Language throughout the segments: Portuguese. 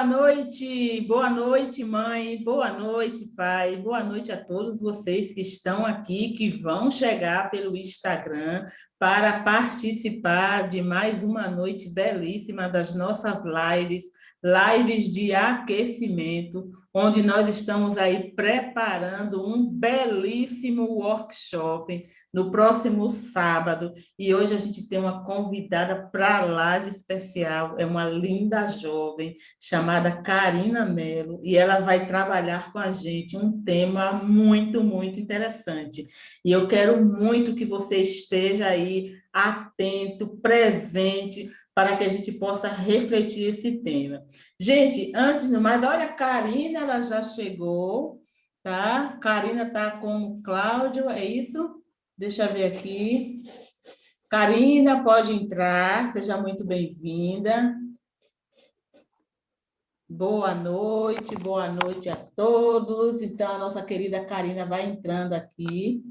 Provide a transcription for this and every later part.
boa noite, mãe, boa noite, pai, boa noite a todos vocês que estão aqui, que vão chegar pelo Instagram para participar de mais uma noite belíssima das nossas lives de aquecimento, onde nós estamos aí preparando um belíssimo workshop no próximo sábado. E hoje a gente tem uma convidada para lá de especial, é uma linda jovem chamada Karina Mello, e ela vai trabalhar com a gente um tema muito, muito interessante. E eu quero muito que você esteja aí atento, presente, para que a gente possa refletir esse tema. Gente, antes de mais, olha, a Karina, ela já chegou, tá? Karina está com o Cláudio, é isso? Deixa eu ver aqui. Karina, pode entrar, seja muito bem-vinda. Boa noite a todos. Então, a nossa querida Karina vai entrando aqui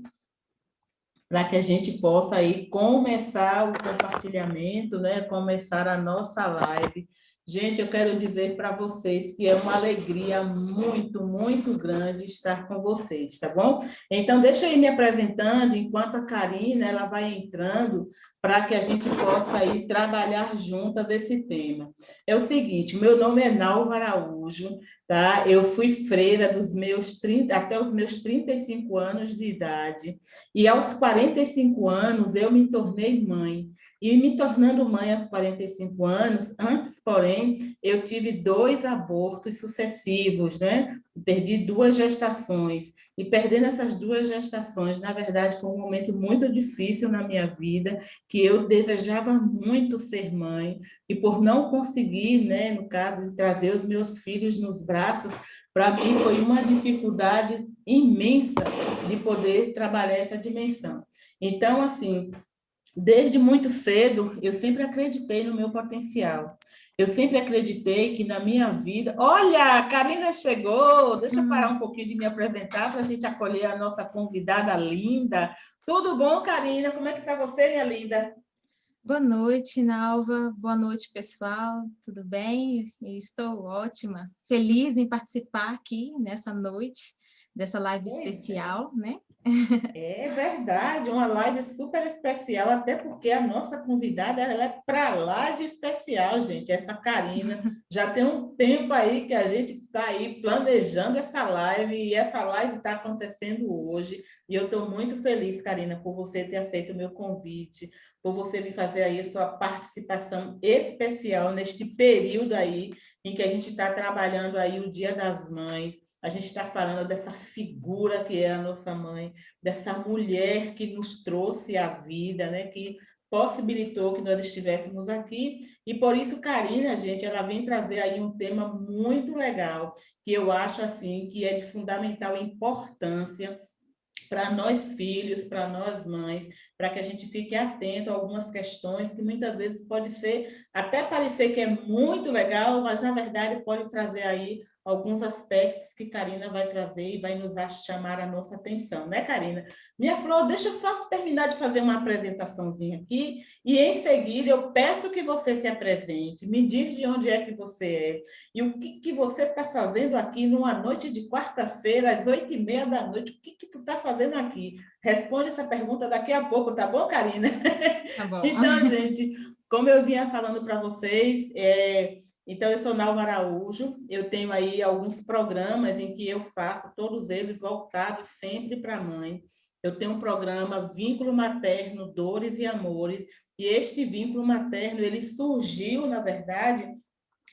para que a gente possa aí começar o compartilhamento, né? Começar a nossa live. Gente, eu quero dizer para vocês que é uma alegria muito, muito grande estar com vocês, tá bom? Então, deixa eu ir me apresentando enquanto a Karina ela vai entrando para que a gente possa aí trabalhar juntas esse tema. É o seguinte, meu nome é Nalva Araújo, tá? Eu fui freira dos meus 30, até os meus 35 anos de idade. E aos 45 anos, eu me tornei mãe. E me tornando mãe aos 45 anos, antes, porém, eu tive 2 abortos sucessivos, né? Perdi 2 gestações. E perdendo essas 2 gestações, na verdade, foi um momento muito difícil na minha vida, que eu desejava muito ser mãe, e por não conseguir, né, no caso, de trazer os meus filhos nos braços, para mim foi uma dificuldade imensa de poder trabalhar essa dimensão. Então, assim, desde muito cedo, eu sempre acreditei no meu potencial. Eu sempre acreditei que na minha vida... Olha, a Karina chegou! Deixa eu parar um pouquinho de me apresentar para a gente acolher a nossa convidada linda. Tudo bom, Karina? Como é que está você, minha linda? Boa noite, Nalva. Boa noite, pessoal. Tudo bem? Eu estou ótima. Feliz em participar aqui nessa noite, dessa live Pois é. especial, né? É verdade, uma live super especial, até porque a nossa convidada ela é para lá de especial, gente. Essa Karina já tem um tempo aí que a gente está aí planejando essa live e essa live está acontecendo hoje. E eu estou muito feliz, Karina, por você ter aceito o meu convite, por você vir fazer aí a sua participação especial neste período aí em que a gente está trabalhando aí o Dia das Mães. A gente está falando dessa figura que é a nossa mãe, dessa mulher que nos trouxe a vida, né? Que possibilitou que nós estivéssemos aqui. E por isso, Karina, gente, ela vem trazer aí um tema muito legal, que eu acho assim que é de fundamental importância para nós filhos, para nós mães, para que a gente fique atento a algumas questões que muitas vezes pode ser, até parecer que é muito legal, mas na verdade pode trazer aí alguns aspectos que Karina vai trazer e vai nos chamar a nossa atenção, né, Karina? Minha flor, deixa eu só terminar de fazer uma apresentaçãozinha aqui e em seguida eu peço que você se apresente, me diz de onde é que você é e o que você está fazendo aqui numa noite de quarta-feira, às 8h30 da noite, o que tu está fazendo aqui? Responde essa pergunta daqui a pouco, tá bom, Karina? Tá bom. Então, gente, como eu vinha falando para vocês, então eu sou Nalva Araújo, eu tenho aí alguns programas em que eu faço, todos eles voltados sempre para a mãe. Eu tenho um programa Vínculo Materno, Dores e Amores, e este vínculo materno, ele surgiu, na verdade,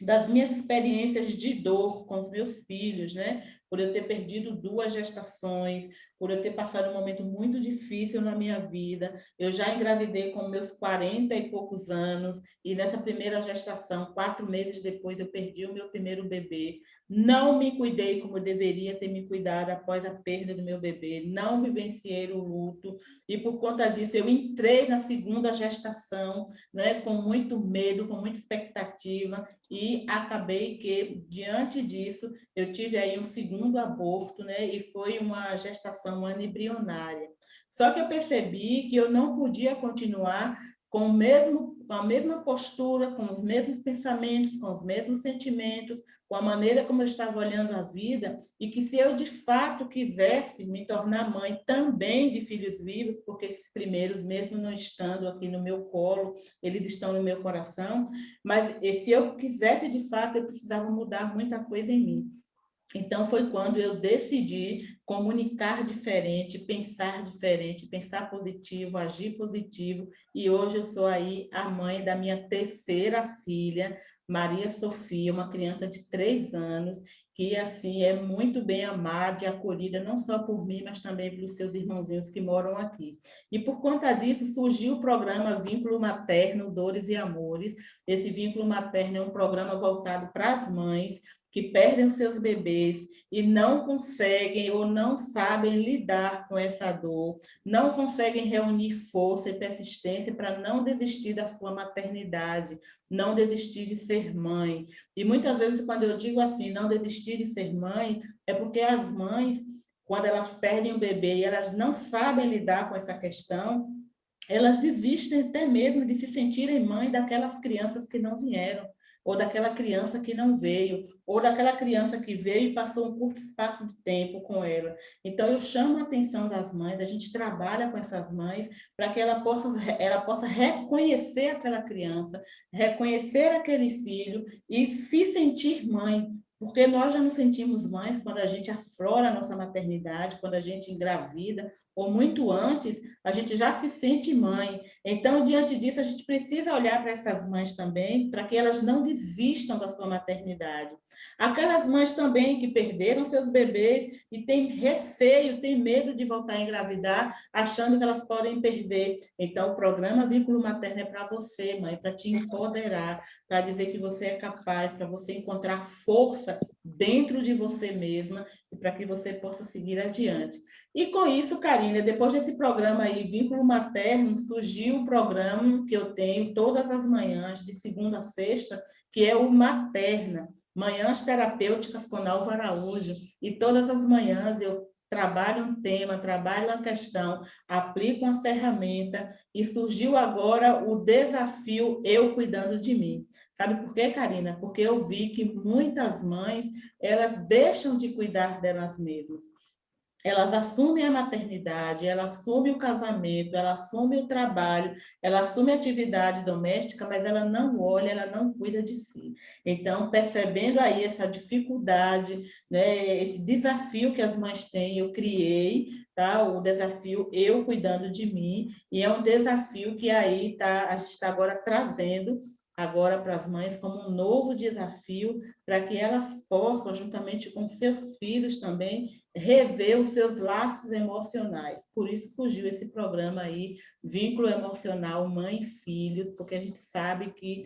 das minhas experiências de dor com os meus filhos, né? Por eu ter perdido 2 gestações, por eu ter passado um momento muito difícil na minha vida. Eu já engravidei com meus 40 e poucos anos, e nessa primeira gestação, 4 meses depois, eu perdi o meu primeiro bebê. Não me cuidei como eu deveria ter me cuidado após a perda do meu bebê, não vivenciei o luto, e por conta disso, eu entrei na segunda gestação, né, com muito medo, com muita expectativa, e acabei que, diante disso, eu tive aí um segundo aborto, né? E foi uma gestação anembrionária. Só que eu percebi que eu não podia continuar com a mesma postura, com os mesmos pensamentos, com os mesmos sentimentos, com a maneira como eu estava olhando a vida, e que se eu, de fato, quisesse me tornar mãe também de filhos vivos, porque esses primeiros, mesmo não estando aqui no meu colo, eles estão no meu coração, mas se eu quisesse, de fato, eu precisava mudar muita coisa em mim. Então, foi quando eu decidi comunicar diferente, pensar positivo, agir positivo, e hoje eu sou aí a mãe da minha terceira filha, Maria Sofia, uma criança de 3 anos, que, assim, é muito bem amada e acolhida, não só por mim, mas também pelos seus irmãozinhos que moram aqui. E, por conta disso, surgiu o programa Vínculo Materno, Dores e Amores. Esse Vínculo Materno é um programa voltado para as mães, que perdem os seus bebês e não conseguem ou não sabem lidar com essa dor, não conseguem reunir força e persistência para não desistir da sua maternidade, não desistir de ser mãe. E muitas vezes, quando eu digo assim, não desistir de ser mãe, é porque as mães, quando elas perdem o bebê e elas não sabem lidar com essa questão, elas desistem até mesmo de se sentirem mãe daquelas crianças que não vieram, ou daquela criança que não veio, ou daquela criança que veio e passou um curto espaço de tempo com ela. Então, eu chamo a atenção das mães, a gente trabalha com essas mães para que ela possa reconhecer aquela criança, reconhecer aquele filho e se sentir mãe, porque nós já nos sentimos mães quando a gente aflora a nossa maternidade, quando a gente engravida, ou muito antes, a gente já se sente mãe. Então, diante disso, a gente precisa olhar para essas mães também, para que elas não desistam da sua maternidade. Aquelas mães também que perderam seus bebês e têm receio, têm medo de voltar a engravidar, achando que elas podem perder. Então, o programa Vínculo Materno é para você, mãe, para te empoderar, para dizer que você é capaz, para você encontrar força dentro de você mesma e para que você possa seguir adiante. E com isso, Karina, depois desse programa aí, Vínculo Materno, surgiu o programa que eu tenho todas as manhãs, de segunda a sexta, que é o Materna, Manhãs Terapêuticas com Nalva Araújo. E todas as manhãs eu trabalho um tema, trabalho uma questão, aplico uma ferramenta, e surgiu agora o desafio Eu Cuidando de Mim. Sabe por quê, Karina? Porque eu vi que muitas mães, elas deixam de cuidar delas mesmas. Elas assumem a maternidade, ela assume o casamento, ela assume o trabalho, ela assume a atividade doméstica, mas ela não olha, ela não cuida de si. Então, percebendo aí essa dificuldade, né, esse desafio que as mães têm, eu criei, tá, o desafio Eu Cuidando de Mim, e é um desafio que aí tá, a gente está agora trazendo agora para as mães como um novo desafio, para que elas possam, juntamente com seus filhos também, rever os seus laços emocionais. Por isso surgiu esse programa aí, Vínculo Emocional Mãe e Filhos, porque a gente sabe que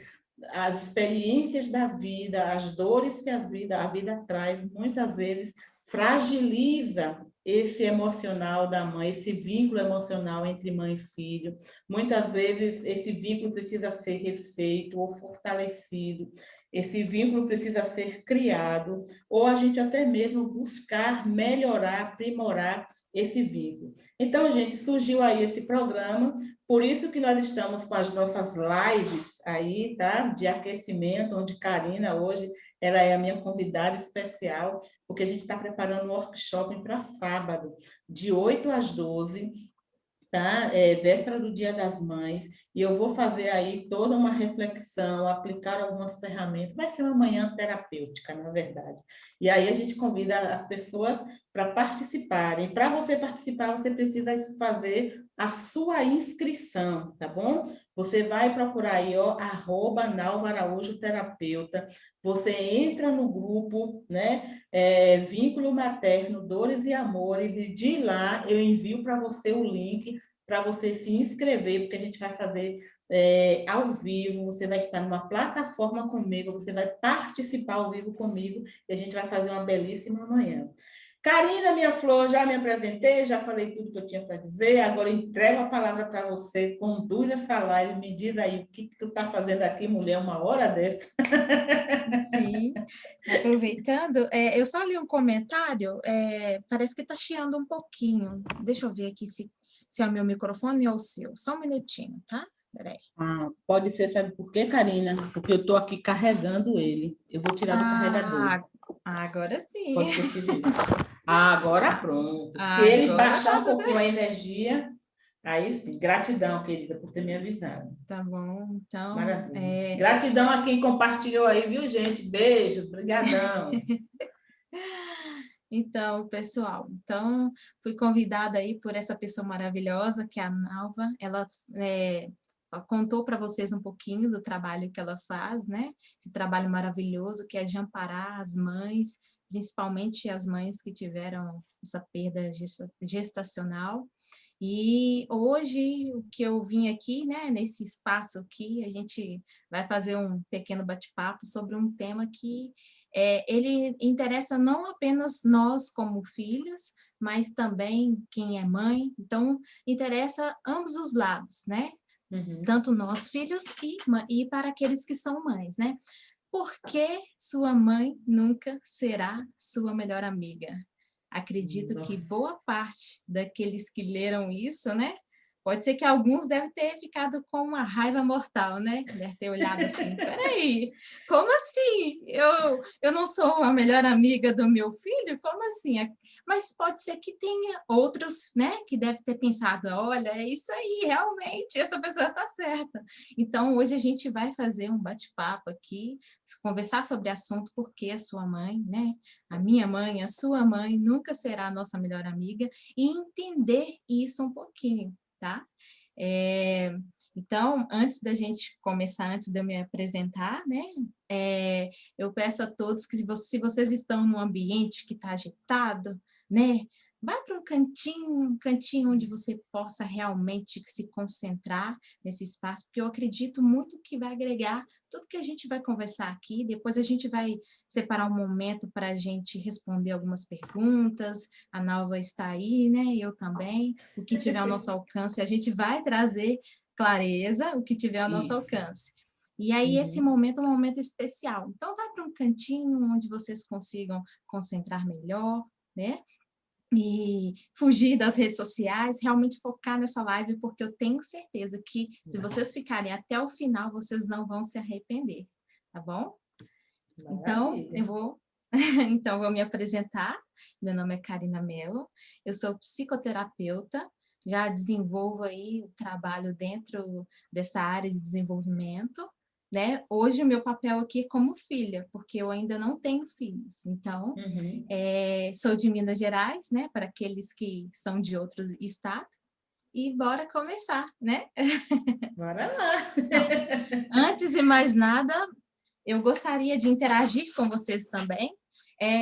as experiências da vida, as dores que a vida traz, muitas vezes fragiliza esse emocional da mãe, esse vínculo emocional entre mãe e filho. Muitas vezes esse vínculo precisa ser refeito ou fortalecido, esse vínculo precisa ser criado, ou a gente até mesmo buscar melhorar, aprimorar esse vínculo. Então, gente, surgiu aí esse programa, por isso que nós estamos com as nossas lives aí, tá? De aquecimento, onde Karina hoje, ela é a minha convidada especial, porque a gente está preparando um workshop para sábado, de 8 às 12, tá? Véspera do Dia das Mães, e eu vou fazer aí toda uma reflexão, aplicar algumas ferramentas, vai ser uma manhã terapêutica, na verdade. E aí a gente convida as pessoas para participarem. Para você participar, você precisa fazer a sua inscrição, tá bom? Você vai procurar aí, ó, @NalvaAraújoTerapeuta, você entra no grupo, né? Vínculo Materno, Dores e Amores, e de lá eu envio para você o link para você se inscrever, porque a gente vai fazer ao vivo, você vai estar numa plataforma comigo, você vai participar ao vivo comigo, e a gente vai fazer uma belíssima manhã. Karina, minha flor, já me apresentei, já falei tudo que eu tinha para dizer, agora entrego a palavra para você, conduz essa live, me diz aí o que tu está fazendo aqui, mulher, uma hora dessa. Sim, aproveitando, eu só li um comentário, parece que está chiando um pouquinho. Deixa eu ver aqui se é o meu microfone ou o seu. Só um minutinho, tá? Peraí. Pode ser, sabe por quê, Karina? Porque eu estou aqui carregando ele. Eu vou tirar do carregador. Agora sim. Pode ter sido isso. Agora pronto. Se ele Agora baixar tá um tudo pouquinho a energia, aí sim. Gratidão, querida, por ter me avisado. tá bom. Então, Maravilha. Gratidão a quem compartilhou aí, viu, gente? Beijo, brigadão. então, pessoal, então fui convidada aí por essa pessoa maravilhosa que é a Nalva. Ela contou para vocês um pouquinho do trabalho que ela faz, né? Esse trabalho maravilhoso que é de amparar as mães, principalmente as mães que tiveram essa perda gestacional. E hoje, o que eu vim aqui, né, nesse espaço aqui, a gente vai fazer um pequeno bate-papo sobre um tema que ele interessa não apenas nós como filhos, mas também quem é mãe. Então, interessa ambos os lados, né? Uhum. Tanto nós, filhos, e para aqueles que são mães, né? Por que sua mãe nunca será sua melhor amiga? Acredito que boa parte daqueles que leram isso, né? Pode ser que alguns devem ter ficado com uma raiva mortal, né? Deve ter olhado assim, peraí, como assim? Eu não sou a melhor amiga do meu filho? Como assim? Mas pode ser que tenha outros, né? Que devem ter pensado, olha, é isso aí, realmente, essa pessoa está certa. Então, hoje a gente vai fazer um bate-papo aqui, conversar sobre o assunto, porque a sua mãe, né? A minha mãe, a sua mãe, nunca será a nossa melhor amiga, e entender isso um pouquinho, tá? Então, antes da gente começar, antes de eu me apresentar, né? Eu peço a todos que se vocês estão num ambiente que está agitado, né? Vai para um cantinho onde você possa realmente se concentrar nesse espaço, porque eu acredito muito que vai agregar tudo que a gente vai conversar aqui. Depois a gente vai separar um momento para a gente responder algumas perguntas. A Nalva está aí, né? Eu também. O que tiver ao nosso alcance, a gente vai trazer clareza, o que tiver ao nosso alcance. E aí, esse momento é um momento especial. Então, vai para um cantinho onde vocês consigam concentrar melhor, né? E fugir das redes sociais, realmente focar nessa live, porque eu tenho certeza que se vocês ficarem até o final, vocês não vão se arrepender, tá bom? Então, então, vou me apresentar. Meu nome é Karina Mello, eu sou psicoterapeuta, já desenvolvo aí o trabalho dentro dessa área de desenvolvimento, né? Hoje o meu papel aqui é como filha, porque eu ainda não tenho filhos. Então, sou de Minas Gerais, né? Para aqueles que são de outros estados. E bora começar, né? Bora lá! Então, antes de mais nada, eu gostaria de interagir com vocês também.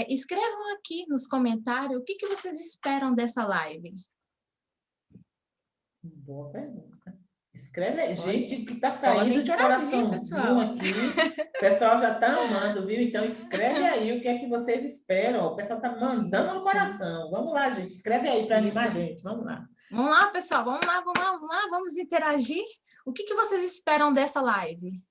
Escrevam aqui nos comentários o que vocês esperam dessa live. Boa pergunta. Escreve aí. Gente, o que está Podem saindo de interagir, coraçãozinho pessoal. aqui. O pessoal já está amando, viu? Então, escreve aí o que é que vocês esperam. O pessoal está mandando no coração. Vamos lá, gente. Escreve aí para animar a gente. Vamos lá. Vamos lá, pessoal. Vamos lá, vamos lá, vamos lá. Vamos interagir. O que vocês esperam dessa live?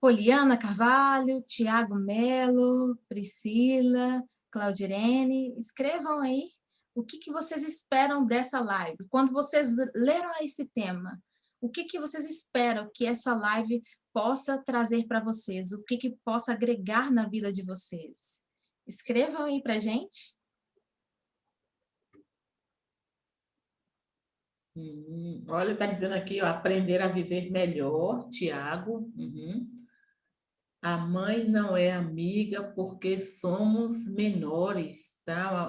Poliana Carvalho, Tiago Melo, Priscila, Claudirene, escrevam aí o que vocês esperam dessa live. Quando vocês leram esse tema, o que vocês esperam que essa live possa trazer para vocês? O que possa agregar na vida de vocês? Escrevam aí para a gente. Olha, está dizendo aqui, ó, aprender a viver melhor, Tiago. A mãe não é amiga porque somos menores, tá?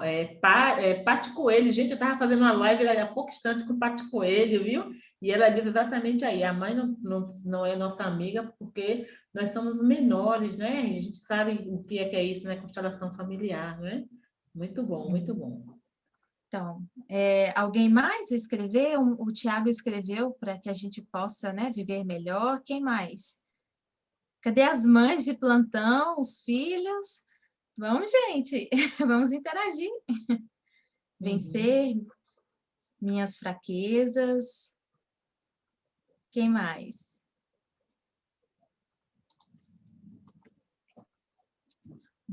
Pati Coelho, gente, eu estava fazendo uma live há pouco instante com Pati Coelho, viu? E ela diz exatamente aí, a mãe não é nossa amiga porque nós somos menores, né? E a gente sabe o que é isso, né? Constelação familiar, né? Muito bom, muito bom. Então, alguém mais escreveu? O Tiago escreveu para que a gente possa, né, viver melhor. Quem mais? Cadê as mães de plantão, os filhos? Vamos, gente, vamos interagir. Vencer minhas fraquezas. Quem mais?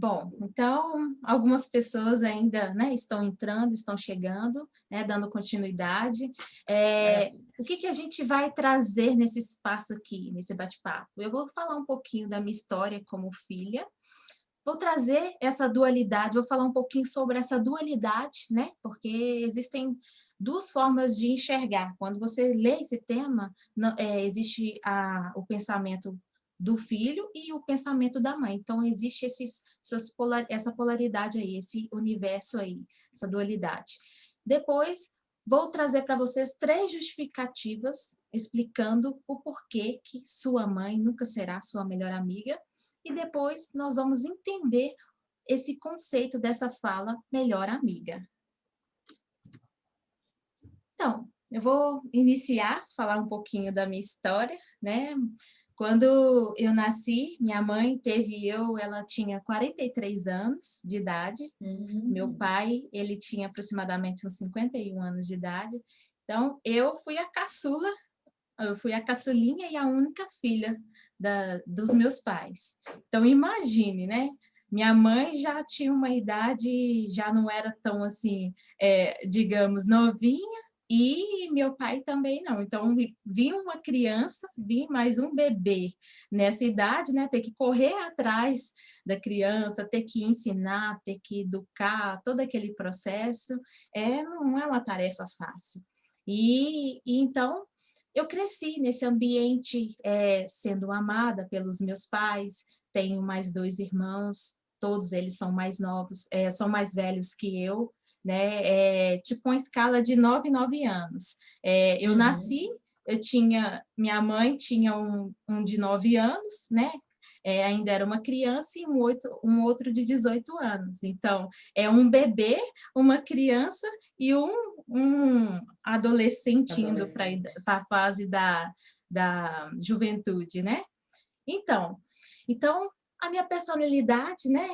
Bom, então, algumas pessoas ainda, né, estão entrando, estão chegando, né, dando continuidade. Maravilha. O que a gente vai trazer nesse espaço aqui, nesse bate-papo? Eu vou falar um pouquinho da minha história como filha, vou trazer essa dualidade, vou falar um pouquinho sobre essa dualidade, né, porque existem duas formas de enxergar. Quando você lê esse tema, existe o pensamento do filho e o pensamento da mãe. Então, existe essa polaridade aí, esse universo aí, essa dualidade. Depois, vou trazer para vocês 3 justificativas explicando o porquê que sua mãe nunca será sua melhor amiga. E depois nós vamos entender esse conceito dessa fala melhor amiga. Então, eu vou iniciar, falar um pouquinho da minha história, né? Quando eu nasci, minha mãe ela tinha 43 anos de idade. Meu pai, ele tinha aproximadamente uns 51 anos de idade. Então, eu fui a caçulinha e a única filha dos meus pais. Então, imagine, né? Minha mãe já tinha uma idade, já não era tão assim, digamos, novinha, e meu pai também não. Então, vi uma criança, vi mais um bebê nessa idade, né? Ter que correr atrás da criança, ter que ensinar, ter que educar, todo aquele processo, não é uma tarefa fácil. E então, eu cresci nesse ambiente, sendo amada pelos meus pais, tenho mais 2 irmãos, todos eles são mais novos, são mais velhos que eu, né? Tipo uma escala de 9 em 9 anos. Eu nasci, minha mãe tinha um de 9 anos, né? Ainda era uma criança e um outro de 18 anos. Então, é um bebê, uma criança e um adolescente indo para a fase da juventude, né? Então, a minha personalidade, né?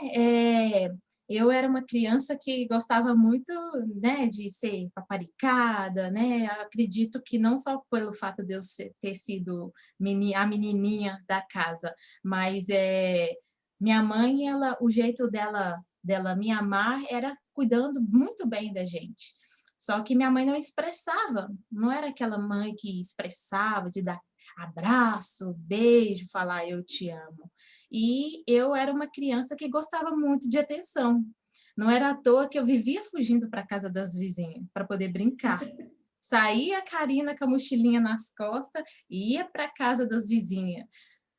Eu era uma criança que gostava muito, né, de ser paparicada, né? Acredito que não só pelo fato de eu ter sido a menininha da casa, mas minha mãe, o jeito dela me amar era cuidando muito bem da gente. Só que minha mãe não expressava, não era aquela mãe que expressava, de dar abraço, beijo, falar eu te amo. E eu era uma criança que gostava muito de atenção. Não era à toa que eu vivia fugindo para a casa das vizinhas para poder brincar. Saía a Karina com a mochilinha nas costas e ia para a casa das vizinhas.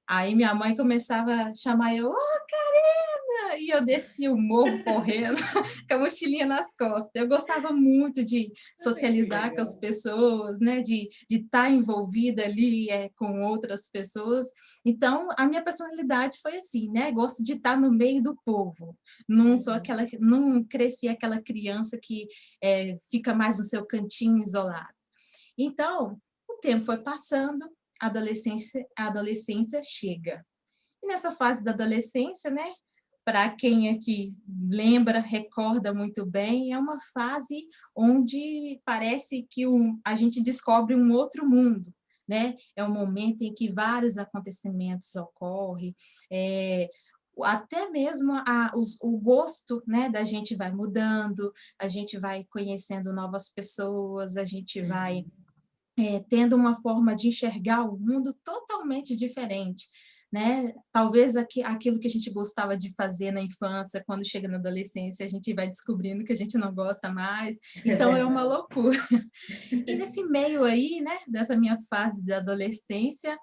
Aí minha mãe começava a chamar eu, Karina! E eu descia o morro correndo, com a mochilinha nas costas. Eu gostava muito de socializar com as pessoas, né? De estar envolvida ali com outras pessoas. Então, a minha personalidade foi assim, né? Gosto de estar no meio do povo. Não cresci aquela criança que fica mais no seu cantinho isolado. Então, o tempo foi passando, a adolescência chega. E nessa fase da adolescência, né? Para quem aqui lembra, recorda muito bem, é uma fase onde parece que a gente descobre um outro mundo, né? É um momento em que vários acontecimentos ocorrem, até mesmo o gosto, né, da gente vai mudando, a gente vai conhecendo novas pessoas, a gente vai tendo uma forma de enxergar o mundo totalmente diferente, né? Talvez aquilo que a gente gostava de fazer na infância, quando chega na adolescência, a gente vai descobrindo que a gente não gosta mais, então é uma loucura. E nesse meio aí, né, dessa minha fase da adolescência,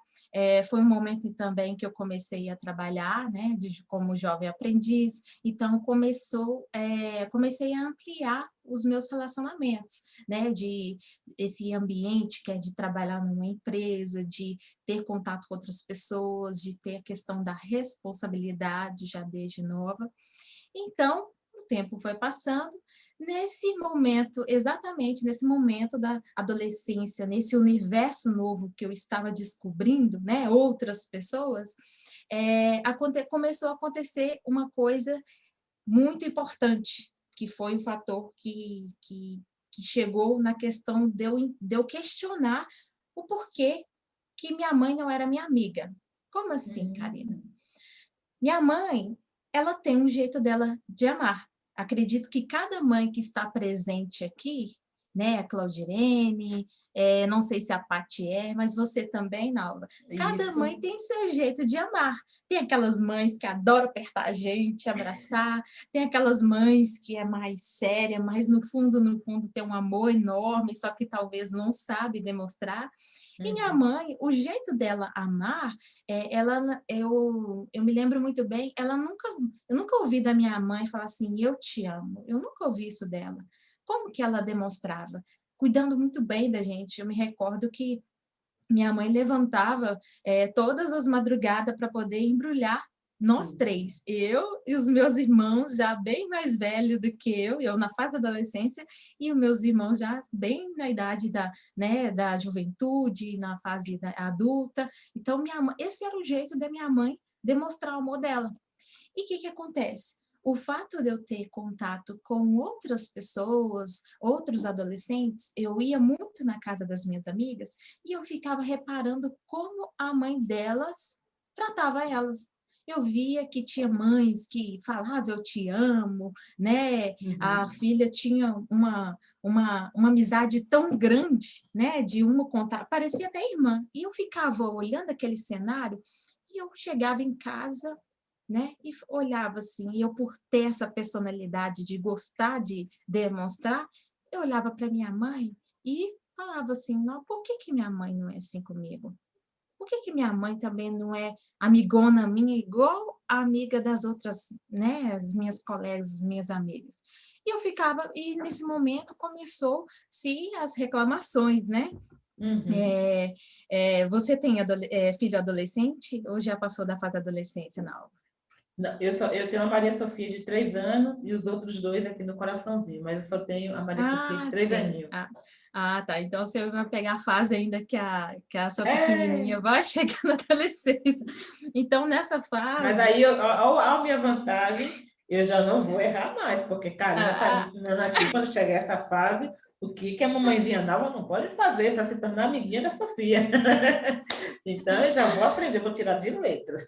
foi um momento também que eu comecei a trabalhar, né, como jovem aprendiz, então comecei a ampliar os meus relacionamentos, né, de esse ambiente que é de trabalhar numa empresa, de ter contato com outras pessoas, de ter a questão da responsabilidade já desde nova. Então, o tempo foi passando, exatamente nesse momento da adolescência, nesse universo novo que eu estava descobrindo, né, outras pessoas, começou a acontecer uma coisa muito importante, que foi um fator que chegou na questão de eu questionar o porquê que minha mãe não era minha amiga. Como assim, Karina? Minha mãe, ela tem um jeito dela de amar. Acredito que cada mãe que está presente aqui, né, a Claudirene, não sei se a Paty mas você também, Naura. Cada Isso. mãe tem seu jeito de amar. Tem aquelas mães que adoram apertar a gente, abraçar, tem aquelas mães que é mais séria, mas no fundo tem um amor enorme, só que talvez não sabe demonstrar. E minha mãe, o jeito dela amar, eu me lembro muito bem, eu nunca ouvi da minha mãe falar assim, eu te amo. Eu nunca ouvi isso dela. Como que ela demonstrava? Cuidando muito bem da gente. Eu me recordo que minha mãe levantava todas as madrugadas para poder embrulhar nós três, eu e os meus irmãos já bem mais velhos do que eu na fase da adolescência, e os meus irmãos já bem na idade da juventude, na fase adulta. Então, esse era o jeito da minha mãe demonstrar o amor dela. E o que acontece? O fato de eu ter contato com outras pessoas, outros adolescentes, eu ia muito na casa das minhas amigas e eu ficava reparando como a mãe delas tratava elas. Eu via que tinha mães que falavam eu te amo, né? A filha tinha uma amizade tão grande, né? De uma contar, parecia até irmã. E eu ficava olhando aquele cenário e eu chegava em casa, né? E olhava assim, e eu por ter essa personalidade de gostar de demonstrar, eu olhava para minha mãe e falava assim, não, por que que minha mãe não é assim comigo? Por que que minha mãe também não é amigona minha igual a amiga das outras, né, as minhas colegas, as minhas amigas? E eu ficava, e nesse momento começou-se as reclamações, né? Você tem filho adolescente ou já passou da fase da adolescência, não? Não, eu tenho a Maria Sofia de 3 anos e os outros dois aqui no coraçãozinho, mas eu só tenho a Maria Sofia de Ah, 3 sim. aninhos. Tá. Então você vai pegar a fase ainda que a sua É, pequenininha vai chegar na adolescência. Então, nessa mas fase. aí, a minha vantagem, eu já não vou errar mais, porque Karina está me ah, ensinando aqui, quando chegar essa fase, o que a mamãezinha nova não pode fazer para se tornar amiguinha da Sofia. Então, eu já vou aprender, vou tirar de letra.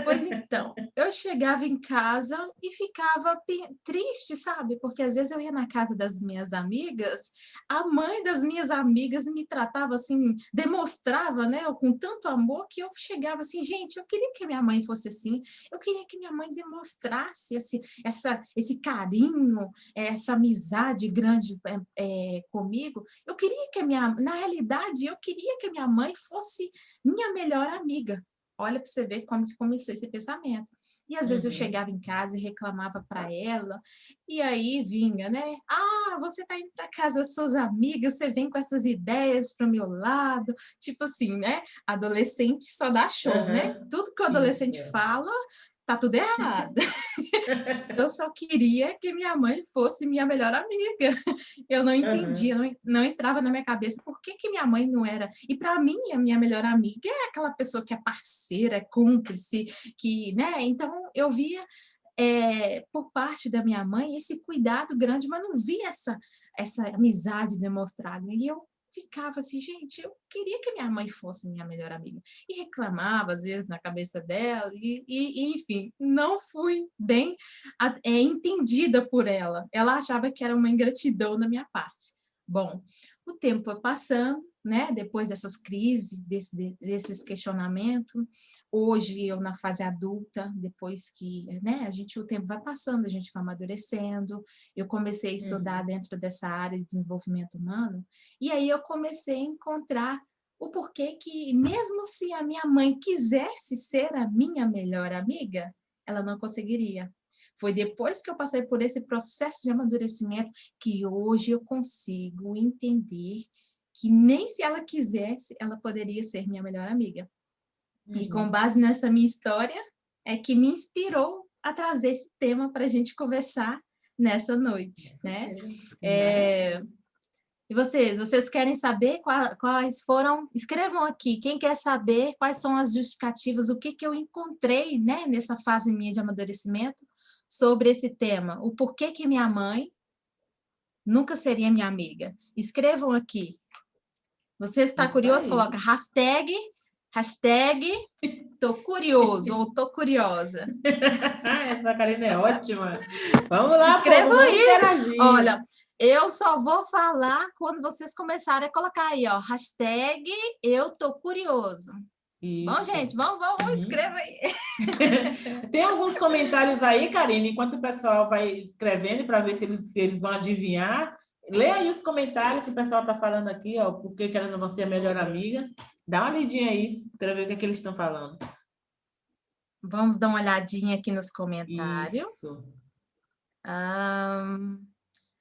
Pois então, eu chegava em casa e ficava triste, sabe? Porque às vezes eu ia na casa das minhas amigas, a mãe das minhas amigas me tratava assim, demonstrava, né, com tanto amor que eu chegava assim, gente, eu queria que minha mãe fosse assim, eu queria que minha mãe demonstrasse esse carinho, essa amizade grande comigo. Eu queria que na realidade, eu queria que a minha mãe fosse minha melhor amiga. Olha para você ver como que começou esse pensamento. E às vezes eu chegava em casa e reclamava para ela, e aí vinha, né? Ah, você está indo para casa das suas amigas, você vem com essas ideias para o meu lado, tipo assim, né? Adolescente só dá show, né? Uhum. Tudo que o Isso. adolescente fala, tá tudo errado. Eu só queria que minha mãe fosse minha melhor amiga. Eu não entendia, Uhum. não entrava na minha cabeça por que que minha mãe não era. E para mim, a minha melhor amiga é aquela pessoa que é parceira, é cúmplice, que, né? Então eu via por parte da minha mãe esse cuidado grande, mas não via essa amizade demonstrada. E eu ficava assim, gente, eu queria que minha mãe fosse minha melhor amiga. E reclamava, às vezes, na cabeça dela, enfim, não fui bem entendida por ela. Ela achava que era uma ingratidão da minha parte. Bom, o tempo foi passando, né? Depois dessas crises, desses questionamentos, hoje eu na fase adulta, depois que, né, o tempo vai passando, a gente vai amadurecendo, eu comecei a estudar dentro dessa área de desenvolvimento humano, e aí eu comecei a encontrar o porquê que, mesmo se a minha mãe quisesse ser a minha melhor amiga, ela não conseguiria. Foi depois que eu passei por esse processo de amadurecimento que hoje eu consigo entender que nem se ela quisesse, ela poderia ser minha melhor amiga. E com base nessa minha história, é que me inspirou a trazer esse tema para a gente conversar nessa noite, né? E vocês querem saber quais foram? Escrevam aqui, quem quer saber quais são as justificativas, o que eu encontrei, né, nessa fase minha de amadurecimento sobre esse tema, o porquê que minha mãe nunca seria minha amiga. Escrevam aqui. Você está Isso curioso? aí. Coloca Hashtag tô curioso ou tô curiosa. Essa Karina é ótima. Vamos lá, Escreva povo, vamos aí. interagir. Olha, eu só vou falar quando vocês começarem a colocar aí, ó, hashtag eu tô curioso. Bom, Isso. gente, vamos, escreva aí. Tem alguns comentários aí, Karine, enquanto o pessoal vai escrevendo para ver se eles vão adivinhar. Lê aí os comentários que o pessoal está falando aqui, ó, porque que ela não vai ser a melhor amiga. Dá uma lidinha aí para ver o que, é que eles estão falando. Vamos dar uma olhadinha aqui nos comentários. Isso.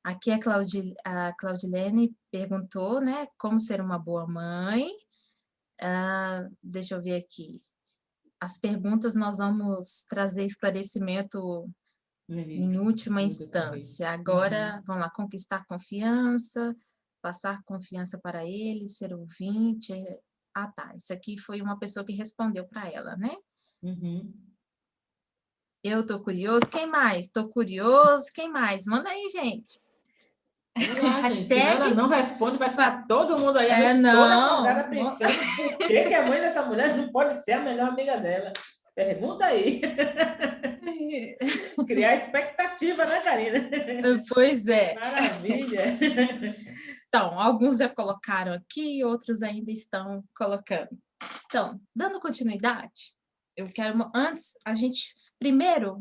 Aqui a Claudilene perguntou, né, como ser uma boa mãe. Deixa eu ver aqui. As perguntas nós vamos trazer esclarecimento em última instância. Agora, vamos lá, conquistar confiança, passar confiança para ele, ser ouvinte. Ah, tá. Isso aqui foi uma pessoa que respondeu para ela, né? Eu tô curioso. Quem mais? Tô curioso. Quem mais? Manda aí, gente. Vamos lá, Hashtag... gente. Senão ela não responde, vai ficar todo mundo aí a noite não. toda acordada pensando por que a mãe dessa mulher não pode ser a melhor amiga dela. Pergunta aí. Criar expectativa, né, Karina? Pois é. Maravilha. Então, alguns já colocaram aqui, outros ainda estão colocando. Então, dando continuidade, eu quero, primeiro,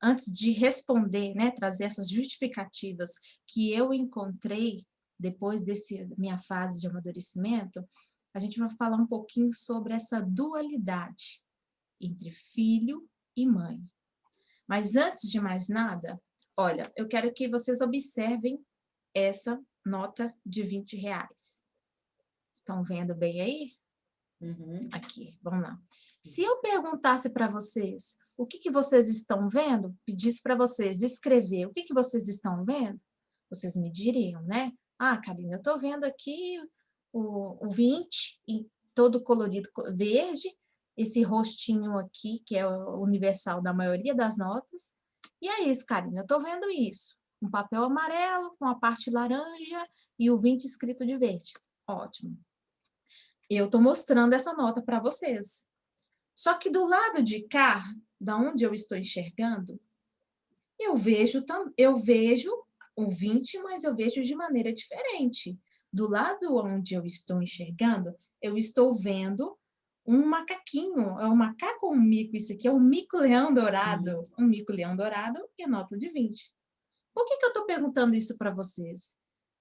antes de responder, né, trazer essas justificativas que eu encontrei depois minha fase de amadurecimento, a gente vai falar um pouquinho sobre essa dualidade entre filho e mãe. Mas antes de mais nada, olha, eu quero que vocês observem essa nota de R$20. Estão vendo bem aí? Aqui, vamos lá. Se eu perguntasse para vocês o que vocês estão vendo, pedisse para vocês escrever o que vocês estão vendo, vocês me diriam, né? Ah, Karina, eu estou vendo aqui o 20, todo colorido verde, esse rostinho aqui, que é o universal da maioria das notas. E é isso, Karina, eu estou vendo isso. Um papel amarelo com a parte laranja e o 20 escrito de verde. Ótimo. Eu estou mostrando essa nota para vocês. Só que do lado de cá, da onde eu estou enxergando, eu vejo o 20, mas eu vejo de maneira diferente. Do lado onde eu estou enxergando, eu estou vendo um macaquinho, é um macaco ou um mico? Isso aqui é um mico-leão dourado. Um mico-leão dourado e a nota de 20. Por que eu estou perguntando isso para vocês?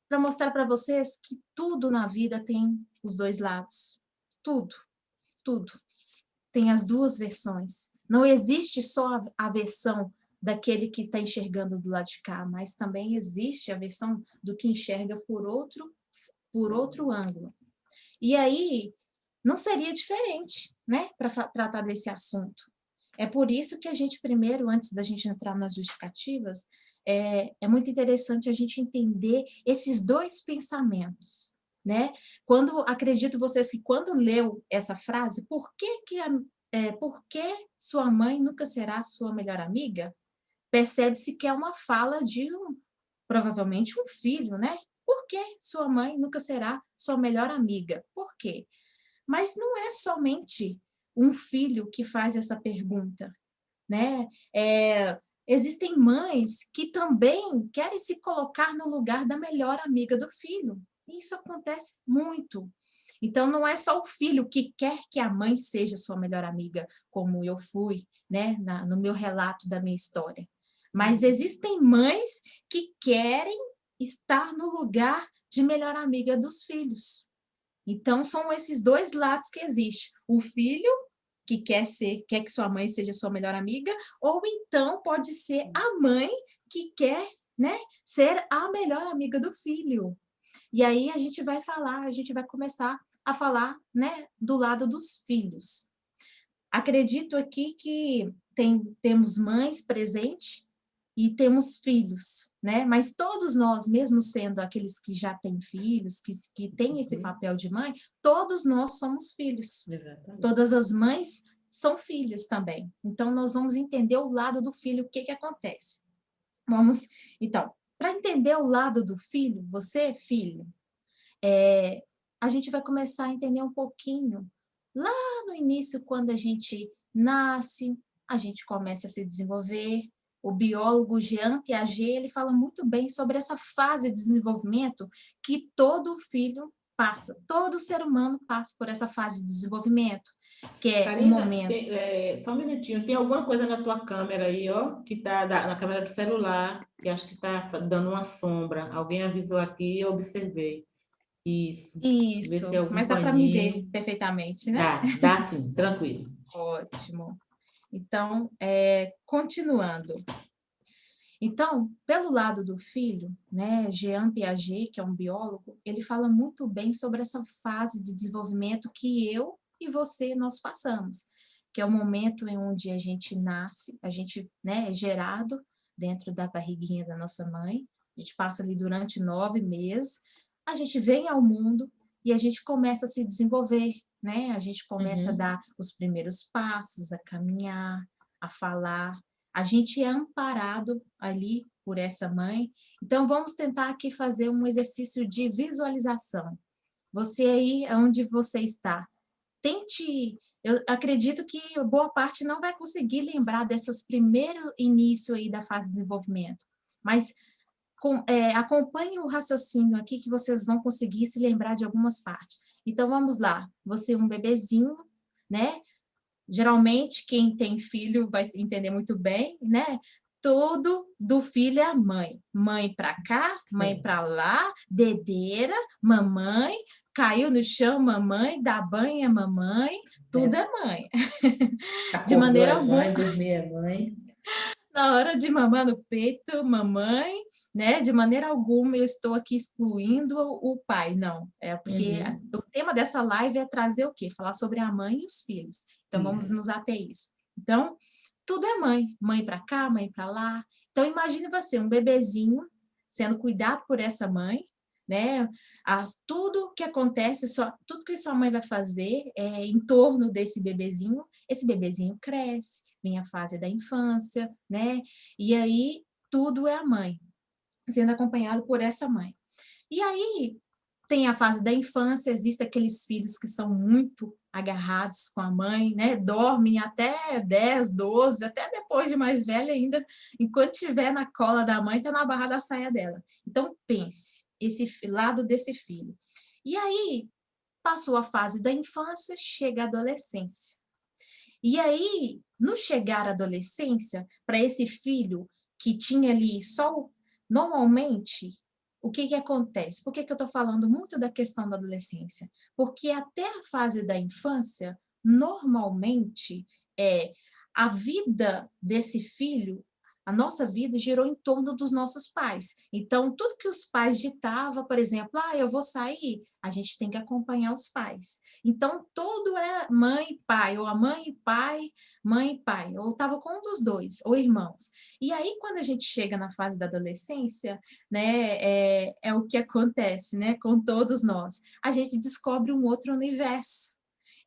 Para mostrar para vocês que tudo na vida tem os dois lados. Tudo, tudo. Tem as duas versões. Não existe só a versão daquele que está enxergando do lado de cá, mas também existe a versão do que enxerga por outro ângulo. E aí, não seria diferente, né, para tratar desse assunto. É por isso que a gente primeiro, antes da gente entrar nas justificativas, é muito interessante a gente entender esses dois pensamentos, né? Acredito vocês que quando leu essa frase, por que sua mãe nunca será sua melhor amiga? Percebe-se que é uma fala de provavelmente um filho, né? Por que sua mãe nunca será sua melhor amiga? Por quê? Mas não é somente um filho que faz essa pergunta, né? Existem mães que também querem se colocar no lugar da melhor amiga do filho. Isso acontece muito. Então, não é só o filho que quer que a mãe seja sua melhor amiga, como eu fui, né, no meu relato da minha história. Mas existem mães que querem estar no lugar de melhor amiga dos filhos. Então, são esses dois lados que existem. O filho que quer que sua mãe seja sua melhor amiga, ou então pode ser a mãe que quer, né, ser a melhor amiga do filho. E aí a gente vai começar a falar, né, do lado dos filhos. Acredito aqui que temos mães presentes e temos filhos, né? Mas todos nós, mesmo sendo aqueles que já têm filhos, que têm esse papel de mãe, todos nós somos filhos. Exatamente. Todas as mães são filhas também. Então, nós vamos entender o lado do filho, o que acontece. Então, para entender o lado do filho, você, filho, a gente vai começar a entender um pouquinho lá no início, quando a gente nasce, a gente começa a se desenvolver. O biólogo Jean Piaget, ele fala muito bem sobre essa fase de desenvolvimento que todo filho passa, todo ser humano passa por essa fase de desenvolvimento, que é o Karina, momento. só um minutinho, tem alguma coisa na tua câmera aí, ó, que tá na câmera do celular, que acho que está dando uma sombra. Alguém avisou aqui e eu observei. Isso. Vê se tem Isso, algum mas dá para me ver paninho. perfeitamente, né? Dá sim, tranquilo. Ótimo. Então, continuando. Então, pelo lado do filho, né, Jean Piaget, que é um biólogo, ele fala muito bem sobre essa fase de desenvolvimento que eu e você nós passamos, que é o momento em onde a gente nasce, a gente, né, é gerado dentro da barriguinha da nossa mãe, a gente passa ali durante 9 meses, a gente vem ao mundo e a gente começa a se desenvolver, né? A gente começa a Uhum. dar os primeiros passos, a caminhar, a falar, a gente é amparado ali por essa mãe. Então, vamos tentar aqui fazer um exercício de visualização. Você aí, onde você está, tente. Eu acredito que boa parte não vai conseguir lembrar desses primeiros início aí da fase de desenvolvimento, mas acompanhe o raciocínio aqui que vocês vão conseguir se lembrar de algumas partes. Então, vamos lá. Você é um bebezinho, né? Geralmente, quem tem filho vai entender muito bem, né? Tudo do filho é a mãe. Mãe para cá, mãe É. para lá, dedeira, mamãe, caiu no chão, mamãe, dá banho é mamãe, tudo É. é mãe. De Acordou maneira é alguma, mãe, dormir é mãe. na hora de mamar no peito, mamãe, né? De maneira alguma eu estou aqui excluindo o pai, não. É porque Uhum. o tema dessa live é trazer o quê? Falar sobre a mãe e os filhos. Então vamos Isso. nos ater a isso. Então, tudo é mãe, mãe para cá, mãe para lá. Então imagine você, um bebezinho sendo cuidado por essa mãe, né? Tudo que acontece, tudo que sua mãe vai fazer é em torno desse bebezinho. Esse bebezinho cresce, vem a fase da infância, né? E aí tudo é a mãe, sendo acompanhado por essa mãe. E aí tem a fase da infância, existem aqueles filhos que são muito agarrados com a mãe, né? Dormem até 10, 12, até depois de mais velha ainda, enquanto estiver na cola da mãe, está na barra da saia dela. Então pense, esse lado desse filho. E aí passou a fase da infância, chega a adolescência. E aí, no chegar à adolescência, para esse filho que tinha ali só, normalmente, o que acontece? Por que eu estou falando muito da questão da adolescência? Porque até a fase da infância, normalmente, a vida desse filho, a nossa vida girou em torno dos nossos pais. Então, tudo que os pais ditavam, por exemplo, eu vou sair, a gente tem que acompanhar os pais. Então, tudo é mãe e pai, ou a mãe e pai, ou estava com um dos dois, ou irmãos. E aí, quando a gente chega na fase da adolescência, né, é o que acontece, né, com todos nós. A gente descobre um outro universo.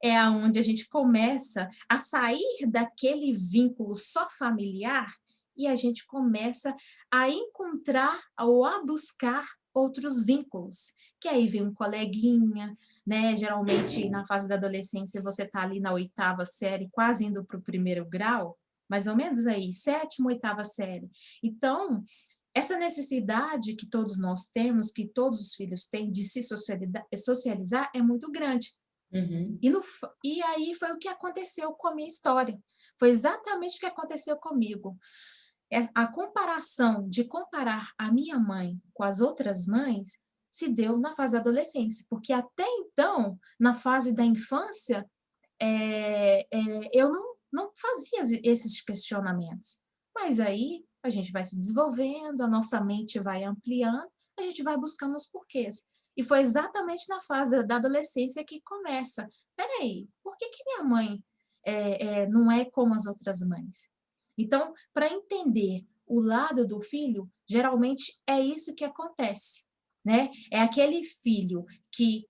É aonde a gente começa a sair daquele vínculo só familiar e a gente começa a encontrar ou a buscar outros vínculos, que aí vem um coleguinha, né? Geralmente, na fase da adolescência, você está ali na 8ª série, quase indo para o 1º grau, mais ou menos aí, 7ª, 8ª série. Então, essa necessidade que todos nós temos, que todos os filhos têm, de se socializar é muito grande. Uhum. E aí foi o que aconteceu com a minha história. Foi exatamente o que aconteceu comigo. A comparação de comparar a minha mãe com as outras mães se deu na fase da adolescência, porque até então, na fase da infância, eu não fazia esses questionamentos. Mas aí a gente vai se desenvolvendo, a nossa mente vai ampliando, a gente vai buscando os porquês. E foi exatamente na fase da adolescência que começa. Peraí, por que minha mãe não é como as outras mães? Então, para entender o lado do filho, geralmente é isso que acontece, né? É aquele filho que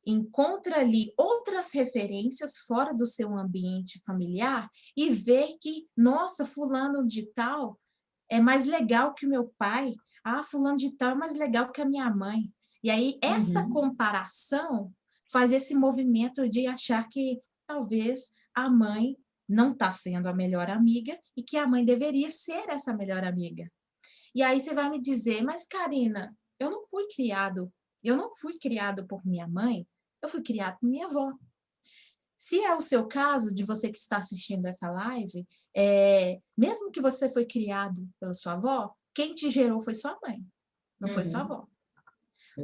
encontra ali outras referências fora do seu ambiente familiar e vê que, nossa, fulano de tal é mais legal que o meu pai, fulano de tal é mais legal que a minha mãe. E aí essa Uhum. comparação faz esse movimento de achar que talvez a mãe não está sendo a melhor amiga e que a mãe deveria ser essa melhor amiga. E aí você vai me dizer, mas Karina, eu não fui criado por minha mãe, eu fui criado por minha avó. Se é o seu caso, de você que está assistindo essa live, mesmo que você foi criado pela sua avó, quem te gerou foi sua mãe, não foi sua avó.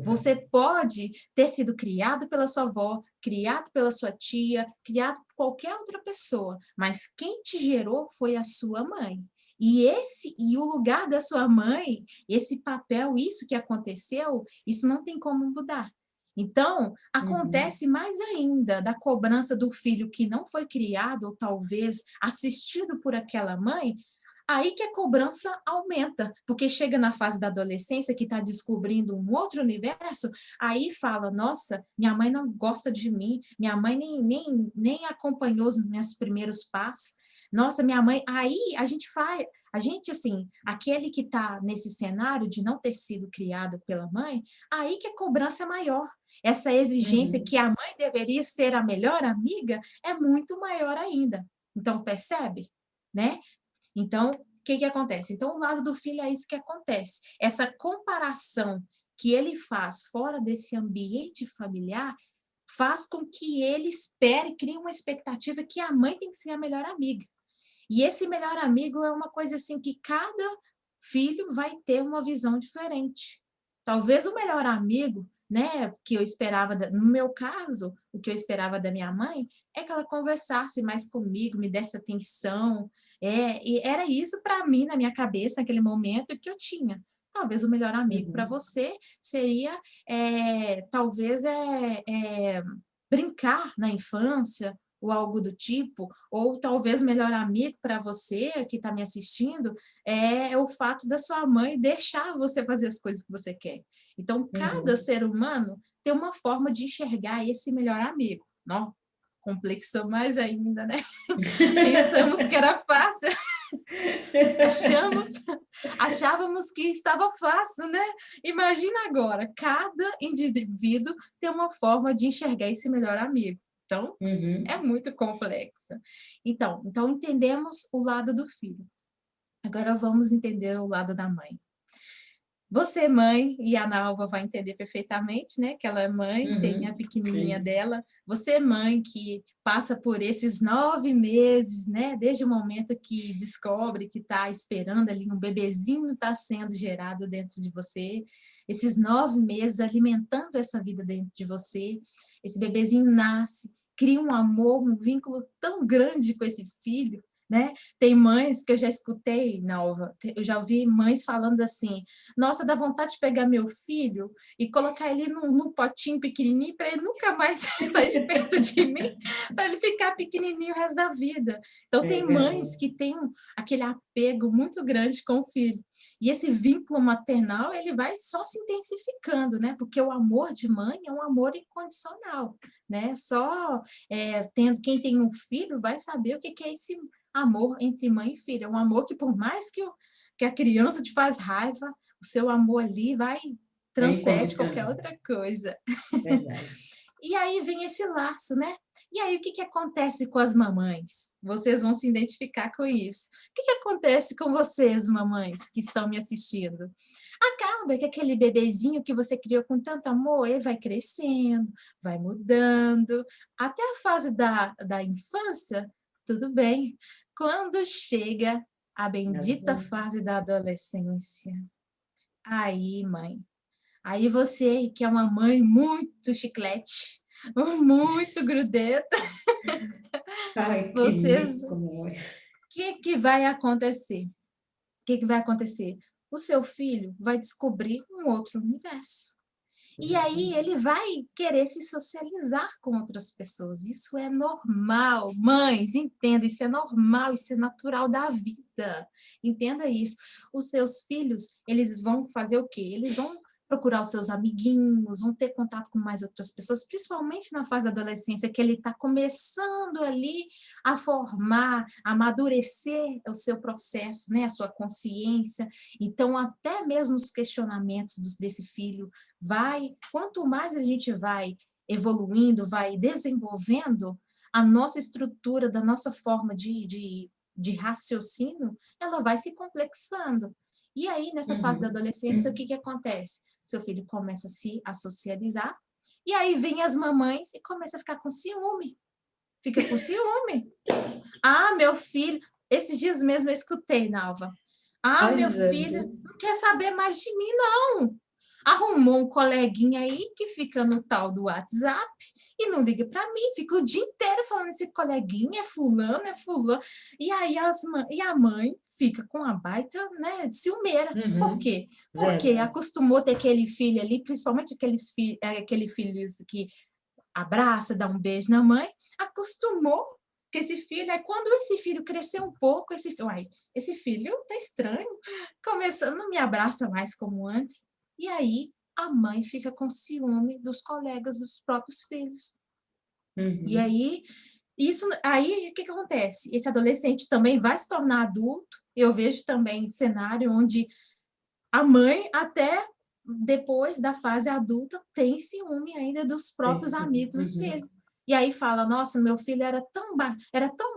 Você pode ter sido criado pela sua avó, criado pela sua tia, criado por qualquer outra pessoa, mas quem te gerou foi a sua mãe. E o lugar da sua mãe, esse papel, isso que aconteceu, isso não tem como mudar. Então, acontece mais ainda da cobrança do filho que não foi criado, ou talvez assistido por aquela mãe, aí que a cobrança aumenta, porque chega na fase da adolescência, que está descobrindo um outro universo, aí fala, nossa, minha mãe não gosta de mim, minha mãe nem acompanhou os meus primeiros passos, nossa, minha mãe... Aí a gente, assim, aquele que está nesse cenário de não ter sido criado pela mãe, aí que a cobrança é maior. Essa exigência que a mãe deveria ser a melhor amiga é muito maior ainda. Então, percebe? Né? Então, o que acontece? Então, o lado do filho é isso que acontece. Essa comparação que ele faz fora desse ambiente familiar faz com que ele espere, crie uma expectativa que a mãe tem que ser a melhor amiga. E esse melhor amigo é uma coisa assim que cada filho vai ter uma visão diferente. Talvez o melhor amigo, né, que eu esperava, no meu caso, o que eu esperava da minha mãe é que ela conversasse mais comigo, me desse atenção. E era isso para mim, na minha cabeça, naquele momento que eu tinha. Talvez o melhor amigo para você seria, talvez, brincar na infância, ou algo do tipo, ou talvez o melhor amigo para você que está me assistindo é o fato da sua mãe deixar você fazer as coisas que você quer. Então, cada ser humano tem uma forma de enxergar esse melhor amigo. Não? Complexou mais ainda, né? Pensamos que era fácil. Achávamos que estava fácil, né? Imagina agora, cada indivíduo tem uma forma de enxergar esse melhor amigo. Então, é muito complexo. Então, entendemos o lado do filho. Agora vamos entender o lado da mãe. Você, mãe, e a Nalva vai entender perfeitamente, né? Que ela é mãe, tem a pequenininha dela. Você, mãe, que passa por esses 9 meses, né? Desde o momento que descobre que está esperando ali um bebezinho está sendo gerado dentro de você. Esses 9 meses alimentando essa vida dentro de você. Esse bebezinho nasce, cria um amor, um vínculo tão grande com esse filho, né? Tem mães que eu já escutei, Nalva, eu já ouvi mães falando assim, nossa, dá vontade de pegar meu filho e colocar ele num potinho pequenininho para ele nunca mais sair de perto de mim, para ele ficar pequenininho o resto da vida. Então, tem mães que têm aquele apego muito grande com o filho. E esse vínculo maternal, ele vai só se intensificando, né? Porque o amor de mãe é um amor incondicional, né? Só quem tem um filho vai saber o que é esse amor entre mãe e filha. É um amor que, por mais que a criança te faz raiva, o seu amor ali transcende qualquer outra coisa. Verdade. E aí vem esse laço, né? E aí o que acontece com as mamães? Vocês vão se identificar com isso. O que acontece com vocês, mamães, que estão me assistindo? Acaba que aquele bebezinho que você criou com tanto amor, ele vai crescendo, vai mudando, até a fase da infância, tudo bem. Quando chega a bendita fase da adolescência, aí, mãe, aí você, que é uma mãe muito chiclete, muito grudenta, Ai, vocês, como é. que vai acontecer? O que vai acontecer? O seu filho vai descobrir um outro universo. E aí ele vai querer se socializar com outras pessoas. Isso é normal. Mães, entenda, isso é normal, isso é natural da vida. Entenda isso. Os seus filhos, eles vão fazer o quê? Eles vão procurar os seus amiguinhos, vão ter contato com mais outras pessoas, principalmente na fase da adolescência, que ele está começando ali a formar, a amadurecer o seu processo, né? A sua consciência. Então, até mesmo os questionamentos desse filho quanto mais a gente vai evoluindo, vai desenvolvendo, a nossa estrutura, da nossa forma de raciocínio, ela vai se complexando. E aí, nessa fase da adolescência, o que que acontece? Seu filho começa a socializar, e aí vem as mamães e começa a ficar com ciúme. Fica com ciúme. Ah, meu filho... Esses dias mesmo eu escutei, Nalva. Ah, Ai, meu filho Jesus. não quer saber mais de mim, não. Arrumou um coleguinha aí que fica no tal do WhatsApp e não liga para mim, fica o dia inteiro falando esse coleguinha é fulano, é fulano. E aí a mãe fica com a baita, né, ciumeira. Por quê? Porque Verdade. acostumou ter aquele filho ali, principalmente aquele filho que abraça, dá um beijo na mãe, acostumou que esse filho, aí quando esse filho cresceu um pouco, esse filho tá estranho, começando, não me abraça mais como antes, e aí a mãe fica com ciúme dos colegas dos próprios filhos. E aí, o que que acontece? Esse adolescente também vai se tornar adulto, eu vejo também cenário onde a mãe, até depois da fase adulta, tem ciúme ainda dos Tem próprios sim. amigos dos filhos. E aí fala, nossa, meu filho era tão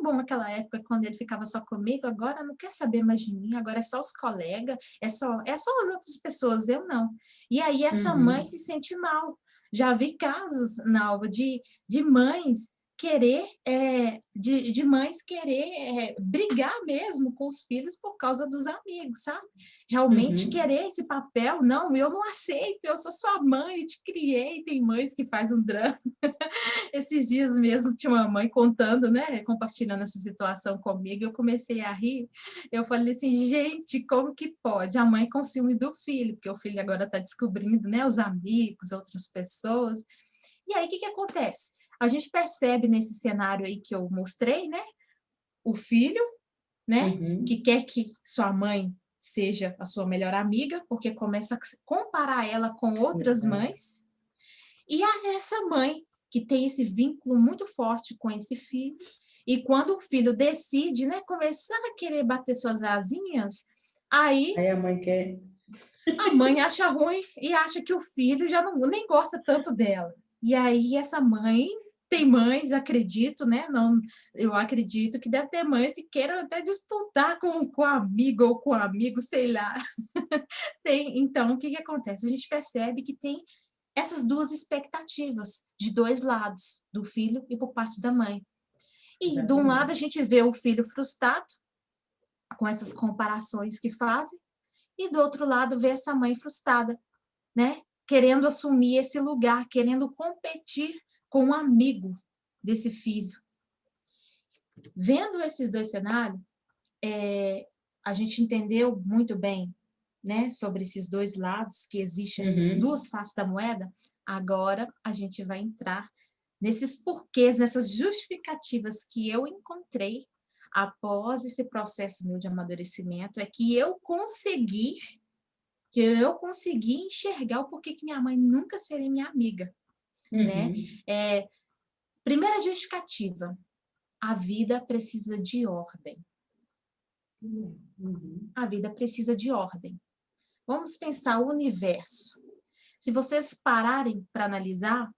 bom naquela época quando ele ficava só comigo, agora não quer saber mais de mim, agora é só os colegas, é só as outras pessoas, eu não. E aí essa mãe se sente mal. Já vi casos, Nalva, de mães de mães querer brigar mesmo com os filhos por causa dos amigos, sabe? Realmente querer esse papel, não, eu não aceito, eu sou sua mãe, te criei. Tem mães que fazem um drama. Esses dias mesmo tinha uma mãe contando, né, compartilhando essa situação comigo, eu comecei a rir, eu falei assim, gente, como que pode? A mãe com ciúme do filho, porque o filho agora está descobrindo, né, os amigos, outras pessoas. E aí, o que que acontece? A gente percebe nesse cenário aí que eu mostrei, né, o filho, né, que quer que sua mãe seja a sua melhor amiga, porque começa a comparar ela com outras mães, e essa mãe que tem esse vínculo muito forte com esse filho, e quando o filho decide, né, começar a querer bater suas asinhas, aí Aí a mãe quer. a mãe acha ruim e acha que o filho já não, nem gosta tanto dela. E aí essa mãe, tem mães, acredito, né? Não, eu acredito que deve ter mães que queiram até disputar com a amiga ou com o amigo, sei lá. Então, o que que acontece? A gente percebe que tem essas duas expectativas de dois lados, do filho e por parte da mãe. E de um lado a Exatamente. gente vê o filho frustrado com essas comparações que fazem, e do outro lado vê essa mãe frustrada, né? Querendo assumir esse lugar, querendo competir com um amigo desse filho. Vendo esses dois cenários, a gente entendeu muito bem, né, sobre esses dois lados, que existem essas duas faces da moeda. Agora a gente vai entrar nesses porquês, nessas justificativas que eu encontrei após esse processo meu de amadurecimento, é que eu consegui enxergar o porquê que minha mãe nunca seria minha amiga, né? Primeira justificativa, a vida precisa de ordem. A vida precisa de ordem. Vamos pensar o universo. Se vocês pararem para analisar,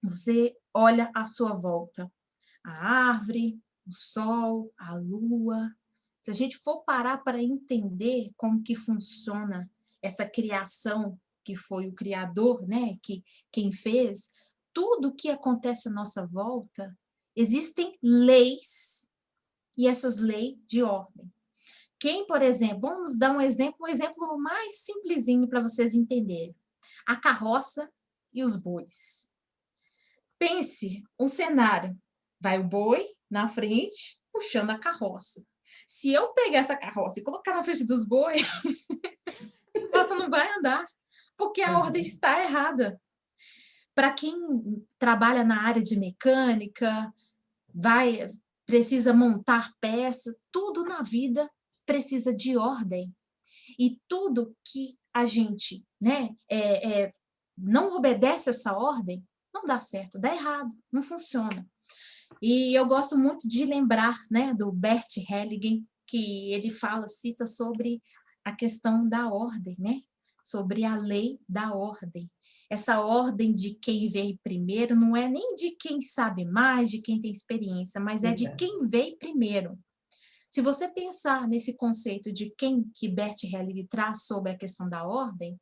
você olha à sua volta. A árvore, o sol, a lua. Se a gente for parar para entender como que funciona essa criação que foi o Criador, né? Quem fez, tudo que acontece à nossa volta, existem leis, e essas leis de ordem. Quem, por exemplo, vamos dar um exemplo mais simplesinho para vocês entenderem. A carroça e os bois. Pense um cenário. Vai o boi na frente, puxando a carroça. Se eu pegar essa carroça e colocar na frente dos bois, a carroça não vai andar, porque a ordem está errada. Para quem trabalha na área de mecânica, precisa montar peças, tudo na vida precisa de ordem. E tudo que a gente, né, não obedece essa ordem, não dá certo, dá errado, não funciona. E eu gosto muito de lembrar, né, do Bert Hellinger, que ele cita sobre a questão da ordem, né, sobre a lei da ordem. essa ordem de quem veio primeiro não é nem de quem sabe mais, de quem tem experiência, mas é de Exato. quem veio primeiro. Se você pensar nesse conceito de quem que Bert Helling traz sobre a questão da ordem,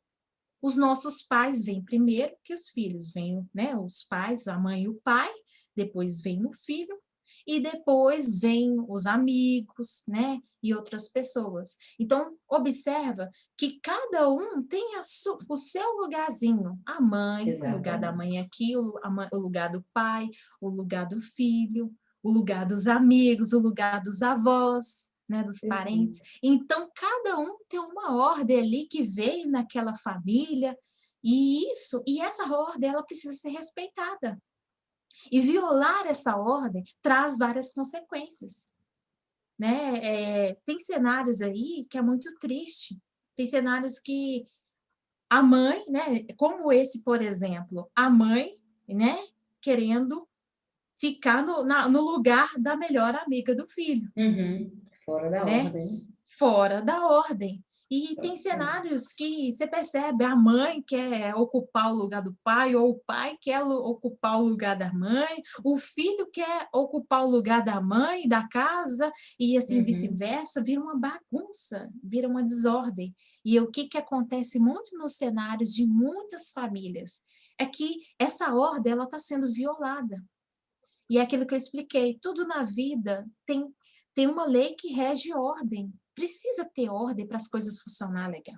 os nossos pais vêm primeiro que os filhos, vêm, né? Os pais, a mãe e o pai, depois vem o filho, e depois vem os amigos, né? E outras pessoas. Então, observa que cada um tem o seu lugarzinho. A mãe, o lugar da mãe é Exatamente. aqui, o lugar do pai, o lugar do filho, o lugar dos amigos, o lugar dos avós, né, dos parentes. Perfeito. Então, cada um tem uma ordem ali que veio naquela família, e essa ordem ela precisa ser respeitada. E violar essa ordem traz várias consequências, né? Tem cenários aí que é muito triste. Tem cenários que a mãe, né, como esse, por exemplo, a mãe, né, querendo ficar no lugar da melhor amiga do filho, Uhum. Fora da né? ordem. Fora da ordem. E tem Totalmente. cenários que você percebe, a mãe quer ocupar o lugar do pai, ou o pai quer ocupar o lugar da mãe, o filho quer ocupar o lugar da mãe, da casa, e assim Uhum. vice-versa, vira uma bagunça, vira uma desordem. E o que acontece muito nos cenários de muitas famílias é que essa ordem ela está sendo violada. E é aquilo que eu expliquei, tudo na vida tem uma lei que rege ordem. Precisa ter ordem para as coisas funcionar legal.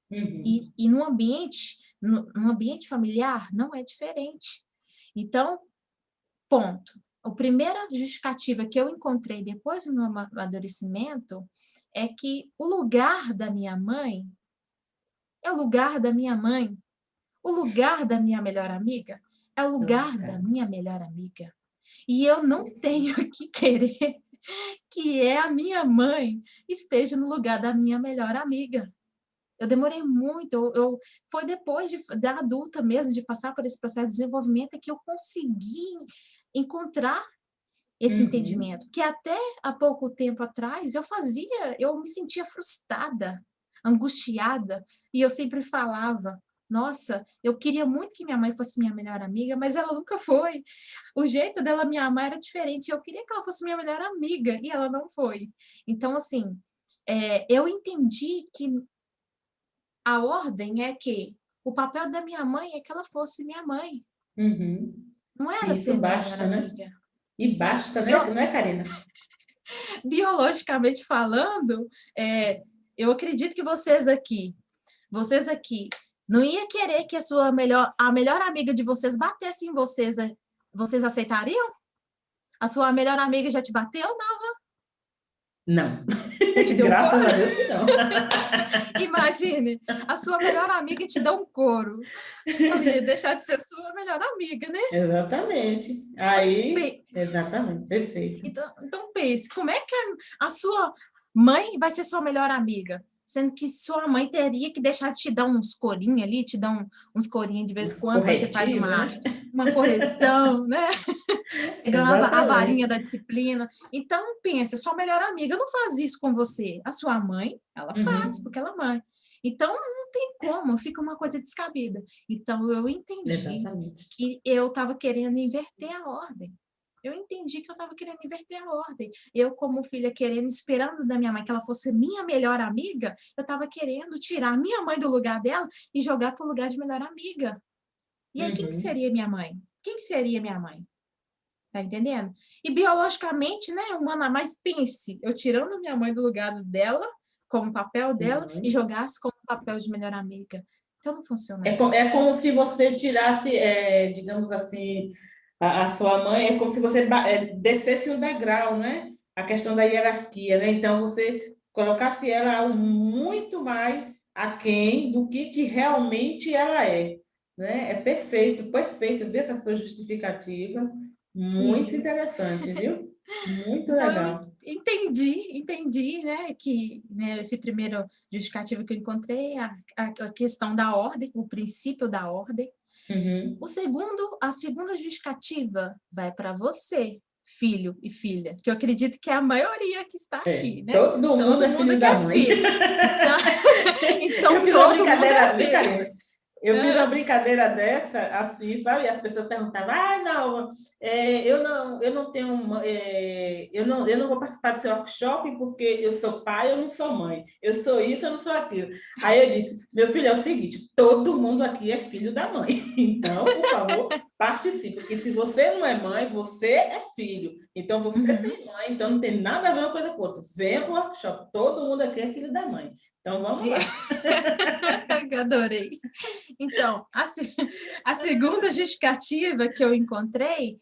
Uhum. E no ambiente familiar não é diferente. Então, ponto. A primeira justificativa que eu encontrei depois do meu amadurecimento é que o lugar da minha mãe é o lugar da minha mãe. O lugar da minha melhor amiga é o lugar da Total. minha melhor amiga. E eu não tenho que querer que a minha mãe esteja no lugar da minha melhor amiga. Eu demorei muito, foi depois da adulta mesmo, de passar por esse processo de desenvolvimento, que eu consegui encontrar esse Uhum. entendimento, que até há pouco tempo atrás eu me sentia frustrada, angustiada, e eu sempre falava, nossa, eu queria muito que minha mãe fosse minha melhor amiga, mas ela nunca foi. O jeito dela me amar era diferente, eu queria que ela fosse minha melhor amiga, e ela não foi. Então, assim, eu entendi que a ordem é que o papel da minha mãe é que ela fosse minha mãe, Uhum. não era E isso ser minha melhor basta, né? amiga. E basta, né? Bio- Não é, Karina? Biologicamente falando, eu acredito que vocês aqui, não ia querer que a melhor amiga de vocês batesse em vocês, vocês aceitariam? A sua melhor amiga já te bateu? Não, Não. já te deu um Graças couro? a Deus que não. Imagine, a sua melhor amiga te dá um couro. Ela ia deixar de ser sua melhor amiga, né? Exatamente. Então, Aí, exatamente, perfeito. então pense, como é que a sua mãe vai ser sua melhor amiga? Sendo que sua mãe teria que deixar de te dar uns corinhos ali, te dar uns corinhos de vez em quando você faz Corretivo, né? uma correção, né? Pegar a varinha Exatamente. da disciplina. Então, pense, sua melhor amiga não faz isso com você. A sua mãe, ela faz, Uhum. porque ela é mãe. Então, não tem como, fica uma coisa descabida. Então, eu entendi Exatamente. que eu estava querendo inverter a ordem. Eu entendi que eu estava querendo inverter a ordem. Eu, como filha, querendo, esperando da minha mãe que ela fosse minha melhor amiga, eu estava querendo tirar minha mãe do lugar dela e jogar para o lugar de melhor amiga. E aí, quem que Uhum. seria minha mãe? Quem que seria minha mãe? Tá entendendo? E biologicamente, né, humana, mas pense, eu tirando minha mãe do lugar dela, como papel dela, e Uhum. jogasse como papel de melhor amiga. Então não É, funcionaria. é como se você tirasse, digamos assim, a sua mãe, é como se você descesse um degrau, né? A questão da hierarquia, né? Então, você colocasse ela muito mais aquém do que realmente ela é, né? É perfeito, perfeito ver essa sua justificativa. Muito Isso. interessante, viu? Muito Então eu legal. entendi, né, que né, esse primeiro justificativo que eu encontrei, a questão da ordem, o princípio da ordem. Uhum. A segunda justificativa vai para você, filho e filha, que eu acredito que é a maioria que está É, aqui, né? todo mundo Todo é mundo filho que da é mãe. filho. Então, Eu então fiz uma todo mundo é brincadeira, viu, filho. Karina? Eu fiz uma brincadeira dessa, assim, sabe? As pessoas perguntavam, não, eu não tenho, eu não vou participar do seu workshop porque eu sou pai, eu não sou mãe. Eu sou isso, eu não sou aquilo. Aí eu disse, meu filho, é o seguinte, todo mundo aqui é filho da mãe. Então, por favor, participe, porque se você não é mãe, você é filho. Então, você Uhum. tem mãe, então não tem nada a ver uma coisa com outra. Venha para o workshop, todo mundo aqui é filho da mãe. Então, vamos lá. Adorei. Então, a segunda justificativa que eu encontrei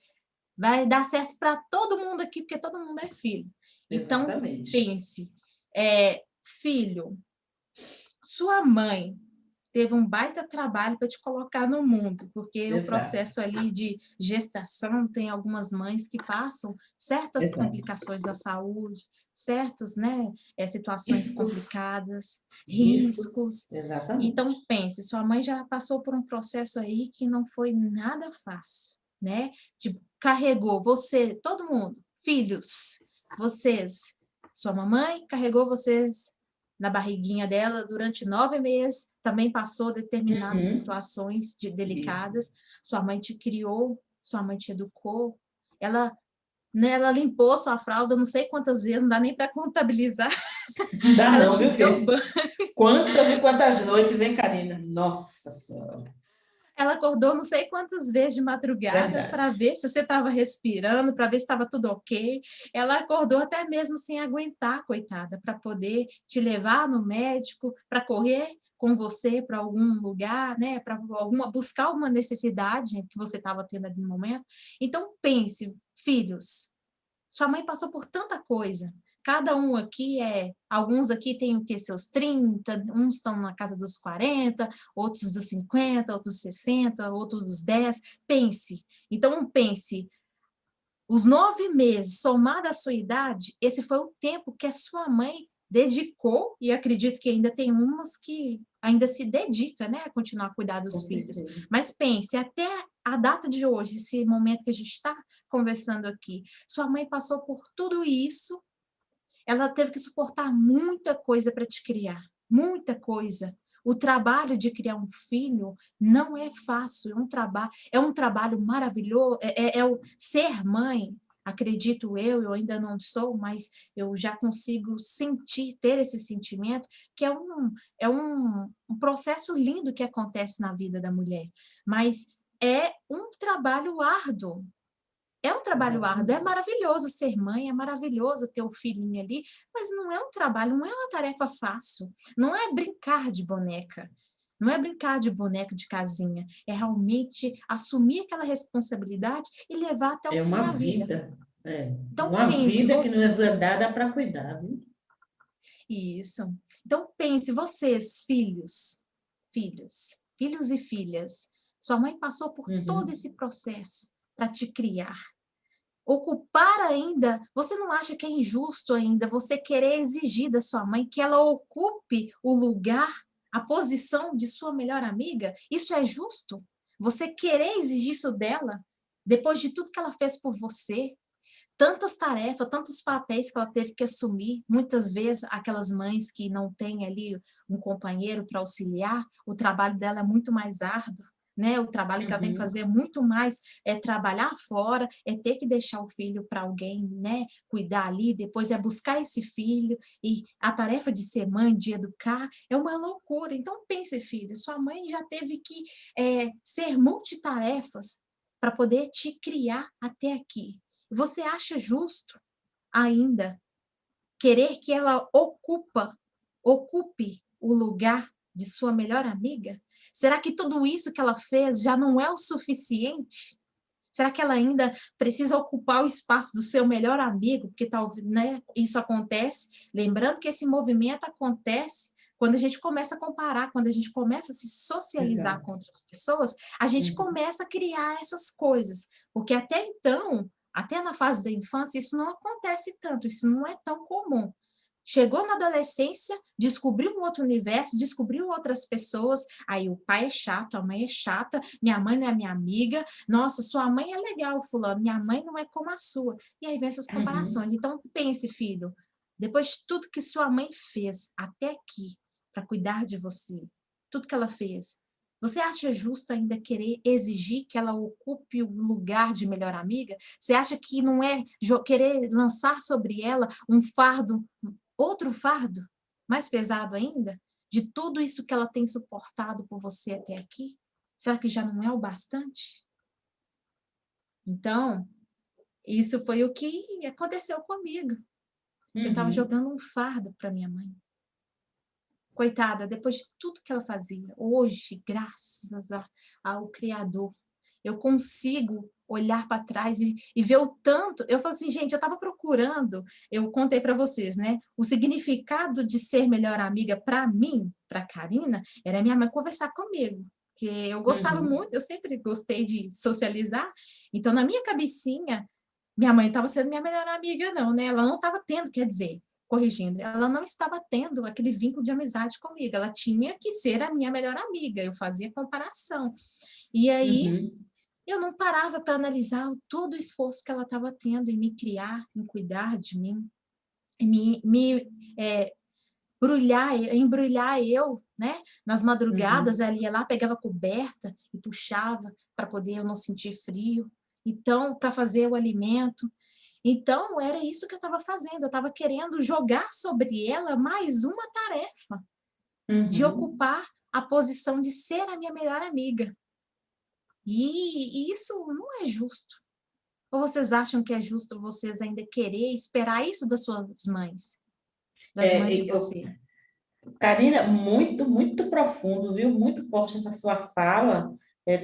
vai dar certo para todo mundo aqui, porque todo mundo é filho. Então, Exatamente. pense, filho, sua mãe teve um baita trabalho para te colocar no mundo, porque o Exato, processo ali de gestação tem algumas mães que passam certas exato. complicações da saúde, certas, né, situações Riscos, complicadas, riscos, riscos. Então, exatamente. pense, sua mãe já passou por um processo aí que não foi nada fácil, né? Tipo, carregou você, todo mundo, filhos, vocês, sua mamãe carregou vocês na barriguinha dela durante 9 meses, também passou determinadas Uhum, situações isso. delicadas. Sua mãe te criou, sua mãe te educou, ela, né, ela limpou sua fralda não sei quantas vezes, não dá nem para contabilizar. Não dá Ela não, te viu, deu filho? banho, Quantas e quantas noites, hein, Karina? Nossa Senhora, ela acordou não sei quantas vezes de madrugada verdade. para ver se você estava respirando, para ver se estava tudo ok. Ela acordou até mesmo sem aguentar, coitada, para poder te levar no médico, para correr com você para algum lugar, né, para buscar alguma necessidade que você estava tendo ali no momento. Então pense, filhos, sua mãe passou por tanta coisa. Cada um aqui alguns aqui têm o que seus 30, uns estão na casa dos 40, outros dos 50, outros dos 60, outros dos 10. Pense. Então pense, os 9 meses, somado à sua idade, esse foi o tempo que a sua mãe dedicou, e acredito que ainda tem umas que ainda se dedica, né, a continuar a cuidar Com dos filhos. certeza. Mas pense, até a data de hoje, esse momento que a gente está conversando aqui, sua mãe passou por tudo isso, ela teve que suportar muita coisa para te criar, muita coisa. O trabalho de criar um filho não é fácil, é um trabalho maravilhoso, o ser mãe, acredito eu ainda não sou, mas eu já consigo sentir, ter esse sentimento, que é um processo lindo que acontece na vida da mulher, mas é um trabalho árduo, é um trabalho árduo, é Exatamente. maravilhoso ser mãe, é maravilhoso ter o filhinho ali, mas não é um trabalho, não é uma tarefa fácil, não é brincar de boneca, não é brincar de boneca de casinha, é realmente assumir aquela responsabilidade e levar até o É fim uma da vida. vida, Então uma pense, vida que você... nos é dada para cuidar, viu? Isso. Então pense, vocês, filhos e filhas, sua mãe passou por todo Uhum. esse processo para te criar. Ocupar ainda, você não acha que é injusto ainda você querer exigir da sua mãe que ela ocupe o lugar, a posição de sua melhor amiga? Isso é justo? Você querer exigir isso dela, depois de tudo que ela fez por você, tantas tarefas, tantos papéis que ela teve que assumir, muitas vezes aquelas mães que não têm ali um companheiro para auxiliar, o trabalho dela é muito mais árduo, né? O trabalho que ela tem que Uhum. fazer é muito mais, é trabalhar fora, é ter que deixar o filho para alguém, né, cuidar ali, depois é buscar esse filho, e a tarefa de ser mãe, de educar, é uma loucura. Então pense, filho, sua mãe já teve que ser multitarefas para poder te criar até aqui. Você acha justo ainda querer que ela ocupe o lugar de sua melhor amiga? Será que tudo isso que ela fez já não é o suficiente? Será que ela ainda precisa ocupar o espaço do seu melhor amigo? Porque talvez, né, isso acontece, lembrando que esse movimento acontece quando a gente começa a comparar, quando a gente começa a se socializar com Exato. outras pessoas, a gente Uhum. começa a criar essas coisas, porque até então, até na fase da infância, isso não acontece tanto, isso não é tão comum. Chegou na adolescência, descobriu um outro universo, descobriu outras pessoas, aí o pai é chato, a mãe é chata, minha mãe não é minha amiga, nossa, sua mãe é legal, fulano, minha mãe não é como a sua. E aí vem essas Uhum. comparações. Então, pense, filho, depois de tudo que sua mãe fez até aqui para cuidar de você, tudo que ela fez, Você acha justo ainda querer exigir que ela ocupe o lugar de melhor amiga? Você acha que não é querer lançar sobre ela um fardo, outro fardo, mais pesado ainda? De tudo isso que ela tem suportado por você até aqui? Será que já não é o bastante? Então, isso foi o que aconteceu comigo. Eu estava Uhum. jogando um fardo para minha mãe. Coitada, depois de tudo que ela fazia, hoje, graças ao Criador, eu consigo olhar para trás e ver o tanto. Eu falo assim, gente, eu estava procurando, eu contei para vocês, né? O significado de ser melhor amiga para mim, para Karina, era minha mãe conversar comigo. Que eu gostava Uhum. muito, eu sempre gostei de socializar. Então, na minha cabecinha, minha mãe estava sendo minha melhor amiga, não, né? Ela não estava tendo, quer dizer, corrigindo, ela não estava tendo aquele vínculo de amizade comigo, ela tinha que ser a minha melhor amiga, eu fazia comparação. E aí, Uhum. eu não parava para analisar todo o esforço que ela estava tendo em me criar, em cuidar de mim, em embrulhar eu, né? Nas madrugadas, Uhum. ela ia lá, pegava a coberta e puxava para poder eu não sentir frio. Então, para fazer o alimento. Então, era isso que eu estava fazendo. Eu estava querendo jogar sobre ela mais uma tarefa de Uhum. ocupar a posição de ser a minha melhor amiga. E isso não é justo. Ou vocês acham que é justo vocês ainda querer esperar isso das suas mães, das mães de você? Karina, muito, muito profundo, viu? Muito forte essa sua fala,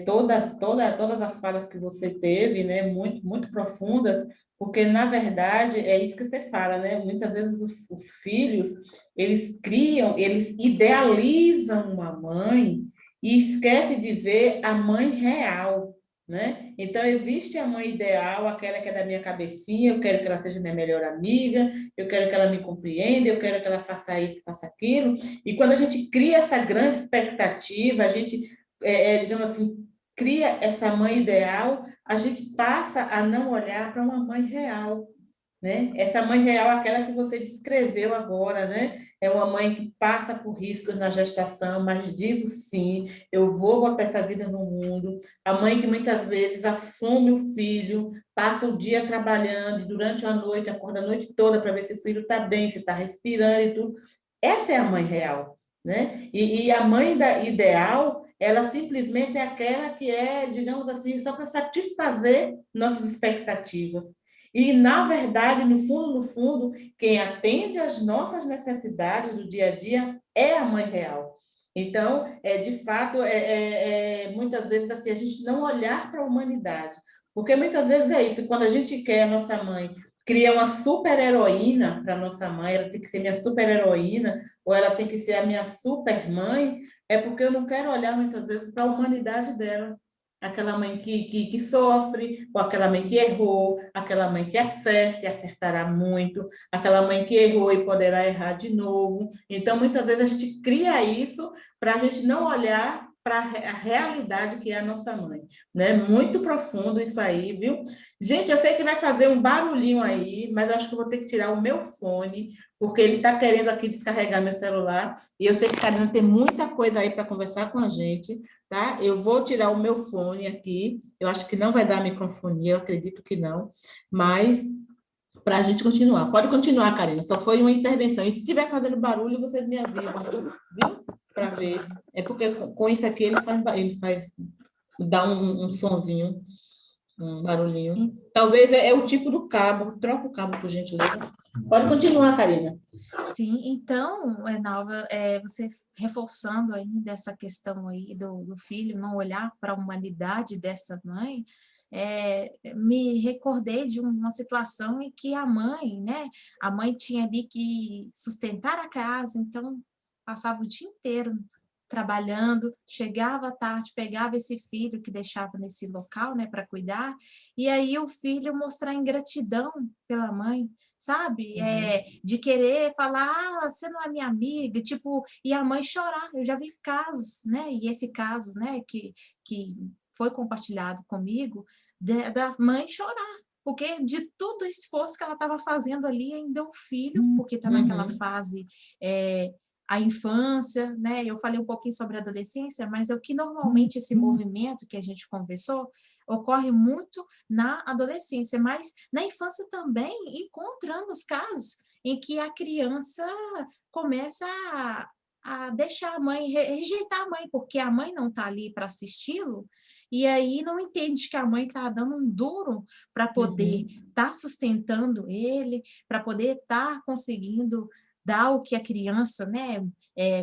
todas as falas que você teve, né? Muito, muito profundas, porque, na verdade, é isso que você fala, né? Muitas vezes os filhos, eles criam, eles idealizam uma mãe e esquecem de ver a mãe real, né? Então, existe a mãe ideal, aquela que é da minha cabecinha, eu quero que ela seja minha melhor amiga, eu quero que ela me compreenda, eu quero que ela faça isso, faça aquilo. E quando a gente cria essa grande expectativa, a gente, digamos assim, cria essa mãe ideal, a gente passa a não olhar para uma mãe real, né? Essa mãe real, aquela que você descreveu agora, né? É uma mãe que passa por riscos na gestação, mas diz o sim, eu vou botar essa vida no mundo. A mãe que muitas vezes assume o filho, passa o dia trabalhando, e durante a noite, acorda a noite toda para ver se o filho está bem, se está respirando e tudo. Essa é a mãe real, né? E a mãe ideal, ela simplesmente é aquela que é, digamos assim, só para satisfazer nossas expectativas. E, na verdade, no fundo, quem atende às nossas necessidades do dia a dia é a mãe real. Então, de fato, muitas vezes assim, a gente não olhar para a humanidade, porque muitas vezes é isso, quando a gente quer a nossa mãe, cria uma super-heroína para a nossa mãe, ela tem que ser minha super-heroína, ou ela tem que ser a minha super-mãe, é porque eu não quero olhar muitas vezes para a humanidade dela. Aquela mãe que sofre, ou aquela mãe que errou, aquela mãe que acerta e acertará muito, aquela mãe que errou e poderá errar de novo. Então, muitas vezes a gente cria isso para a gente não olhar para a realidade que é a nossa mãe, né? Muito profundo isso aí, viu? Gente, eu sei que vai fazer um barulhinho aí, mas eu acho que eu vou ter que tirar o meu fone, porque ele está querendo aqui descarregar meu celular, e eu sei que a Karina tem muita coisa aí para conversar com a gente, tá? Eu vou tirar o meu fone aqui, eu acho que não vai dar microfonia, eu acredito que não, mas para a gente continuar. Pode continuar, Karina, só foi uma intervenção. E se estiver fazendo barulho, vocês me avisam, viu? Para ver. É porque com isso aqui ele faz dá um sonzinho, um barulhinho. Talvez é o tipo do cabo. Troca o cabo, por gentileza. Pode continuar, Karina. Sim, então, Nalva, você reforçando ainda essa questão aí do filho não olhar para a humanidade dessa mãe, me recordei de uma situação em que a mãe, né? A mãe tinha ali que sustentar a casa, então passava o dia inteiro trabalhando, chegava à tarde, pegava esse filho que deixava nesse local, né, para cuidar, e aí o filho mostrar ingratidão pela mãe, sabe? Uhum. De querer falar, ah, você não é minha amiga, tipo, e a mãe chorar. Eu já vi casos, né? E esse caso, né, que foi compartilhado comigo, da mãe chorar. Porque de todo o esforço que ela estava fazendo ali, ainda o filho, porque está naquela Uhum. fase é, a infância, né? Eu falei um pouquinho sobre a adolescência, mas é o que normalmente esse movimento que a gente conversou ocorre muito na adolescência, mas na infância também encontramos casos em que a criança começa a deixar a mãe, rejeitar a mãe, porque a mãe não está ali para assisti-lo, e aí não entende que a mãe está dando um duro para poder estar sustentando ele, para poder estar conseguindo dar o que a criança, né,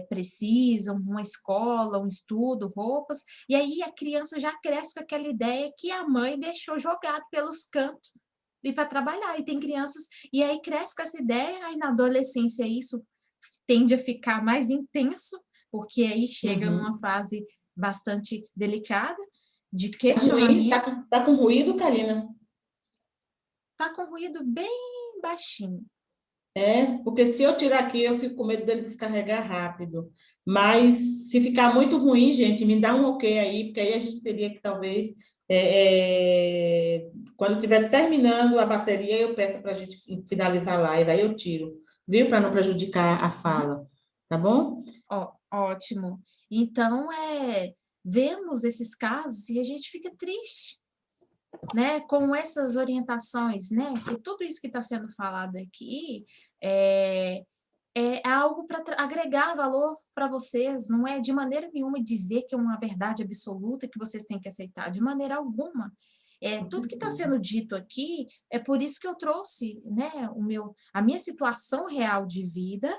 precisa, uma escola, um estudo, roupas, e aí a criança já cresce com aquela ideia que a mãe deixou jogado pelos cantos e para trabalhar, e tem crianças, e aí cresce com essa ideia, aí na adolescência isso tende a ficar mais intenso, porque aí chega numa fase bastante delicada, de Tá ruim, tá, questionamento, tá com ruído, Karina? tá com ruído bem baixinho. É, porque se eu tirar aqui, eu fico com medo dele descarregar rápido. Mas se ficar muito ruim, gente, me dá um ok aí, porque aí a gente teria que talvez, quando estiver terminando a bateria, eu peço para a gente finalizar a live, aí eu tiro, viu? Para não prejudicar a fala, tá bom? Ó, ótimo. Então, vemos esses casos e a gente fica triste, né, com essas orientações, né, que tudo isso que está sendo falado aqui é algo para agregar valor para vocês, não é de maneira nenhuma dizer que é uma verdade absoluta que vocês têm que aceitar, de maneira alguma. Com Tudo que está certeza. sendo dito aqui é por isso que eu trouxe, né, a minha situação real de vida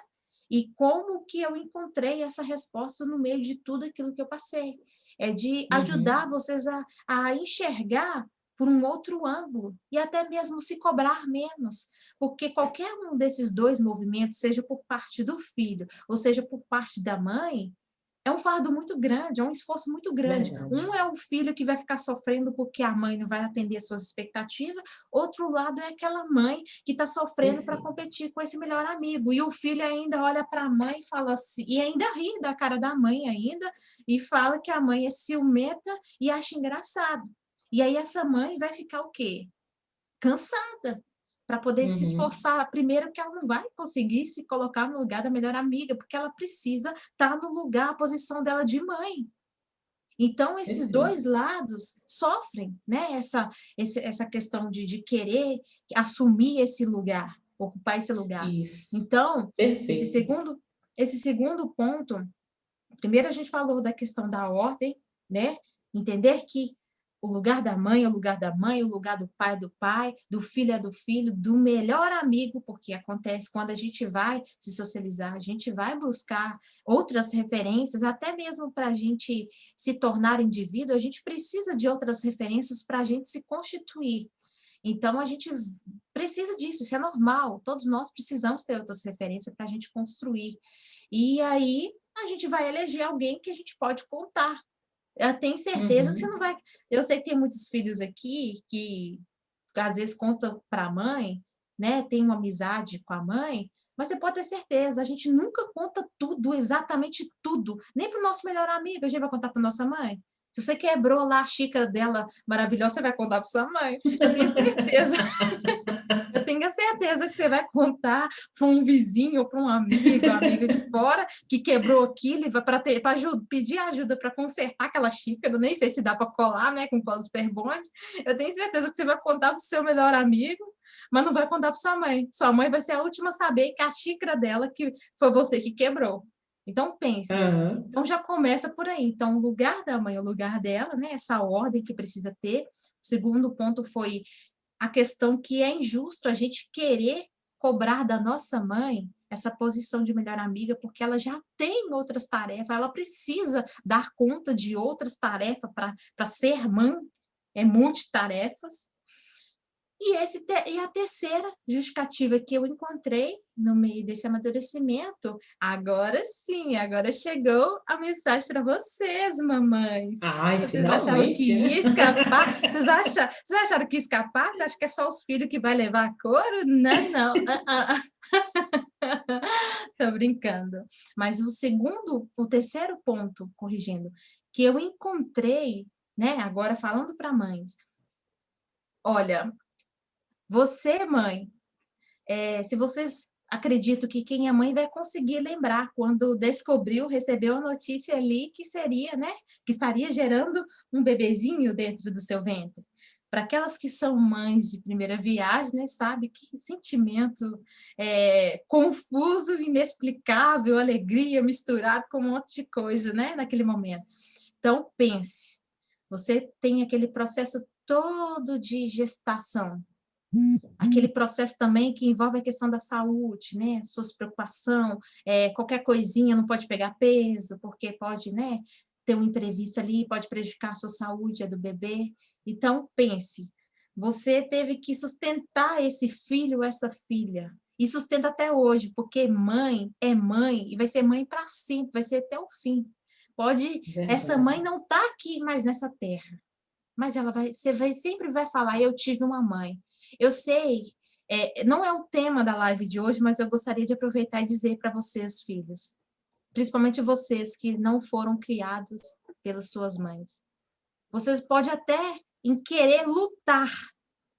e como que eu encontrei essa resposta no meio de tudo aquilo que eu passei. É de ajudar vocês a enxergar por um outro ângulo e até mesmo se cobrar menos, porque qualquer um desses dois movimentos, seja por parte do filho ou seja por parte da mãe, é um fardo muito grande, é um esforço muito grande. Verdade. Um é o filho que vai ficar sofrendo porque a mãe não vai atender suas expectativas, outro lado é aquela mãe que está sofrendo para Perfeito. competir com esse melhor amigo, e o filho ainda olha para a mãe e fala assim, e ainda ri da cara da mãe ainda, e fala que a mãe é ciumenta e acha engraçado. E aí essa mãe vai ficar o quê? Cansada, para poder se Uhum. esforçar. Primeiro que ela não vai conseguir se colocar no lugar da melhor amiga, porque ela precisa estar no lugar, a posição dela de mãe. Então, esses dois Perfeito. lados sofrem, né? Essa questão de querer assumir esse lugar, ocupar esse lugar. Isso. Então, esse Perfeito. segundo, esse segundo ponto, primeiro a gente falou da questão da ordem, né? Entender que o lugar da mãe é o lugar da mãe, o lugar do pai é do pai, do filho é do filho, do melhor amigo, porque acontece quando a gente vai se socializar, a gente vai buscar outras referências, até mesmo para a gente se tornar indivíduo, a gente precisa de outras referências para a gente se constituir. Então, a gente precisa disso, isso é normal, todos nós precisamos ter outras referências para a gente construir. E aí, a gente vai eleger alguém que a gente pode contar. Eu tenho certeza que você não Uhum. vai. Eu sei que tem muitos filhos aqui que às vezes contam para a mãe, né? Tem uma amizade com a mãe, mas você pode ter certeza, a gente nunca conta tudo, exatamente tudo, nem para o nosso melhor amigo, a gente vai contar para nossa mãe. Se você quebrou lá a xícara dela maravilhosa, você vai contar para sua mãe. Eu tenho certeza. Eu tenho a certeza que você vai contar para um vizinho ou para um amigo, amiga de fora, que quebrou aquilo e vai para pedir ajuda para consertar aquela xícara. Nem sei se dá para colar, né, com cola super bonde. Eu tenho certeza que você vai contar para o seu melhor amigo, mas não vai contar para sua mãe. Sua mãe vai ser a última a saber que a xícara dela que foi você que quebrou. Então, pense. Uhum. Então, já começa por aí. Então, o lugar da mãe, o lugar dela, né? Essa ordem que precisa ter. O segundo ponto foi a questão que é injusto a gente querer cobrar da nossa mãe essa posição de melhor amiga, porque ela já tem outras tarefas, ela precisa dar conta de outras tarefas para ser mãe, é multitarefas. E a terceira justificativa que eu encontrei no meio desse amadurecimento, agora sim, agora chegou a mensagem para vocês, mamães. Ai, Vocês achavam que finalmente, né? ia escapar? Vocês acharam que ia escapar? Você acha que é só os filhos que vai levar a couro? Não, não. Tô brincando. Mas o terceiro ponto, corrigindo, que eu encontrei, né, agora falando para mães, olha, você, mãe, se vocês acredito que quem é mãe vai conseguir lembrar quando descobriu, recebeu a notícia ali que seria, né, que estaria gerando um bebezinho dentro do seu ventre. Para aquelas que são mães de primeira viagem, né, sabe que sentimento confuso, inexplicável, alegria misturado com um monte de coisa, né, naquele momento. Então, pense, você tem aquele processo todo de gestação, aquele processo também que envolve a questão da saúde, né? Suas preocupações, qualquer coisinha não pode pegar peso, porque pode, né, ter um imprevisto ali, pode prejudicar a sua saúde, a do bebê. Então, pense, você teve que sustentar esse filho, essa filha, e sustenta até hoje, porque mãe é mãe, e vai ser mãe para sempre, vai ser até o fim. Essa Verdade. mãe não está aqui mais nessa terra, mas sempre vai falar, eu tive uma mãe. Eu sei, não é o tema da live de hoje, mas eu gostaria de aproveitar e dizer para vocês, filhos, principalmente vocês que não foram criados pelas suas mães. Vocês podem até em querer lutar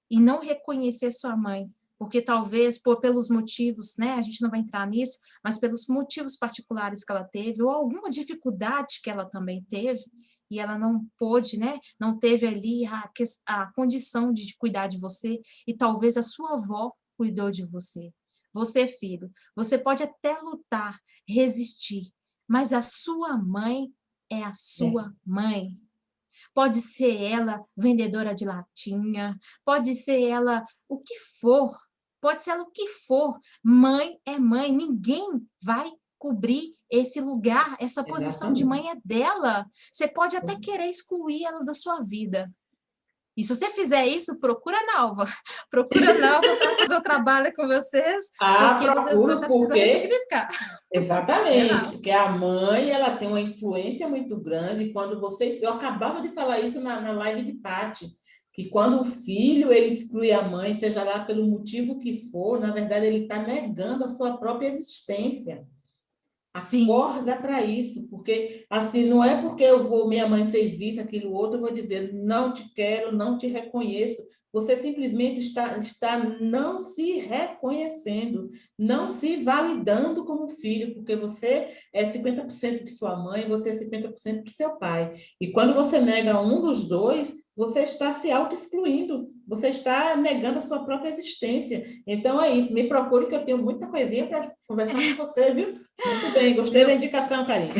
e não reconhecer sua mãe, porque talvez pelos motivos, né, a gente não vai entrar nisso, mas pelos motivos particulares que ela teve, ou alguma dificuldade que ela também teve, e ela não pôde, né, não teve ali a condição de cuidar de você, e talvez a sua avó cuidou de você. Você, filho, você pode até lutar, resistir, mas a sua mãe é a É, sua mãe. Pode ser ela vendedora de latinha, pode ser ela o que for, pode ser ela o que for. Mãe é mãe, ninguém vai cobrir esse lugar, essa posição de exatamente. mãe é dela. Você pode até querer excluir ela da sua vida. E se você fizer isso, procura a Nalva. Procura a Nalva para fazer o trabalho com vocês, Ah, porque vocês vão procuro estar precisando porque ressignificar. Né, exatamente, Nalva? porque a mãe, ela tem uma influência muito grande quando vocês, eu acabava de falar isso na live de Paty, que quando o filho ele exclui a mãe, seja lá pelo motivo que for, na verdade ele está negando a sua própria existência. Sim, Acorda para isso, porque assim não é porque minha mãe fez isso, aquilo outro, eu vou dizer não te quero, não te reconheço. Você simplesmente está não se reconhecendo, não se validando como filho, porque você é 50% de sua mãe, você é 50% de seu pai. E quando você nega um dos dois, você está se auto-excluindo, você está negando a sua própria existência. Então é isso, me procure que eu tenho muita coisinha para conversar com você, viu? Muito bem, gostei da viu? indicação, Karine.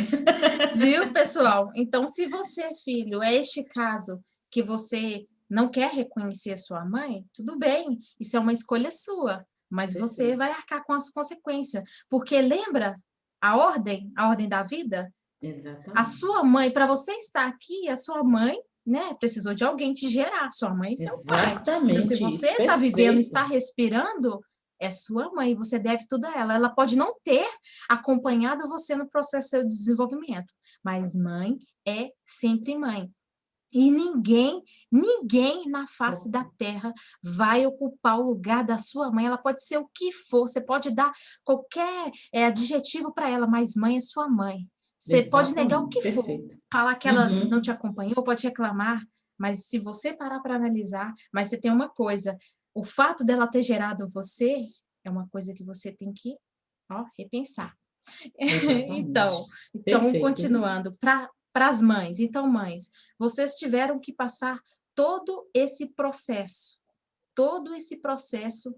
Viu, pessoal? Então, se você, filho, é este caso que você não quer reconhecer a sua mãe, tudo bem, isso é uma escolha sua, mas você Perfeito. vai arcar com as consequências. Porque lembra a ordem da vida? A Exatamente. sua mãe, para você estar aqui, a sua mãe, né, precisou de alguém te gerar, sua mãe e seu pai. Então, se Exatamente você isso. está vivendo, está Perfeito. respirando, é sua mãe, você deve tudo a ela. Ela pode não ter acompanhado você no processo de desenvolvimento, mas mãe é sempre mãe. E ninguém na face da terra vai ocupar o lugar da sua mãe. Ela pode ser o que for, você pode dar qualquer adjetivo para ela, mas mãe é sua mãe. Você pode negar o Exatamente. que for, Perfeito. falar que ela não te Uhum. acompanhou, pode reclamar, mas se você parar para analisar, mas você tem uma coisa, o fato dela ter gerado você é uma coisa que você tem que, ó, repensar. Então, Exatamente. então Perfeito, viu? continuando, para as mães. Então, mães, vocês tiveram que passar todo esse processo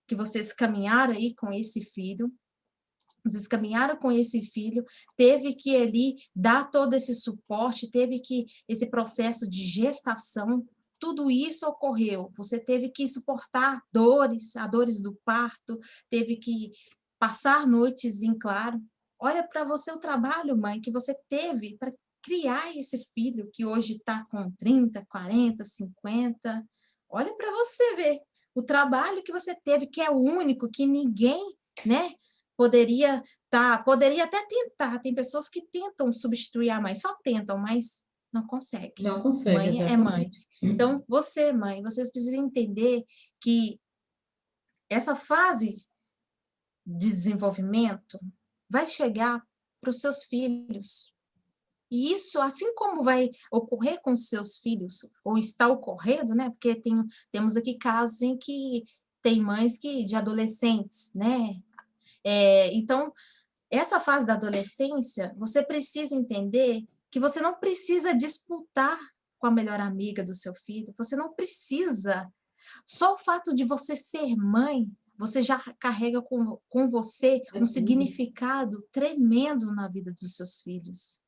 que vocês caminharam aí com esse filho, vocês caminharam com esse filho, teve que ali dar todo esse suporte, teve que esse processo de gestação, tudo isso ocorreu. Você teve que suportar dores, as dores do parto, teve que passar noites em claro. Olha para você o trabalho, mãe, que você teve para criar esse filho que hoje está com 30, 40, 50. Olha para você ver o trabalho que você teve, que é o único, que ninguém, né, poderia até tentar. Tem pessoas que tentam substituir a mãe, só tentam, mas não consegue. Não consegue, Mãe é mãe. exatamente. Então, você, mãe, vocês precisam entender que essa fase de desenvolvimento vai chegar para os seus filhos. E isso, assim como vai ocorrer com os seus filhos, ou está ocorrendo, né? Porque temos aqui casos em que tem mães de adolescentes, né? Então, essa fase da adolescência, você precisa entender que você não precisa disputar com a melhor amiga do seu filho, você não precisa. Só o fato de você ser mãe, você já carrega com você É um tudo. significado tremendo na vida dos seus filhos.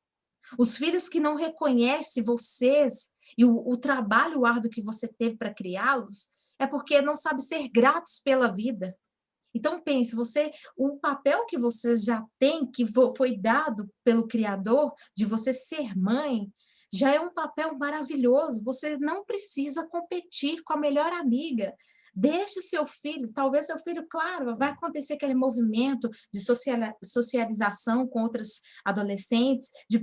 Os filhos que não reconhecem vocês e o trabalho árduo que você teve para criá-los, é porque não sabe ser gratos pela vida. Então, pense, o papel que vocês já têm, que foi dado pelo Criador, de você ser mãe, já é um papel maravilhoso. Você não precisa competir com a melhor amiga. Deixe o seu filho, talvez seu filho, claro, vai acontecer aquele movimento de socialização com outras adolescentes, de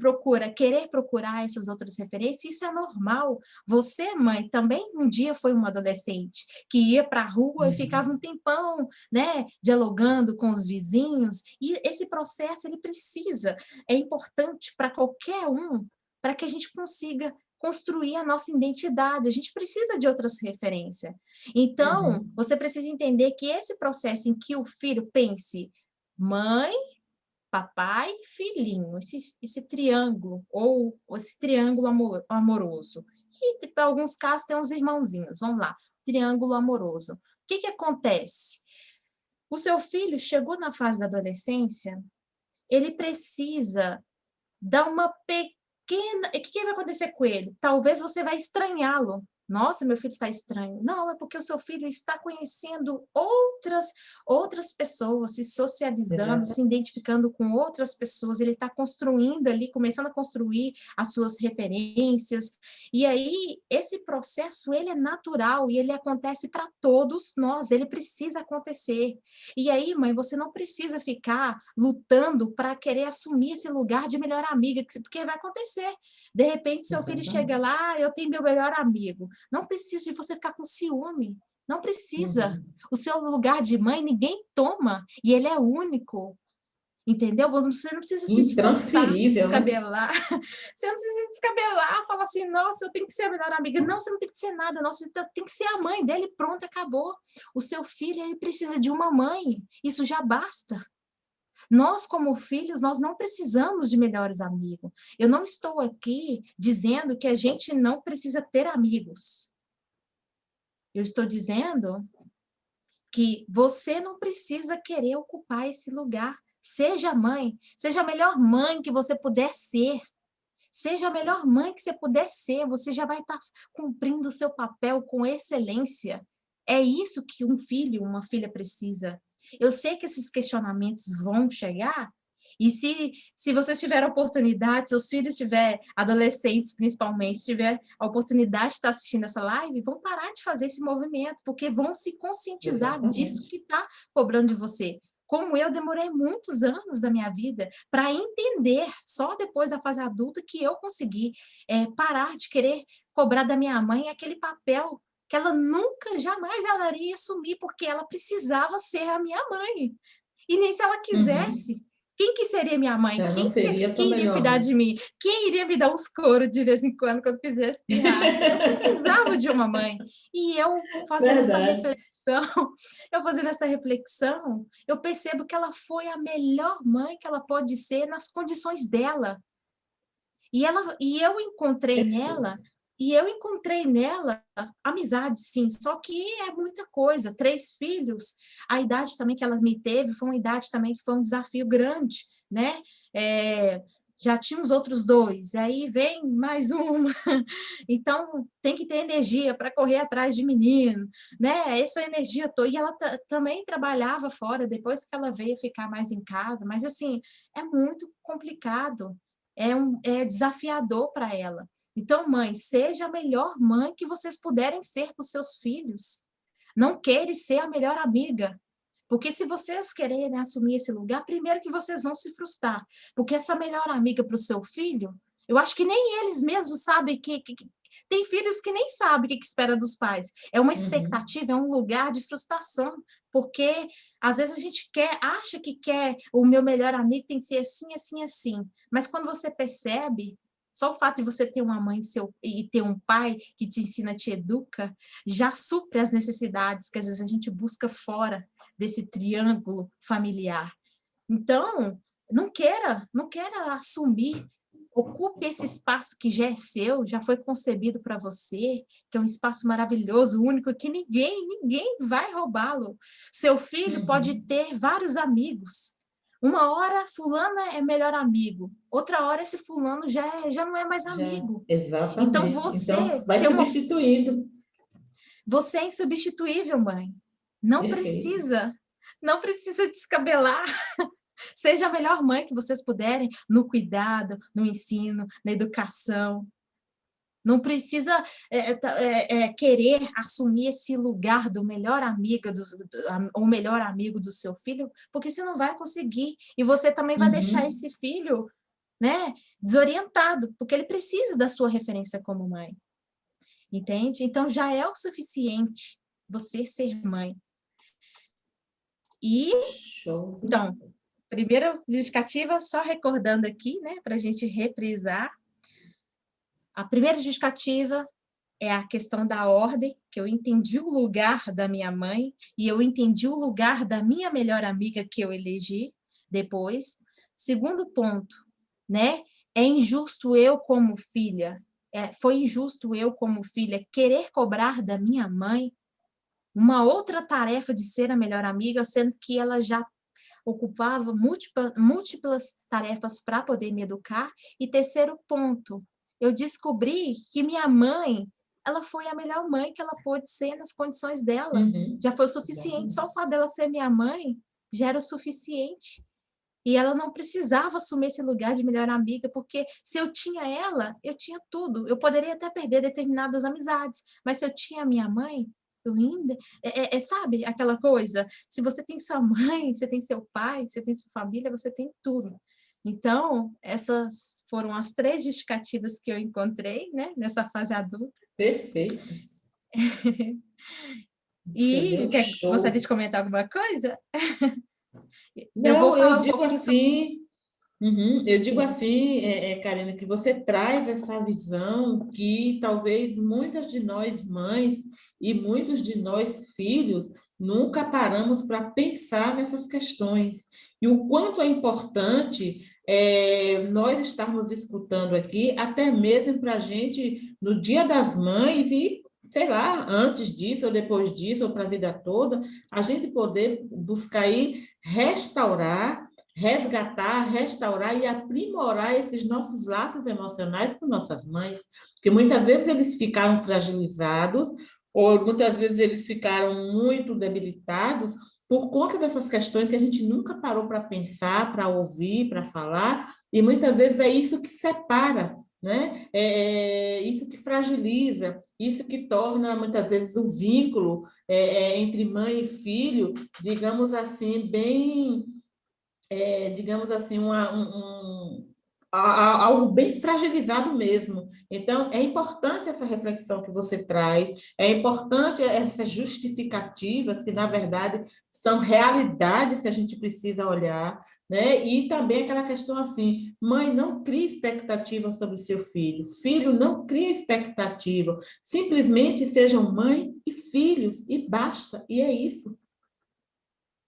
querer procurar essas outras referências, isso é normal. Você, mãe, também um dia foi uma adolescente que ia para a rua e ficava um tempão, né, dialogando com os vizinhos, e esse processo, ele é importante para qualquer um, para que a gente consiga construir a nossa identidade, a gente precisa de outras referências. Então, Uhum. você precisa entender que esse processo em que o filho pense mãe, papai, filhinho, esse triângulo, ou esse triângulo amoroso, que em alguns casos tem uns irmãozinhos, vamos lá, triângulo amoroso. O que acontece? O seu filho chegou na fase da adolescência, ele precisa dar uma pequena... O que vai acontecer com ele? Talvez você vai estranhá-lo. Nossa, meu filho está estranho. Não, é porque o seu filho está conhecendo outras pessoas, se socializando, Exato. se identificando com outras pessoas. Ele está construindo ali, começando a construir as suas referências. E aí, esse processo, ele é natural e ele acontece para todos nós. Ele precisa acontecer. E aí, mãe, você não precisa ficar lutando para querer assumir esse lugar de melhor amiga, porque vai acontecer. De repente, seu filho chega Exatamente. lá, eu tenho meu melhor amigo. Não precisa de você ficar com ciúme. Não precisa. Uhum. O seu lugar de mãe ninguém toma. E ele é único. Entendeu? Você não precisa se esforçar, Intransferível, né? descabelar. Você não precisa se descabelar, falar assim, nossa, eu tenho que ser a melhor amiga. Não, você não tem que ser nada. Nossa, você tem que ser a mãe dele. Pronto, acabou. O seu filho, ele precisa de uma mãe. Isso já basta. Nós, como filhos, nós não precisamos de melhores amigos. Eu não estou aqui dizendo que a gente não precisa ter amigos. Eu estou dizendo que você não precisa querer ocupar esse lugar. Seja mãe, seja a melhor mãe que você puder ser. Seja a melhor mãe que você puder ser, você já vai estar cumprindo o seu papel com excelência. É isso que um filho, uma filha precisa. Eu sei que esses questionamentos vão chegar, e se vocês tiverem oportunidade, seus filhos tiverem, adolescentes principalmente, tiver a oportunidade de estar assistindo essa live, vão parar de fazer esse movimento, porque vão se conscientizar disso que Exatamente. está cobrando de você. Como eu demorei muitos anos da minha vida para entender, só depois da fase adulta, que eu consegui parar de querer cobrar da minha mãe aquele papel que ela nunca, jamais ela iria assumir, porque ela precisava ser a minha mãe. E nem se ela Uhum. quisesse. Quem que seria minha mãe? Já não seria tua Quem iria melhor cuidar amiga. de mim? Quem iria me dar uns coros de vez em quando fizesse pirraça? Eu precisava de uma mãe. E eu fazendo essa Verdade. reflexão, eu percebo que ela foi a melhor mãe que ela pode ser nas condições dela. E eu encontrei nela, Perfeito. amizade, sim, só que é muita coisa. 3 filhos, a idade também que ela me teve foi uma idade também que foi um desafio grande, né? Já tinha os outros 2, aí vem mais uma. Então, tem que ter energia para correr atrás de menino, né? Essa energia toda. E ela também trabalhava fora, depois que ela veio ficar mais em casa, mas assim, é muito complicado, é desafiador para ela. Então, mãe, seja a melhor mãe que vocês puderem ser para os seus filhos. Não queira ser a melhor amiga. Porque se vocês quererem assumir esse lugar, primeiro que vocês vão se frustrar. Porque essa melhor amiga para o seu filho, eu acho que nem eles mesmos sabem tem filhos que nem sabem o que espera dos pais. É uma Uhum. expectativa, é um lugar de frustração. Porque às vezes a gente acha que quer, o meu melhor amigo tem que ser assim, assim, assim. Mas quando você percebe, Só o fato de você ter uma mãe e ter um pai que te ensina, te educa, já supre as necessidades que às vezes a gente busca fora desse triângulo familiar. Então, não queira assumir, ocupe esse espaço que já é seu, já foi concebido para você, que é um espaço maravilhoso, único, que ninguém vai roubá-lo. Seu filho pode ter vários amigos. Uma hora fulano é melhor amigo, outra hora esse fulano já não é mais amigo. Então, Exatamente. Então, vai substituindo. Você é insubstituível, mãe. Não Perfeito. precisa, não precisa descabelar. Seja a melhor mãe que vocês puderem no cuidado, no ensino, na educação. Não precisa querer assumir esse lugar do melhor amiga, ou melhor amigo do seu filho, porque você não vai conseguir. E você também vai deixar esse filho, né, desorientado, porque ele precisa da sua referência como mãe. Entende? Então, já é o suficiente você ser mãe. Show. Então, primeira justificativa, só recordando aqui, né, para a gente reprisar. A primeira justificativa é a questão da ordem, que eu entendi o lugar da minha mãe e eu entendi o lugar da minha melhor amiga que eu elegi depois. Segundo ponto, né, é injusto eu como filha, foi injusto eu como filha querer cobrar da minha mãe uma outra tarefa de ser a melhor amiga, sendo que ela já ocupava múltiplas tarefas para poder me educar. E terceiro ponto, eu descobri que minha mãe, ela foi a melhor mãe que ela pôde ser nas condições dela. Já foi o suficiente, só o fato dela ser minha mãe já era o suficiente. E ela não precisava assumir esse lugar de melhor amiga, porque se eu tinha ela, eu tinha tudo. Eu poderia até perder determinadas amizades, mas se eu tinha a minha mãe, eu ainda... sabe aquela coisa? Se você tem sua mãe, você tem seu pai, você tem sua família, você tem tudo. Então, essas foram as 3 justificativas que eu encontrei, né, nessa fase adulta. Perfeito. E gostaria Show. de comentar alguma coisa? Eu vou Não, eu falar um digo pouquinho sobre... assim, eu digo Sim. assim, Karina, que você traz essa visão que talvez muitas de nós mães e muitos de nós filhos nunca paramos para pensar nessas questões. E o quanto é importante nós estarmos escutando aqui, até mesmo para a gente, no Dia das Mães e, sei lá, antes disso ou depois disso, ou para a vida toda, a gente poder buscar aí restaurar, resgatar, restaurar e aprimorar esses nossos laços emocionais com nossas mães, porque muitas vezes eles ficaram fragilizados ou muitas vezes eles ficaram muito debilitados por conta dessas questões que a gente nunca parou para pensar, para ouvir, para falar, e muitas vezes é isso que separa, né? É isso que fragiliza, isso que torna muitas vezes o vínculo entre mãe e filho, digamos assim, bem digamos assim, algo bem fragilizado mesmo. Então, é importante essa reflexão que você traz, é importante essas justificativas, que, na verdade, são realidades que a gente precisa olhar, né? E também aquela questão assim, mãe, não crie expectativa sobre o seu filho, filho, não crie expectativa, simplesmente sejam mãe e filhos, e basta, e é isso.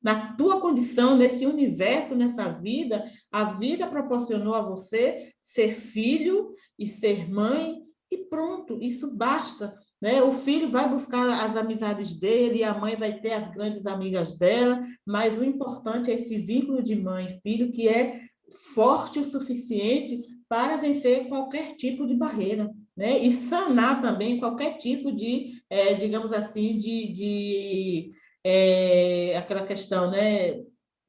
Na tua condição, nesse universo, nessa vida, a vida proporcionou a você ser filho e ser mãe e pronto, isso basta, né? O filho vai buscar as amizades dele, a mãe vai ter as grandes amigas dela, mas o importante é esse vínculo de mãe e filho que é forte o suficiente para vencer qualquer tipo de barreira, né? E sanar também qualquer tipo de, digamos assim, aquela questão, né?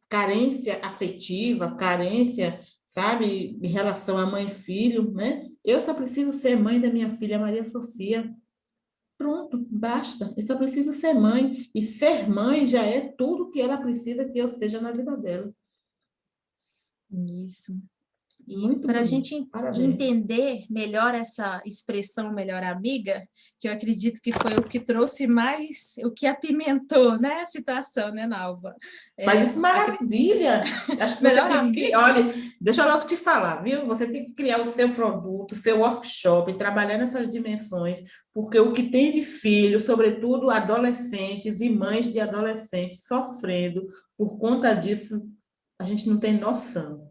Carência afetiva, carência, sabe, em relação a mãe e filho, né? Eu só preciso ser mãe da minha filha Maria Sofia. Pronto, basta. Eu só preciso ser mãe. E ser mãe já é tudo que ela precisa que eu seja na vida dela. Isso. E Muito para a bonito. gente Parabéns. entender melhor essa expressão melhor amiga, que eu acredito que foi o que trouxe mais, o que apimentou, né, a situação, né, Nalva? Mas isso Acredito. maravilha. Acho que você Melhor tem que criar. amiga? Olha, deixa eu logo te falar, viu? Você tem que criar o seu produto, o seu workshop, trabalhar nessas dimensões, porque o que tem de filho, sobretudo adolescentes e mães de adolescentes sofrendo por conta disso, a gente não tem noção.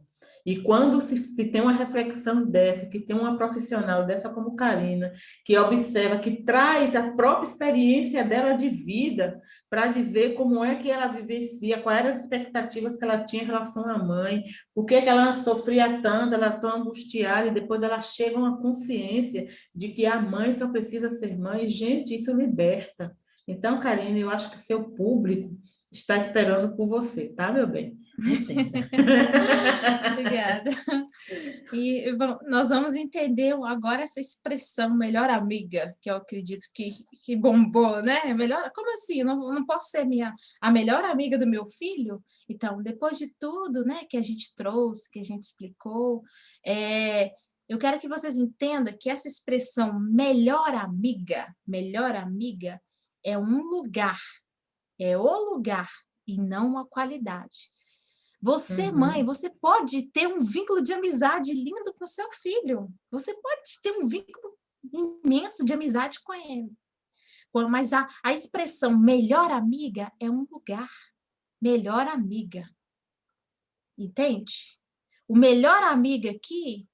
E quando se tem uma reflexão dessa, que tem uma profissional dessa como Karina, que observa, que traz a própria experiência dela de vida para dizer como é que ela vivencia, quais eram as expectativas que ela tinha em relação à mãe, por que que ela sofria tanto, ela era tão angustiada, e depois ela chega a uma consciência de que a mãe só precisa ser mãe. Gente, isso liberta. Então, Karina, eu acho que seu público está esperando por você, tá, meu bem? Entenda. Obrigada. E nós vamos entender agora essa expressão melhor amiga, que eu acredito que bombou, né? Melhor, como assim? Eu não posso ser a melhor amiga do meu filho? Então, depois de tudo, né, que a gente trouxe, que a gente explicou, eu quero que vocês entendam que essa expressão melhor amiga, é um lugar, é o lugar e não a qualidade. Você, mãe, Uhum, você pode ter um vínculo de amizade lindo com seu filho. Você pode ter um vínculo imenso de amizade com ele. Mas a expressão melhor amiga é um lugar. Melhor amiga. Entende? O melhor amiga aqui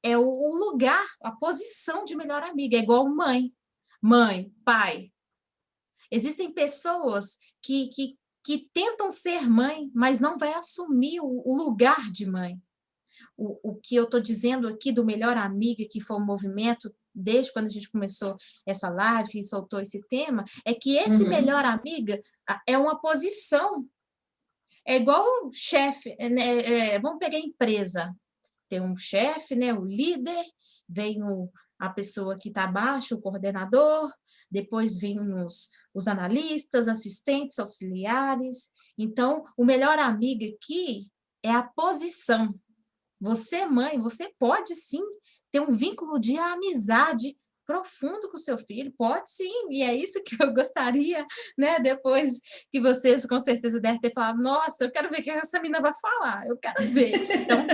é o lugar, a posição de melhor amiga. É igual mãe. Mãe, pai. Existem pessoas que tentam ser mãe, mas não vai assumir o lugar de mãe. O que eu estou dizendo aqui do melhor amiga, que foi um movimento desde quando a gente começou essa live e soltou esse tema, é que esse melhor uhum, amiga é uma posição. É igual um chefe, né? Vamos pegar a empresa. Tem um chefe, né? O líder, vem a pessoa que está abaixo, o coordenador, depois vem os analistas, assistentes, auxiliares. Então, o melhor amigo aqui é a posição. Você, mãe, você pode sim ter um vínculo de amizade profundo com o seu filho, pode sim, e é isso que eu gostaria, né? Depois que vocês com certeza devem ter falado, nossa, eu quero ver o que essa menina vai falar, eu quero ver. Então,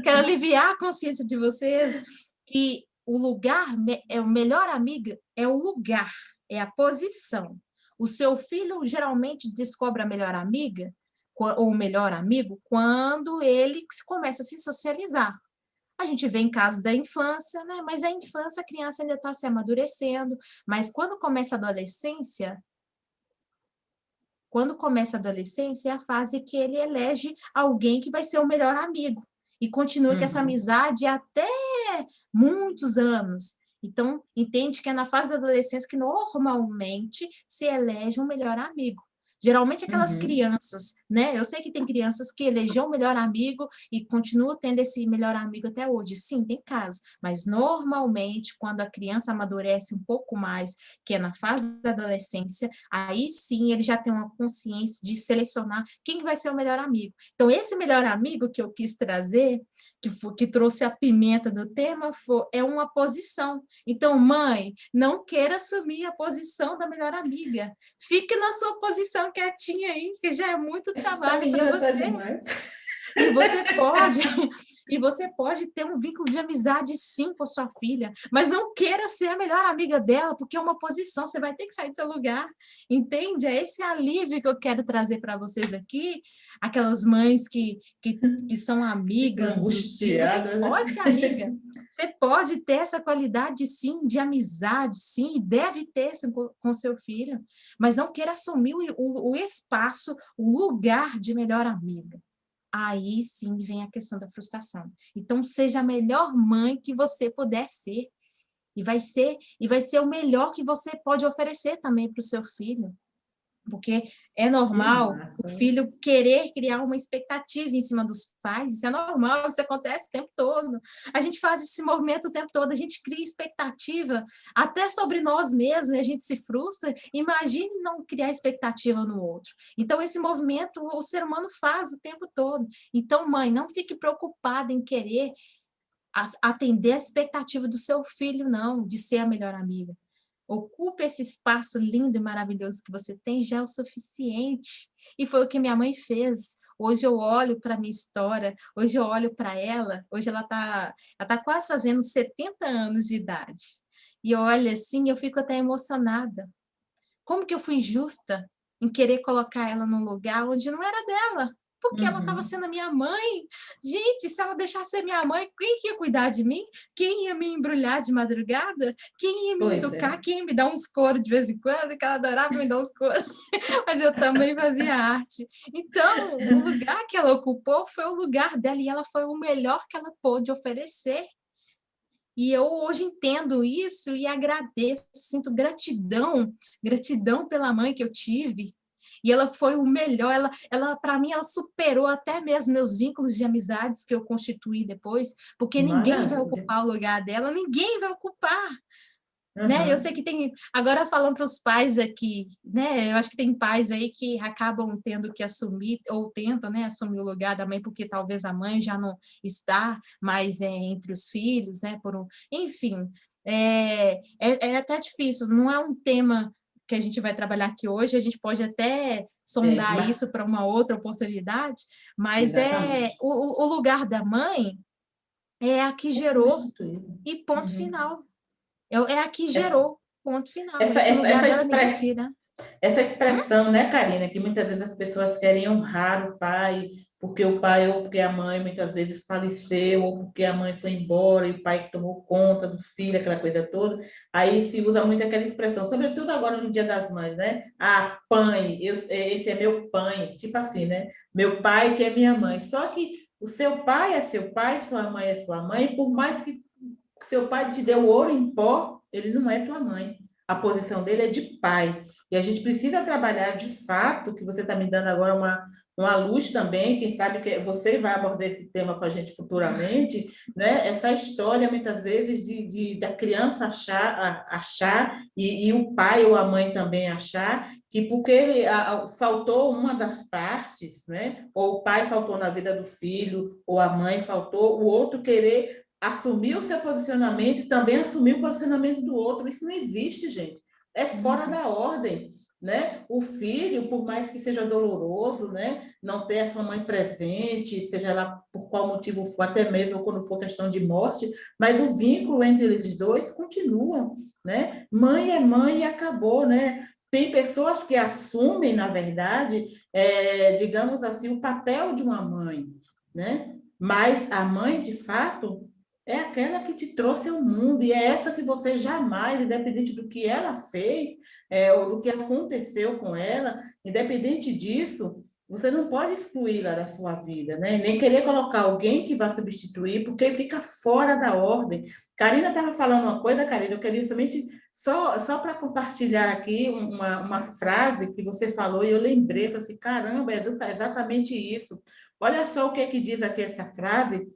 quero aliviar a consciência de vocês que o lugar, é o melhor amigo, é o lugar, é a posição. O seu filho geralmente descobre a melhor amiga ou o melhor amigo quando ele começa a se socializar. A gente vê em casos da infância, né? Mas a infância, a criança ainda está se amadurecendo, mas quando começa a adolescência, é a fase que ele elege alguém que vai ser o melhor amigo e continua com essa uhum, amizade até muitos anos. Então, entende que é na fase da adolescência que normalmente se elege um melhor amigo. Geralmente aquelas uhum. crianças, né? Eu sei que tem crianças que elegeu o melhor amigo e continuam tendo esse melhor amigo até hoje. Sim, tem casos, mas normalmente quando a criança amadurece um pouco mais, que é na fase da adolescência, aí sim ele já tem uma consciência de selecionar quem vai ser o melhor amigo. Então, esse melhor amigo que eu quis trazer, que trouxe a pimenta do tema, é uma posição. Então, mãe, não queira assumir a posição da melhor amiga. Fique na sua posição quietinha aí, que já é muito Essa trabalho para menina tá você. demais. E você pode, e você pode ter um vínculo de amizade sim com a sua filha, mas não queira ser a melhor amiga dela, porque é uma posição, você vai ter que sair do seu lugar, entende? É esse alívio que eu quero trazer para vocês aqui, aquelas mães que são Fico amigas dos filhos, você angustiada, né? pode ser amiga, você pode ter essa qualidade sim, de amizade, sim, e deve ter sim, com seu filho, mas não queira assumir o espaço, o lugar de melhor amiga. Aí sim vem a questão da frustração. Então, seja a melhor mãe que você puder ser. E vai ser o melhor que você pode oferecer também para o seu filho. Porque é Que normal o massa. filho querer criar uma expectativa em cima dos pais, isso é normal, isso acontece o tempo todo. A gente faz esse movimento o tempo todo, a gente cria expectativa até sobre nós mesmos, e a gente se frustra. Imagine não criar expectativa no outro. Então, esse movimento o ser humano faz o tempo todo. Então, mãe, não fique preocupada em querer atender a expectativa do seu filho, não, de ser a melhor amiga. Ocupe esse espaço lindo e maravilhoso que você tem, já é o suficiente. E foi o que minha mãe fez. Hoje eu olho para a minha história, hoje eu olho para ela, hoje ela tá quase fazendo 70 anos de idade. E eu olho assim, eu fico até emocionada. Como que eu fui injusta em querer colocar ela num lugar onde não era dela? Porque ela estava Uhum. sendo a minha mãe. Gente, se ela deixasse ser minha mãe, quem que ia cuidar de mim? Quem ia me embrulhar de madrugada? Quem ia me Pois educar? é. Quem ia me dar uns coros de vez em quando? Que ela adorava me dar uns coros. Mas eu também fazia arte. Então, o lugar que ela ocupou foi o lugar dela e ela foi o melhor que ela pôde oferecer. E eu hoje entendo isso e agradeço, sinto gratidão, gratidão pela mãe que eu tive. E ela foi o melhor, ela para mim, ela superou até mesmo meus vínculos de amizades que eu constituí depois, porque ninguém vai Maravilha. ocupar o lugar dela, ninguém vai ocupar. Né? Eu sei Uhum. que tem, agora falando para os pais aqui, né? Eu acho que tem pais aí que acabam tendo que assumir, ou tentam, né, assumir o lugar da mãe, porque talvez a mãe já não está mais entre os filhos, né? Enfim, é até difícil, não é um tema que a gente vai trabalhar aqui hoje, a gente pode até sondar Mas, isso para uma outra oportunidade, mas exatamente. o lugar da mãe é a que É gerou substituído. e ponto Uhum. final. É a que Essa, gerou, ponto final. essa, Esse essa, lugar essa, dela ninguém express, tira. essa Hum? expressão, né, Karina, que muitas vezes as pessoas querem honrar o pai, porque o pai ou porque a mãe muitas vezes faleceu, ou porque a mãe foi embora e o pai que tomou conta do filho, aquela coisa toda. Aí se usa muito aquela expressão, sobretudo agora no Dia das Mães, né? Ah, pai, esse é meu pai, tipo assim, né? Meu pai que é minha mãe. Só que o seu pai é seu pai, sua mãe é sua mãe, por mais que seu pai te deu ouro em pó, ele não é tua mãe. A posição dele é de pai. E a gente precisa trabalhar de fato, que você está me dando agora uma luz também, quem sabe que você vai abordar esse tema com a gente futuramente, né? Essa história, muitas vezes, da criança achar e o pai ou a mãe também achar, que porque faltou uma das partes, né? Ou o pai faltou na vida do filho, ou a mãe faltou, o outro querer assumir o seu posicionamento e também assumir o posicionamento do outro. Isso não existe, gente. É Não fora da existe. ordem, né? O filho, por mais que seja doloroso, né, não ter a sua mãe presente, seja lá por qual motivo for, até mesmo quando for questão de morte, mas o vínculo entre eles dois continua, né? Mãe é mãe e acabou, né? Tem pessoas que assumem, na verdade, digamos assim, o papel de uma mãe, né? Mas a mãe, de fato, é aquela que te trouxe ao mundo, e é essa que você jamais, independente do que ela fez, ou do que aconteceu com ela, independente disso, você não pode excluí-la da sua vida, né? Nem querer colocar alguém que vá substituir, porque fica fora da ordem. Karina estava falando uma coisa, Karina, eu queria somente, só para compartilhar aqui uma frase que você falou, e eu lembrei, falei assim, caramba, é exatamente isso. Olha só o que é que diz aqui essa frase,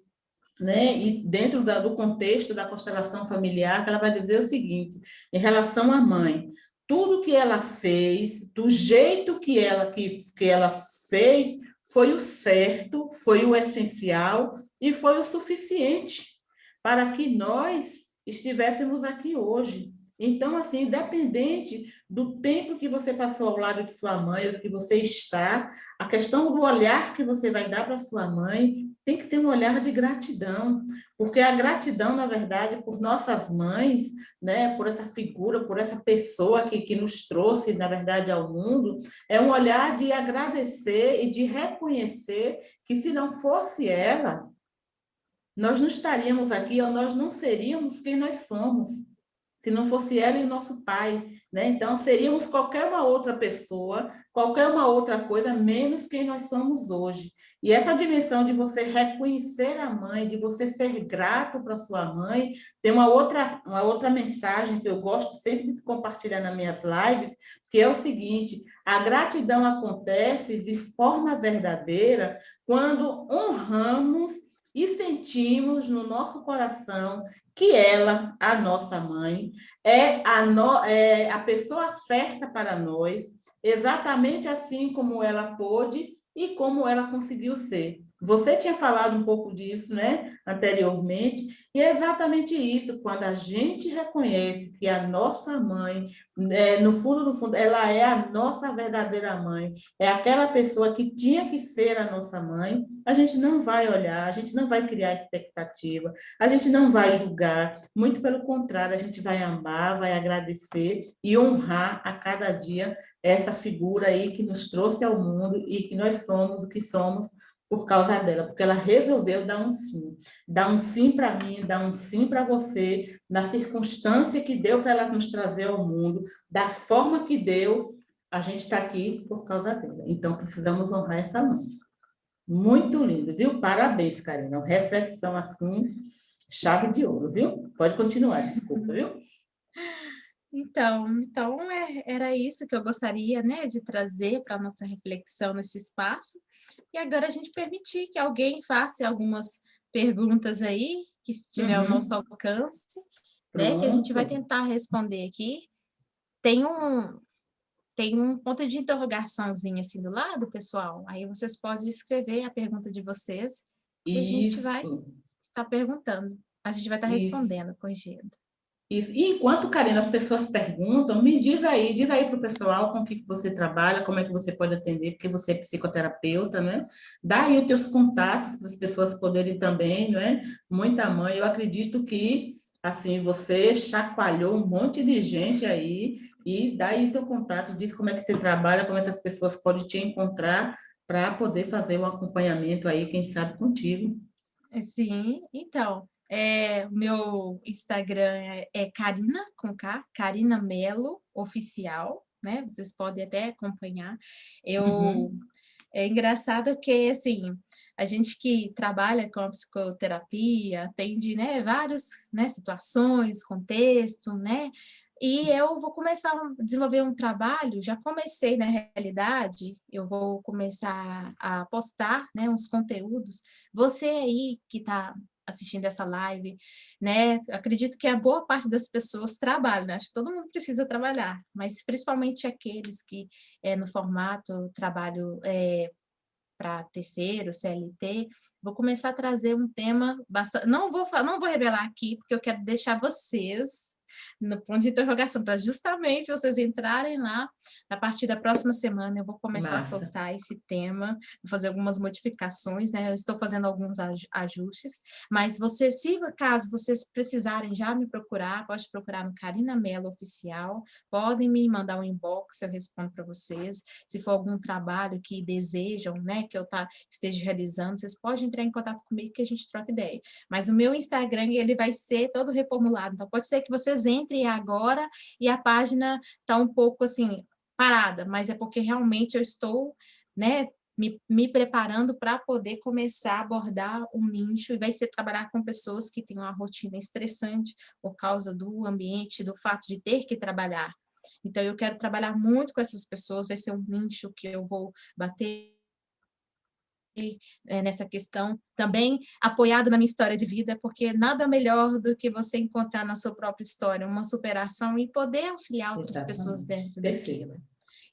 né? E dentro do contexto da constelação familiar, ela vai dizer o seguinte, em relação à mãe, tudo que ela fez, do jeito que ela fez, foi o certo, foi o essencial e foi o suficiente para que nós estivéssemos aqui hoje. Então, assim, independente do tempo que você passou ao lado de sua mãe, do que você está, a questão do olhar que você vai dar para sua mãe tem que ser um olhar de gratidão, porque a gratidão, na verdade, por nossas mães, né, por essa figura, por essa pessoa que nos trouxe, na verdade, ao mundo, é um olhar de agradecer e de reconhecer que se não fosse ela, nós não estaríamos aqui ou nós não seríamos quem nós somos se não fosse ela e o nosso pai, né? Então, seríamos qualquer uma outra pessoa, qualquer uma outra coisa, menos quem nós somos hoje. E essa dimensão de você reconhecer a mãe, de você ser grato para sua mãe, tem uma outra mensagem que eu gosto sempre de compartilhar nas minhas lives, que é o seguinte: a gratidão acontece de forma verdadeira quando honramos e sentimos no nosso coração que ela, a nossa mãe, é a pessoa certa para nós, exatamente assim como ela pôde e como ela conseguiu ser. Você tinha falado um pouco disso, né, anteriormente, e é exatamente isso, quando a gente reconhece que a nossa mãe, no fundo, ela é a nossa verdadeira mãe, é aquela pessoa que tinha que ser a nossa mãe, a gente não vai olhar, a gente não vai criar expectativa, a gente não vai julgar, muito pelo contrário, a gente vai amar, vai agradecer e honrar a cada dia essa figura aí que nos trouxe ao mundo e que nós somos o que somos por causa dela, porque ela resolveu dar um sim para mim, dar um sim para você, na circunstância que deu para ela nos trazer ao mundo, da forma que deu, a gente está aqui por causa dela. Então, precisamos honrar essa mãe. Muito lindo, viu? Parabéns, Karina. Uma reflexão assim, chave de ouro, viu? Pode continuar, desculpa, viu? Então era isso que eu gostaria, né, de trazer para a nossa reflexão nesse espaço. E agora a gente permitir que alguém faça algumas perguntas aí, que estiver ao nosso alcance, né, que a gente vai Pronto. tentar responder aqui. Tem um ponto de interrogaçãozinho assim do lado, pessoal. Aí vocês podem escrever a pergunta de vocês e a gente vai Isso, estar perguntando. A gente vai estar isso. respondendo, corrigindo. Isso. E enquanto, Karina, as pessoas perguntam, diz aí para o pessoal com o que você trabalha, como é que você pode atender, porque você é psicoterapeuta, né? Dá aí os teus contatos para as pessoas poderem também, não é? Muita mãe, eu acredito que, assim, você chacoalhou um monte de gente aí, e dá aí o teu contato, diz como é que você trabalha, como essas pessoas podem te encontrar para poder fazer um acompanhamento aí, quem sabe contigo. Sim, então, o meu Instagram é Karina, com K, Karina Melo Oficial, né? Vocês podem até acompanhar. Eu, Uhum. é engraçado porque, assim, a gente que trabalha com a psicoterapia atende, né, várias, né, situações, contexto, né? E eu vou começar a desenvolver um trabalho, já comecei na realidade, eu vou começar a postar, né, uns conteúdos. Você aí que está assistindo essa live, né? Acredito que a boa parte das pessoas trabalham, né? Acho que todo mundo precisa trabalhar, mas principalmente aqueles que no formato trabalho para terceiro, CLT, vou começar a trazer um tema bastante. Não vou revelar aqui, porque eu quero deixar vocês no ponto de interrogação, para justamente vocês entrarem lá. A partir da próxima semana, eu vou começar a Massa. soltar esse tema, vou fazer algumas modificações, né? Eu estou fazendo alguns ajustes, mas se caso vocês precisarem já me procurar, pode procurar no Karina Mello Oficial, podem me mandar um inbox, eu respondo para vocês. Se for algum trabalho que desejam, né, que eu esteja realizando, vocês podem entrar em contato comigo que a gente troca ideia. Mas o meu Instagram, ele vai ser todo reformulado, então pode ser que vocês entrem agora e a página está um pouco assim parada, mas é porque realmente eu estou, né, me preparando para poder começar a abordar um nicho e vai ser trabalhar com pessoas que têm uma rotina estressante por causa do ambiente, do fato de ter que trabalhar. Então, eu quero trabalhar muito com essas pessoas, vai ser um nicho que eu vou bater nessa questão, também apoiado na minha história de vida, porque nada melhor do que você encontrar na sua própria história uma superação e poder auxiliar outras pessoas Exatamente. dentro daquilo. Perfeito.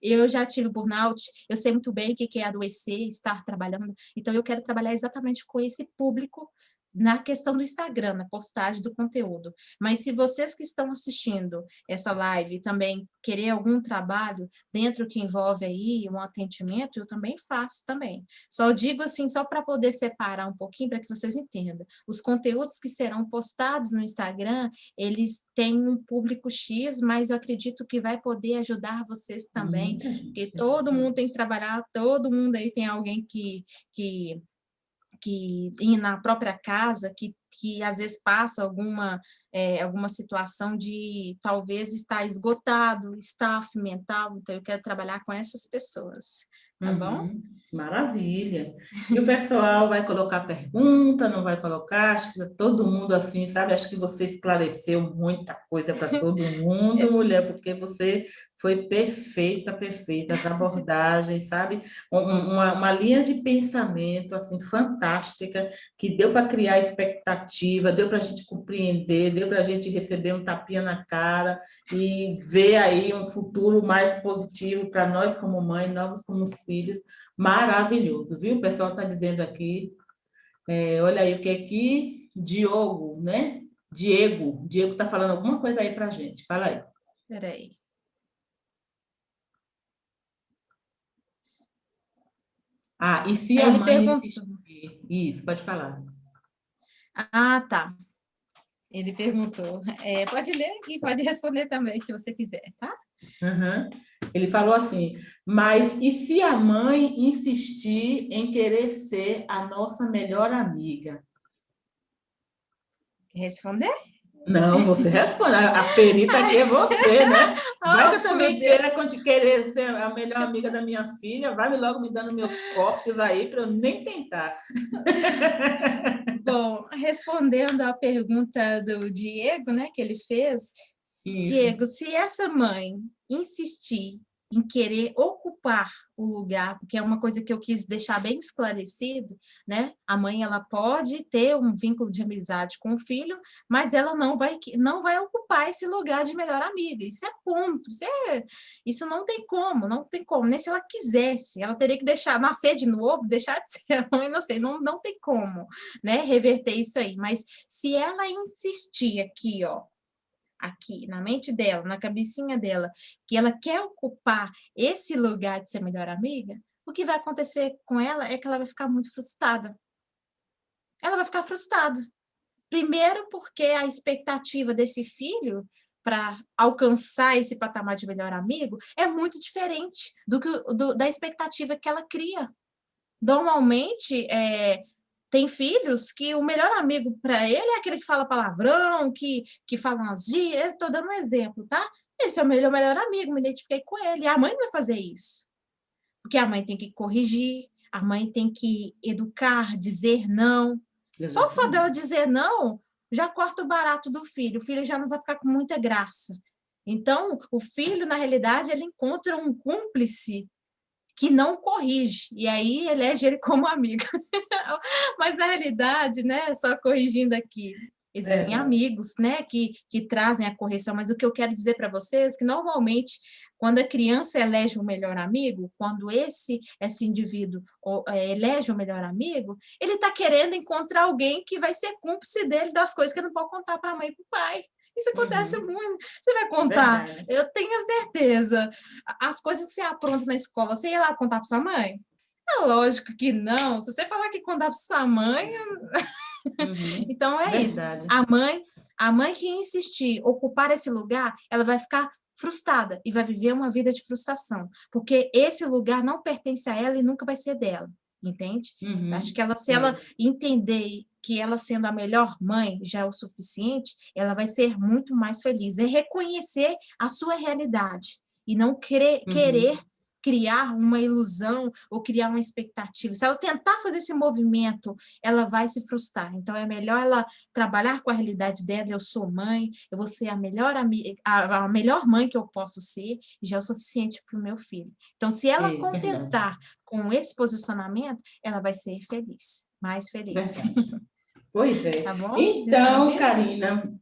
Eu já tive burnout, eu sei muito bem o que é adoecer, estar trabalhando, então eu quero trabalhar exatamente com esse público na questão do Instagram, na postagem do conteúdo. Mas se vocês que estão assistindo essa live também querer algum trabalho dentro que envolve aí um atendimento, eu também faço também. Só digo assim, só para poder separar um pouquinho, para que vocês entendam. Os conteúdos que serão postados no Instagram, eles têm um público X, mas eu acredito que vai poder ajudar vocês também, Muita porque gente, todo mundo tem exatamente. que trabalhar, todo mundo aí tem alguém que na própria casa, que às vezes passa alguma situação de talvez estar esgotado, staff mental, então eu quero trabalhar com essas pessoas, tá bom? Uhum, maravilha. E o pessoal vai colocar pergunta, não vai colocar? Acho que todo mundo assim, sabe? Acho que você esclareceu muita coisa para todo mundo, mulher, porque você foi perfeita, perfeita. As abordagens, sabe? Uma linha de pensamento assim fantástica que deu para criar expectativa, deu para a gente compreender, deu para a gente receber um tapinha na cara e ver aí um futuro mais positivo para nós como mãe, nós como filhos filhos. Maravilhoso, viu? O pessoal está dizendo aqui. Olha aí o que é que Diogo, né? Diego está falando alguma coisa aí para a gente. Fala aí. Peraí. E se Aí a ele mãe perguntou. insistir? Isso, pode falar. Tá. Ele perguntou. Pode ler e pode responder também, se você quiser, tá? Uhum. Ele falou assim, mas e se a mãe insistir em querer ser a nossa melhor amiga? Quer responder? Não, você responde. A perita aqui é você, né? Vai que eu Oh, meu também Deus. querer ser a melhor amiga da minha filha, vai logo me dando meus cortes aí para eu nem tentar. Bom, respondendo à pergunta do Diego, né, que ele fez, Isso. Diego, se essa mãe insistir em querer ocupar o lugar, porque é uma coisa que eu quis deixar bem esclarecido, né? A mãe ela pode ter um vínculo de amizade com o filho, mas ela não vai ocupar esse lugar de melhor amiga. Isso é ponto. Isso não tem como, não tem como. Nem se ela quisesse, ela teria que deixar nascer de novo, deixar de ser a mãe, não sei, não tem como, né? Reverter isso aí. Mas se ela insistir aqui, ó, aqui na mente dela, na cabecinha dela, que ela quer ocupar esse lugar de ser melhor amiga, o que vai acontecer com ela é que ela vai ficar muito frustrada. Ela vai ficar frustrada. Primeiro, porque a expectativa desse filho para alcançar esse patamar de melhor amigo é muito diferente da expectativa que ela cria. Normalmente, tem filhos que o melhor amigo para ele é aquele que fala palavrão, que fala umas gírias. Estou dando um exemplo, tá? Esse é o meu melhor amigo, me identifiquei com ele. E a mãe não vai fazer isso, porque a mãe tem que corrigir, a mãe tem que educar, dizer não. Só o fato dela Exatamente. dizer não já corta o barato do filho. O filho já não vai ficar com muita graça. Então, o filho, na realidade, ele encontra um cúmplice que não corrige, e aí elege ele como amigo. Mas, na realidade, né, só corrigindo aqui, existem Verdade. amigos, né, que trazem a correção, mas o que eu quero dizer para vocês é que, normalmente, quando a criança elege o melhor amigo, quando esse indivíduo elege o melhor amigo, ele está querendo encontrar alguém que vai ser cúmplice dele das coisas que ele não pode contar para a mãe e para o pai. Isso acontece Uhum. muito. Você vai contar, Verdade. eu tenho certeza, as coisas que você apronta na escola, você ia lá contar para sua mãe? É lógico que não. Se você falar que contar para sua mãe, Uhum. então é isso. Verdade. A mãe que insistir ocupar esse lugar, ela vai ficar frustrada e vai viver uma vida de frustração, porque esse lugar não pertence a ela e nunca vai ser dela, entende? Acho Uhum. que se ela entender que ela sendo a melhor mãe já é o suficiente, ela vai ser muito mais feliz. É reconhecer a sua realidade e não querer Uhum. criar uma ilusão ou criar uma expectativa. Se ela tentar fazer esse movimento, ela vai se frustrar. Então, é melhor ela trabalhar com a realidade dela. Eu sou mãe, eu vou ser a melhor amiga, a melhor mãe que eu posso ser, e já é o suficiente para o meu filho. Então, se ela Verdade. contentar com esse posicionamento, ela vai ser feliz, mais feliz. Verdade. Pois é. Tá bom? Então, Respondido? Karina,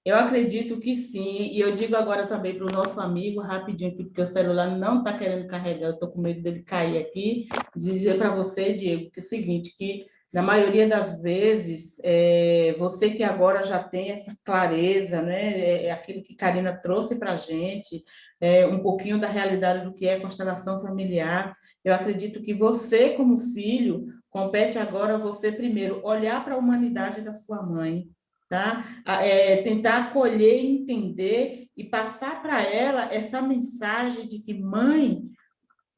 eu acredito que sim, e eu digo agora também para o nosso amigo, rapidinho, aqui, porque o celular não está querendo carregar, eu estou com medo dele cair aqui, dizer para você, Diego, que é o seguinte, que na maioria das vezes, você que agora já tem essa clareza, né, é aquilo que Karina trouxe para a gente, um pouquinho da realidade do que é constelação familiar, eu acredito que você, como filho, compete agora a você primeiro olhar para a humanidade da sua mãe, tá? Tentar acolher, entender e passar para ela essa mensagem de que, mãe,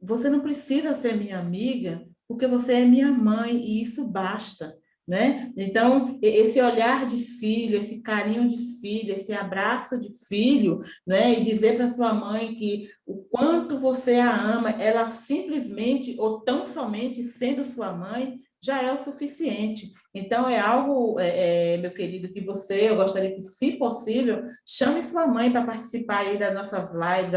você não precisa ser minha amiga, porque você é minha mãe e isso basta, né? Então, esse olhar de filho, esse carinho de filho, esse abraço de filho, né? E dizer para sua mãe que o quanto você a ama, ela simplesmente ou tão somente sendo sua mãe, já é o suficiente. Então, é algo, meu querido, que eu gostaria que, se possível, chame sua mãe para participar aí das nossas lives,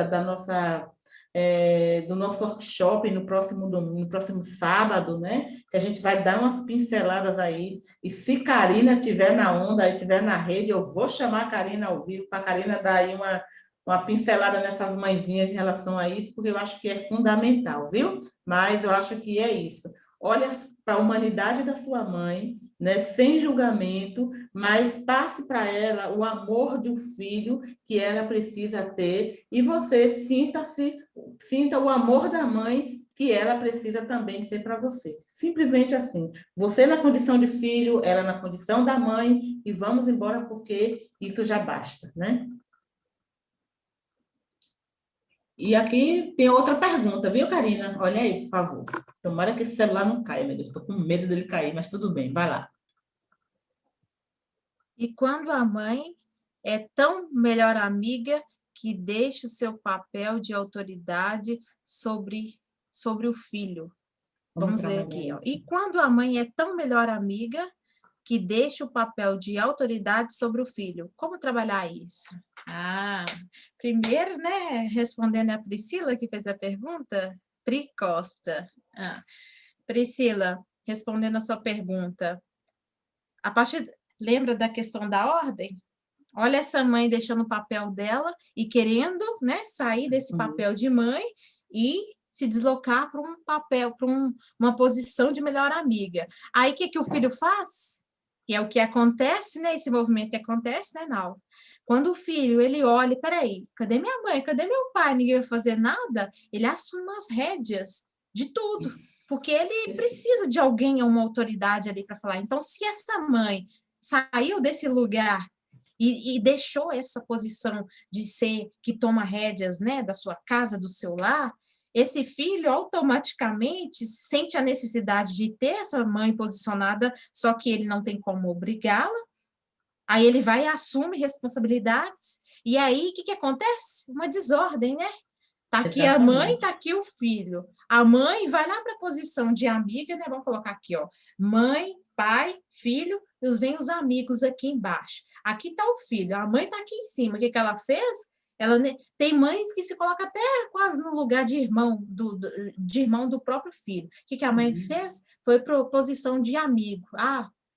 do nosso workshop no próximo sábado, né? Que a gente vai dar umas pinceladas aí. E se Karina estiver na onda, estiver na rede, eu vou chamar a Karina ao vivo, para a Karina dar aí uma pincelada nessas mãezinhas em relação a isso, porque eu acho que é fundamental, viu? Mas eu acho que é isso. Olha para a humanidade da sua mãe, né, sem julgamento, mas passe para ela o amor de um filho que ela precisa ter e você sinta o amor da mãe que ela precisa também ser para você. Simplesmente assim. Você na condição de filho, ela na condição da mãe, e vamos embora porque isso já basta, né? E aqui tem outra pergunta, viu, Karina? Olha aí, por favor. Tomara que esse celular não caia, meu Deus. Estou com medo dele cair, mas tudo bem, vai lá. E quando a mãe é tão melhor amiga que deixa o seu papel de autoridade sobre o filho. Vamos Vamos ler trabalhar aqui, ó. isso. E quando a mãe é tão melhor amiga que deixa o papel de autoridade sobre o filho. Como trabalhar isso? Primeiro, né, respondendo a Priscila, que fez a pergunta, Pri Costa. Priscila, respondendo a sua pergunta, a partir, lembra da questão da ordem? Olha essa mãe deixando o papel dela e querendo, né, sair desse papel de mãe e se deslocar para um papel, para uma posição de melhor amiga. Aí, o que o filho faz? E é o que acontece, né? Esse movimento que acontece, né, Nalva? Quando o filho, ele olha, peraí, cadê minha mãe? Cadê meu pai? Ninguém vai fazer nada. Ele assume as rédeas de tudo, Isso. porque ele precisa de alguém, uma autoridade ali para falar. Então, se essa mãe saiu desse lugar e deixou essa posição de ser que toma rédeas, né, da sua casa, do seu lar, esse filho automaticamente sente a necessidade de ter essa mãe posicionada, só que ele não tem como obrigá-la. Aí ele vai e assume responsabilidades. E aí, o que acontece? Uma desordem, né? Tá aqui a mãe, tá Exatamente. aqui o filho. A mãe vai lá para a posição de amiga, né? Vamos colocar aqui, ó. Mãe, pai, filho, e vem os amigos aqui embaixo. Aqui tá o filho, a mãe tá aqui em cima. O que ela fez? Ela tem mães que se colocam até quase no lugar de irmão de irmão do próprio filho. O que a mãe fez? Foi para posição de amigo.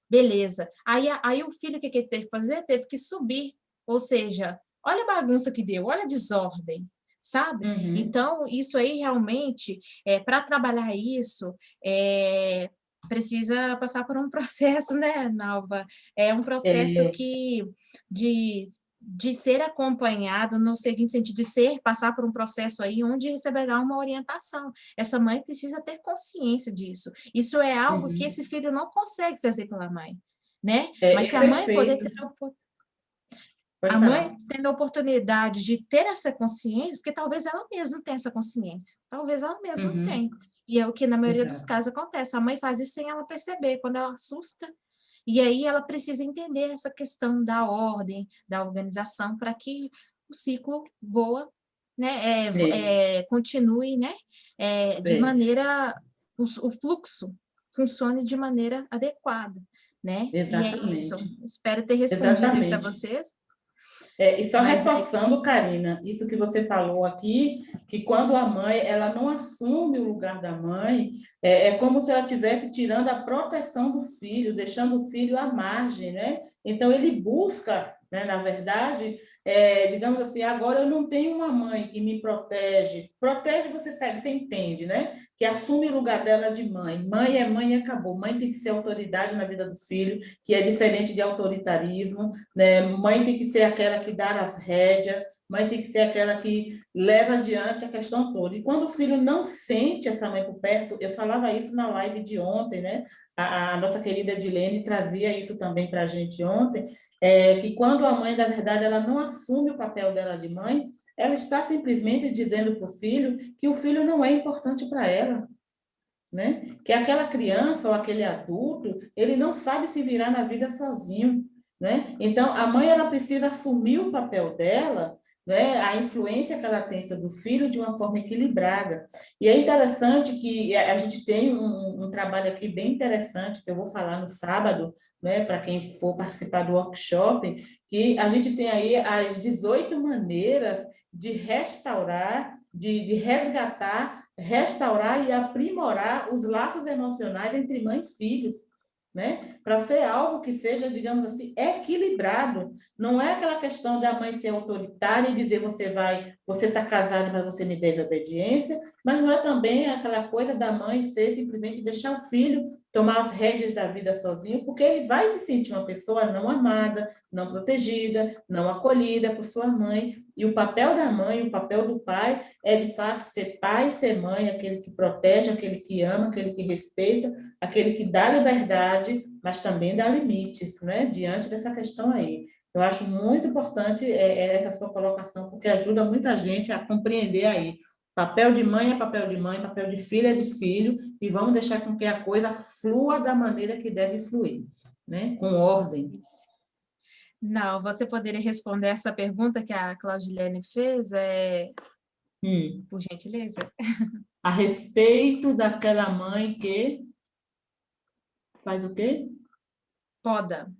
Beleza. Aí o filho, o que ele teve que fazer? Teve que subir. Ou seja, olha a bagunça que deu, olha a desordem, sabe? Então, isso aí realmente, para trabalhar isso, precisa passar por um processo, né, Nalva? É um processo É, de ser acompanhado no seguinte sentido, de passar por um processo aí onde receberá uma orientação. Essa mãe precisa ter consciência disso. Isso é algo que esse filho não consegue fazer pela mãe, né? Mas se a mãe poder perfeito. ter Pode a mãe falar. tendo a oportunidade de ter essa consciência, porque talvez ela mesma não tenha essa consciência, talvez ela mesma não tenha. E é o que na maioria dos Exato. casos acontece. A mãe faz isso sem ela perceber, quando ela assusta, e aí ela precisa entender essa questão da ordem, da organização, para que o ciclo voa, né, É, continue, né, de é, maneira, o fluxo funcione de maneira adequada, né? E é isso. exatamente. Espero ter respondido aí para Exatamente. vocês. E só Mas aí, reforçando, Karina, isso que você falou aqui, que quando a mãe ela não assume o lugar da mãe, é como se ela estivesse tirando a proteção do filho, deixando o filho à margem, né? Então, ele busca, né, na verdade, digamos assim, agora eu não tenho uma mãe que me protege. Protege, você sabe, você entende, né? Que assume o lugar dela de mãe. Mãe é mãe e acabou. Mãe tem que ser autoridade na vida do filho, que é diferente de autoritarismo, né? Mãe tem que ser aquela que dá as rédeas, mãe tem que ser aquela que leva adiante a questão toda. E quando o filho não sente essa mãe por perto, eu falava isso na live de ontem, né? A nossa querida Edilene trazia isso também para a gente ontem, que quando a mãe, na verdade, ela não assume o papel dela de mãe, ela está simplesmente dizendo para o filho que o filho não é importante para ela, né? Que aquela criança ou aquele adulto, ele não sabe se virar na vida sozinho, né? Então, a mãe ela precisa assumir o papel dela, né? A influência que ela tem sobre o filho de uma forma equilibrada. E é interessante que a gente tem um trabalho aqui bem interessante que eu vou falar no sábado, né? Para quem for participar do workshop, que a gente tem aí as 18 maneiras de restaurar, de resgatar, restaurar e aprimorar os laços emocionais entre mãe e filhos, né? Para ser algo que seja, digamos assim, equilibrado. Não é aquela questão da mãe ser autoritária e dizer você está casado, mas você me deve obediência, mas não é também aquela coisa da mãe ser simplesmente deixar o filho tomar as rédeas da vida sozinho, porque ele vai se sentir uma pessoa não amada, não protegida, não acolhida por sua mãe. E o papel da mãe, o papel do pai é, de fato, ser pai e ser mãe, aquele que protege, aquele que ama, aquele que respeita, aquele que dá liberdade, mas também dá limites, né? Diante dessa questão aí. Eu acho muito importante essa sua colocação, porque ajuda muita gente a compreender aí. Papel de mãe é papel de mãe, papel de filho é de filho, e vamos deixar com que a coisa flua da maneira que deve fluir, né? Com ordem. Não, você poderia responder essa pergunta que a Claudilene fez, por gentileza? A respeito daquela mãe que faz o quê? Poda.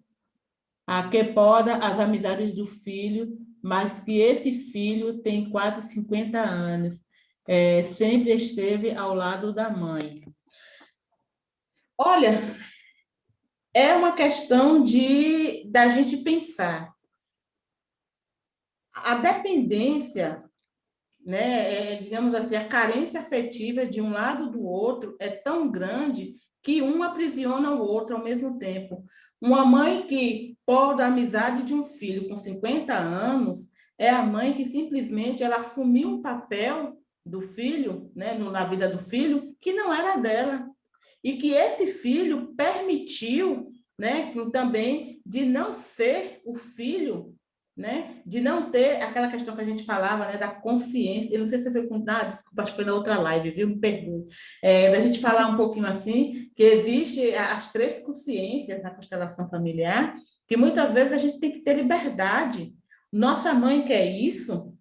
A que poda as amizades do filho, mas que esse filho tem quase 50 anos, sempre esteve ao lado da mãe. Olha, é uma questão da gente pensar. A dependência, né, digamos assim, a carência afetiva de um lado do outro é tão grande que um aprisiona o outro ao mesmo tempo. Uma mãe que poda a amizade de um filho com 50 anos é a mãe que simplesmente ela assumiu um papel do filho, né, na vida do filho, que não era dela. E que esse filho permitiu, né, também de não ser o filho, né, de não ter aquela questão que a gente falava, né, da consciência. Eu não sei se você foi com, desculpa, acho que foi na outra live, viu? Me pergunto. Da gente falar um pouquinho assim, que existe as três consciências na constelação familiar, que muitas vezes a gente tem que ter liberdade. Nossa mãe quer isso,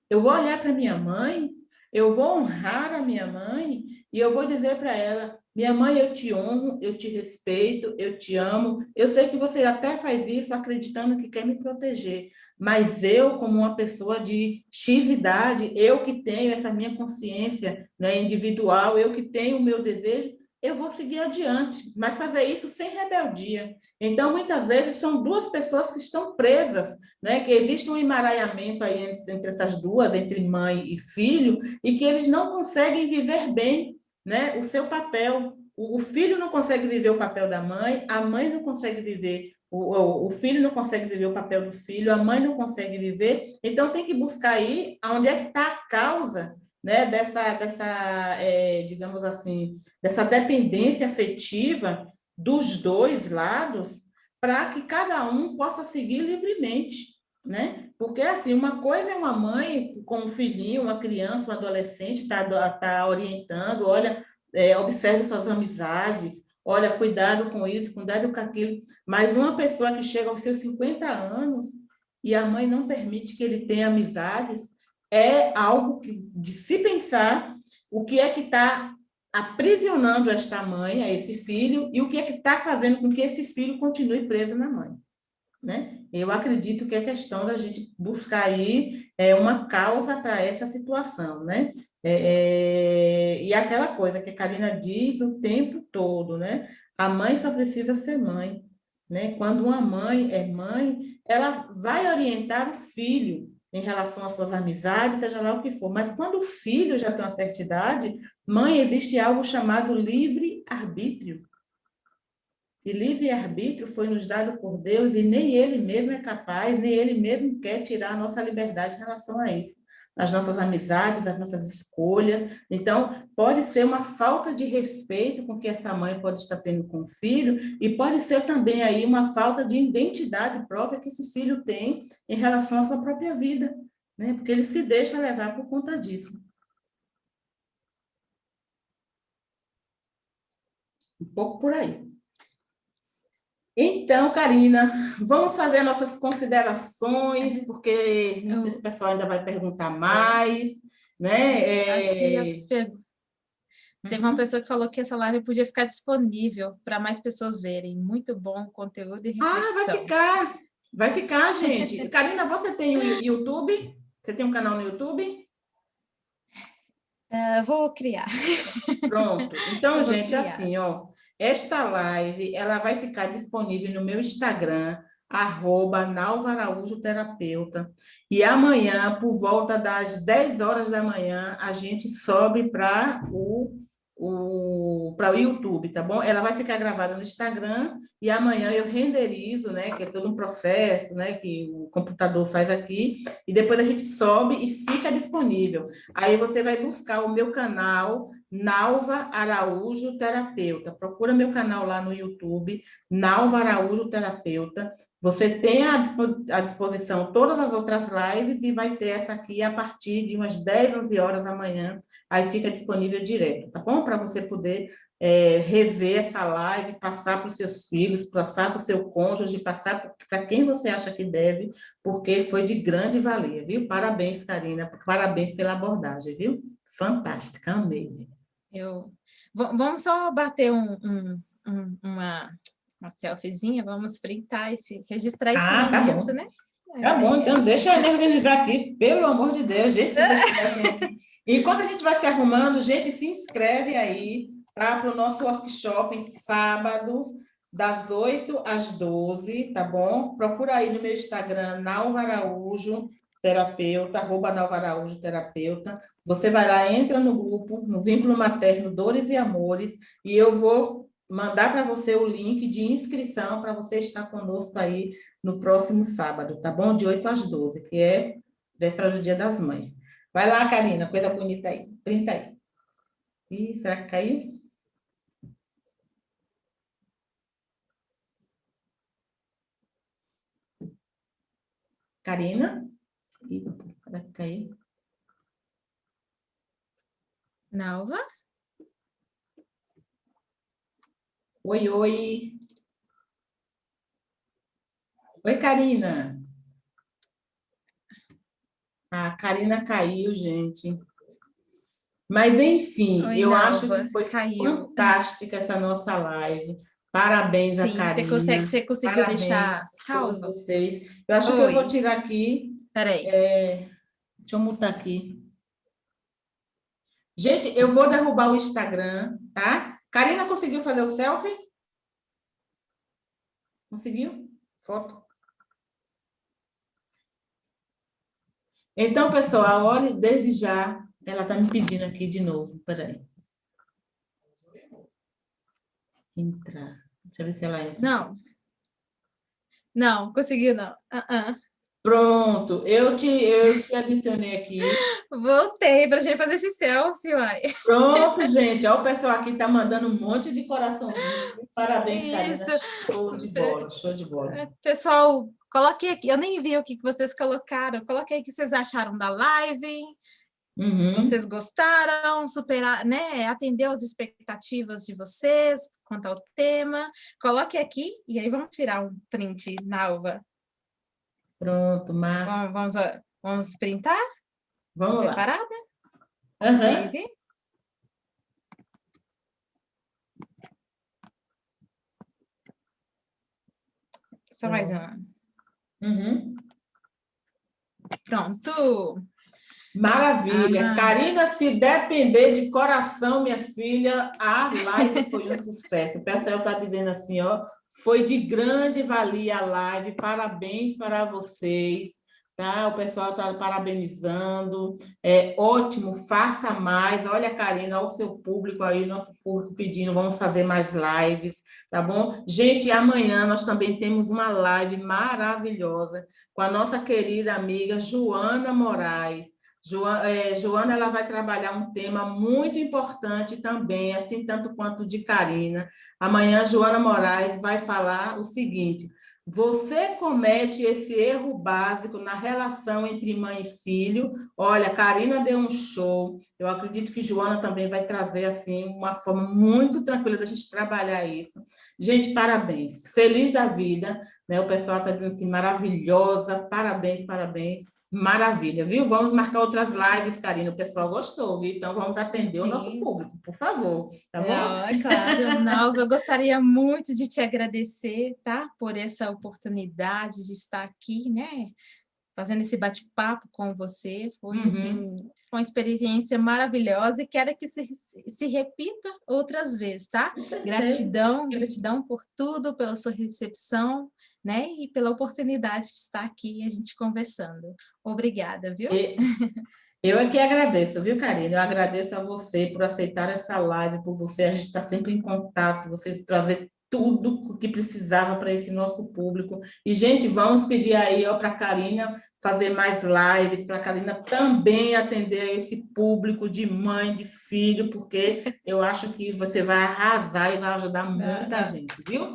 eu vou olhar para minha mãe, eu vou honrar a minha mãe e eu vou dizer para ela: minha mãe, eu te honro, eu te respeito, eu te amo. Eu sei que você até faz isso acreditando que quer me proteger, mas eu, como uma pessoa de X idade, eu que tenho essa minha consciência, né, individual, eu que tenho o meu desejo, eu vou seguir adiante, mas fazer isso sem rebeldia. Então, muitas vezes, são duas pessoas que estão presas, né? Que existe um emaranhamento aí entre essas duas, entre mãe e filho, e que eles não conseguem viver bem, né, o seu papel. O filho não consegue viver o papel da mãe, a mãe não consegue viver, o filho não consegue viver o papel do filho, a mãe não consegue viver. Então, tem que buscar aí onde é que está a causa, né, digamos assim, dessa dependência afetiva dos dois lados, para que cada um possa seguir livremente, né? Porque, assim, uma coisa é uma mãe com um filhinho, uma criança, um adolescente, tá orientando, olha, observe suas amizades, olha, cuidado com isso, cuidado com aquilo, mas uma pessoa que chega aos seus 50 anos e a mãe não permite que ele tenha amizades, é algo de se pensar o que é que está aprisionando esta mãe, a esse filho, e o que é que está fazendo com que esse filho continue preso na mãe, né? Eu acredito que é questão da gente buscar aí uma causa para essa situação, né? E aquela coisa que a Karina diz o tempo todo, né? A mãe só precisa ser mãe, né? Quando uma mãe é mãe, ela vai orientar o filho em relação às suas amizades, seja lá o que for. Mas quando o filho já tem uma certa idade, mãe, existe algo chamado livre-arbítrio. E livre-arbítrio foi nos dado por Deus e nem Ele mesmo é capaz, nem Ele mesmo quer tirar a nossa liberdade em relação a isso. As nossas amizades, as nossas escolhas. Então, pode ser uma falta de respeito com que essa mãe pode estar tendo com o filho e pode ser também aí uma falta de identidade própria que esse filho tem em relação à sua própria vida, né? Porque ele se deixa levar por conta disso. Um pouco por aí. Então, Karina, vamos fazer nossas considerações, porque não sei se o pessoal ainda vai perguntar mais, né? Acho que teve uma pessoa que falou que essa live podia ficar disponível para mais pessoas verem. Muito bom conteúdo e reflexão. Vai ficar, gente. Karina, você tem o YouTube? Você tem um canal no YouTube? Vou criar. Pronto. Então, gente, assim, ó, Esta live, ela vai ficar disponível no meu Instagram, @NalvaAraújoTerapeuta. E amanhã, por volta das 10 horas da manhã, a gente sobe para o YouTube, tá bom? Ela vai ficar gravada no Instagram e amanhã eu renderizo, né? Que é todo um processo, né? Que o computador faz aqui, e depois a gente sobe e fica disponível. Aí você vai buscar o meu canal, Nalva Araújo Terapeuta. Procura meu canal lá no YouTube, Nalva Araújo Terapeuta. Você tem à disposição todas as outras lives e vai ter essa aqui a partir de umas 10, 11 horas da manhã. Aí fica disponível direto, tá bom? Para você poder rever essa live, passar para os seus filhos, passar para o seu cônjuge, passar para quem você acha que deve, porque foi de grande valia, viu? Parabéns, Karina, parabéns pela abordagem, viu? Fantástica, amei. Vamos só bater uma selfiezinha, vamos printar registrar esse momento, Tá bom. né? Tá bom, então deixa eu organizar aqui, pelo amor de Deus, gente, vocês estiverem aqui. Enquanto a gente vai se arrumando, gente, se inscreve aí, tá? Para o nosso workshop em sábado, das 8 às 12, tá bom? Procura aí no meu Instagram, Nalva Araújo Terapeuta, @Nalva Araújo Terapeuta. Você vai lá, entra no grupo, no Vínculo Materno Dores e Amores, e eu vou mandar para você o link de inscrição para você estar conosco aí no próximo sábado, tá bom? De 8 às 12, que é véspera do Dia das Mães. Vai lá, Karina, coisa bonita aí. Printa aí. Ih, será que caiu? Karina? Ih, será que caiu? Nalva? Oi, oi. Oi, Karina. A Karina caiu, gente. Mas, enfim, Oi, eu acho que Nalva. foi Caiu. fantástica essa nossa live. Parabéns a Sim, Karina. você conseguiu Parabéns deixar a todos salva? vocês. Eu acho que eu vou Oi, tirar aqui. peraí. Deixa eu mutar aqui. Gente, eu vou derrubar o Instagram, tá? Karina conseguiu fazer o selfie? Conseguiu? Foto. Então, pessoal, olha, desde já, ela está me pedindo aqui de novo. Peraí. Entrar. Deixa eu ver se ela entra. Não, conseguiu não. Pronto, eu te adicionei aqui. Voltei para a gente fazer esse selfie, uai. Pronto, gente. Ó, o pessoal aqui está mandando um monte de coraçãozinho. Parabéns, Karina. Isso. Show de bola, show de bola. Pessoal, coloquei aqui. Eu nem vi o que vocês colocaram. Coloquei o que vocês acharam da live. Vocês gostaram, superar, né? Atendeu as expectativas de vocês quanto ao tema. Coloque aqui e aí vamos tirar um print, Nalva. Pronto, massa. Vamos printar? Vamos lá. Preparada? Uhum. Só mais uma. Uhum. Pronto. Maravilha. Karina, se depender de coração, minha filha, a live foi um sucesso. O pessoal está dizendo assim, ó, foi de grande valia a live, parabéns para vocês, tá? O pessoal está parabenizando, é ótimo, faça mais. Olha, Karina, olha o seu público aí, o nosso público pedindo, vamos fazer mais lives, tá bom? Gente, amanhã nós também temos uma live maravilhosa com a nossa querida amiga Joana Moraes. Joana, ela vai trabalhar um tema muito importante também, assim tanto quanto de Karina. Amanhã, Joana Moraes vai falar o seguinte: você comete esse erro básico na relação entre mãe e filho. Olha, Karina deu um show. Eu acredito que Joana também vai trazer assim uma forma muito tranquila da gente trabalhar isso. Gente, parabéns. Feliz da vida, né? O pessoal está dizendo assim, maravilhosa, parabéns, parabéns. Maravilha, viu? Vamos marcar outras lives, Karina. O pessoal gostou, viu? Então vamos atender o nosso público, por favor, tá bom? É claro, Nalva, eu gostaria muito de te agradecer, tá? Por essa oportunidade de estar aqui, né? fazendo esse bate-papo com você. Foi, Uhum. assim, uma experiência maravilhosa e quero que se repita outras vezes, tá? Gratidão, gratidão por tudo, pela sua recepção, né? E pela oportunidade de estar aqui e a gente conversando. Obrigada, viu? Eu é que agradeço, viu, Karina? Eu agradeço a você por aceitar essa live, por você, a gente está sempre em contato, você trazer tudo o que precisava para esse nosso público. E, gente, vamos pedir aí para a Karina fazer mais lives, para a Karina também atender a esse público de mãe, de filho, porque eu acho que você vai arrasar e vai ajudar muita gente, viu?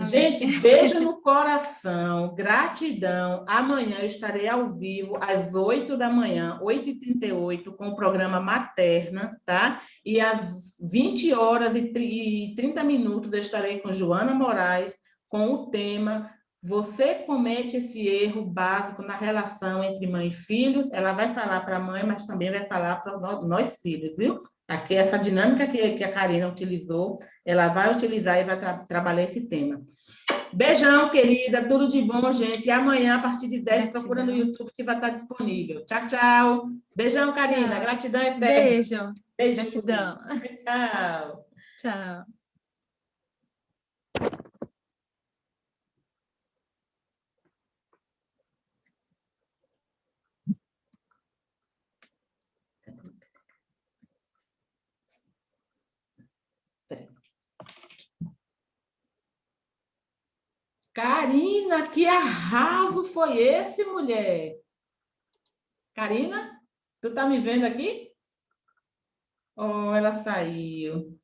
Gente, beijo no coração, gratidão. Amanhã eu estarei ao vivo às 8 da manhã, 8h38, com o programa Materna, tá? E às 20 horas e 30 minutos eu estarei com Joana Moraes, com o tema Você comete esse erro básico na relação entre mãe e filhos. Ela vai falar para a mãe, mas também vai falar para nós filhos, viu? Aqui, essa dinâmica que a Karina utilizou, ela vai utilizar e vai trabalhar esse tema. Beijão, querida, tudo de bom, gente. E amanhã, a partir de 10, procura no YouTube que vai estar disponível. Tchau, tchau. Beijão, Karina. Tchau. Gratidão eterna. Beijo. Beijo. Gratidão. Tchau. Tchau. Karina, que arraso foi esse, mulher? Karina, tu tá me vendo aqui? Oh, ela saiu.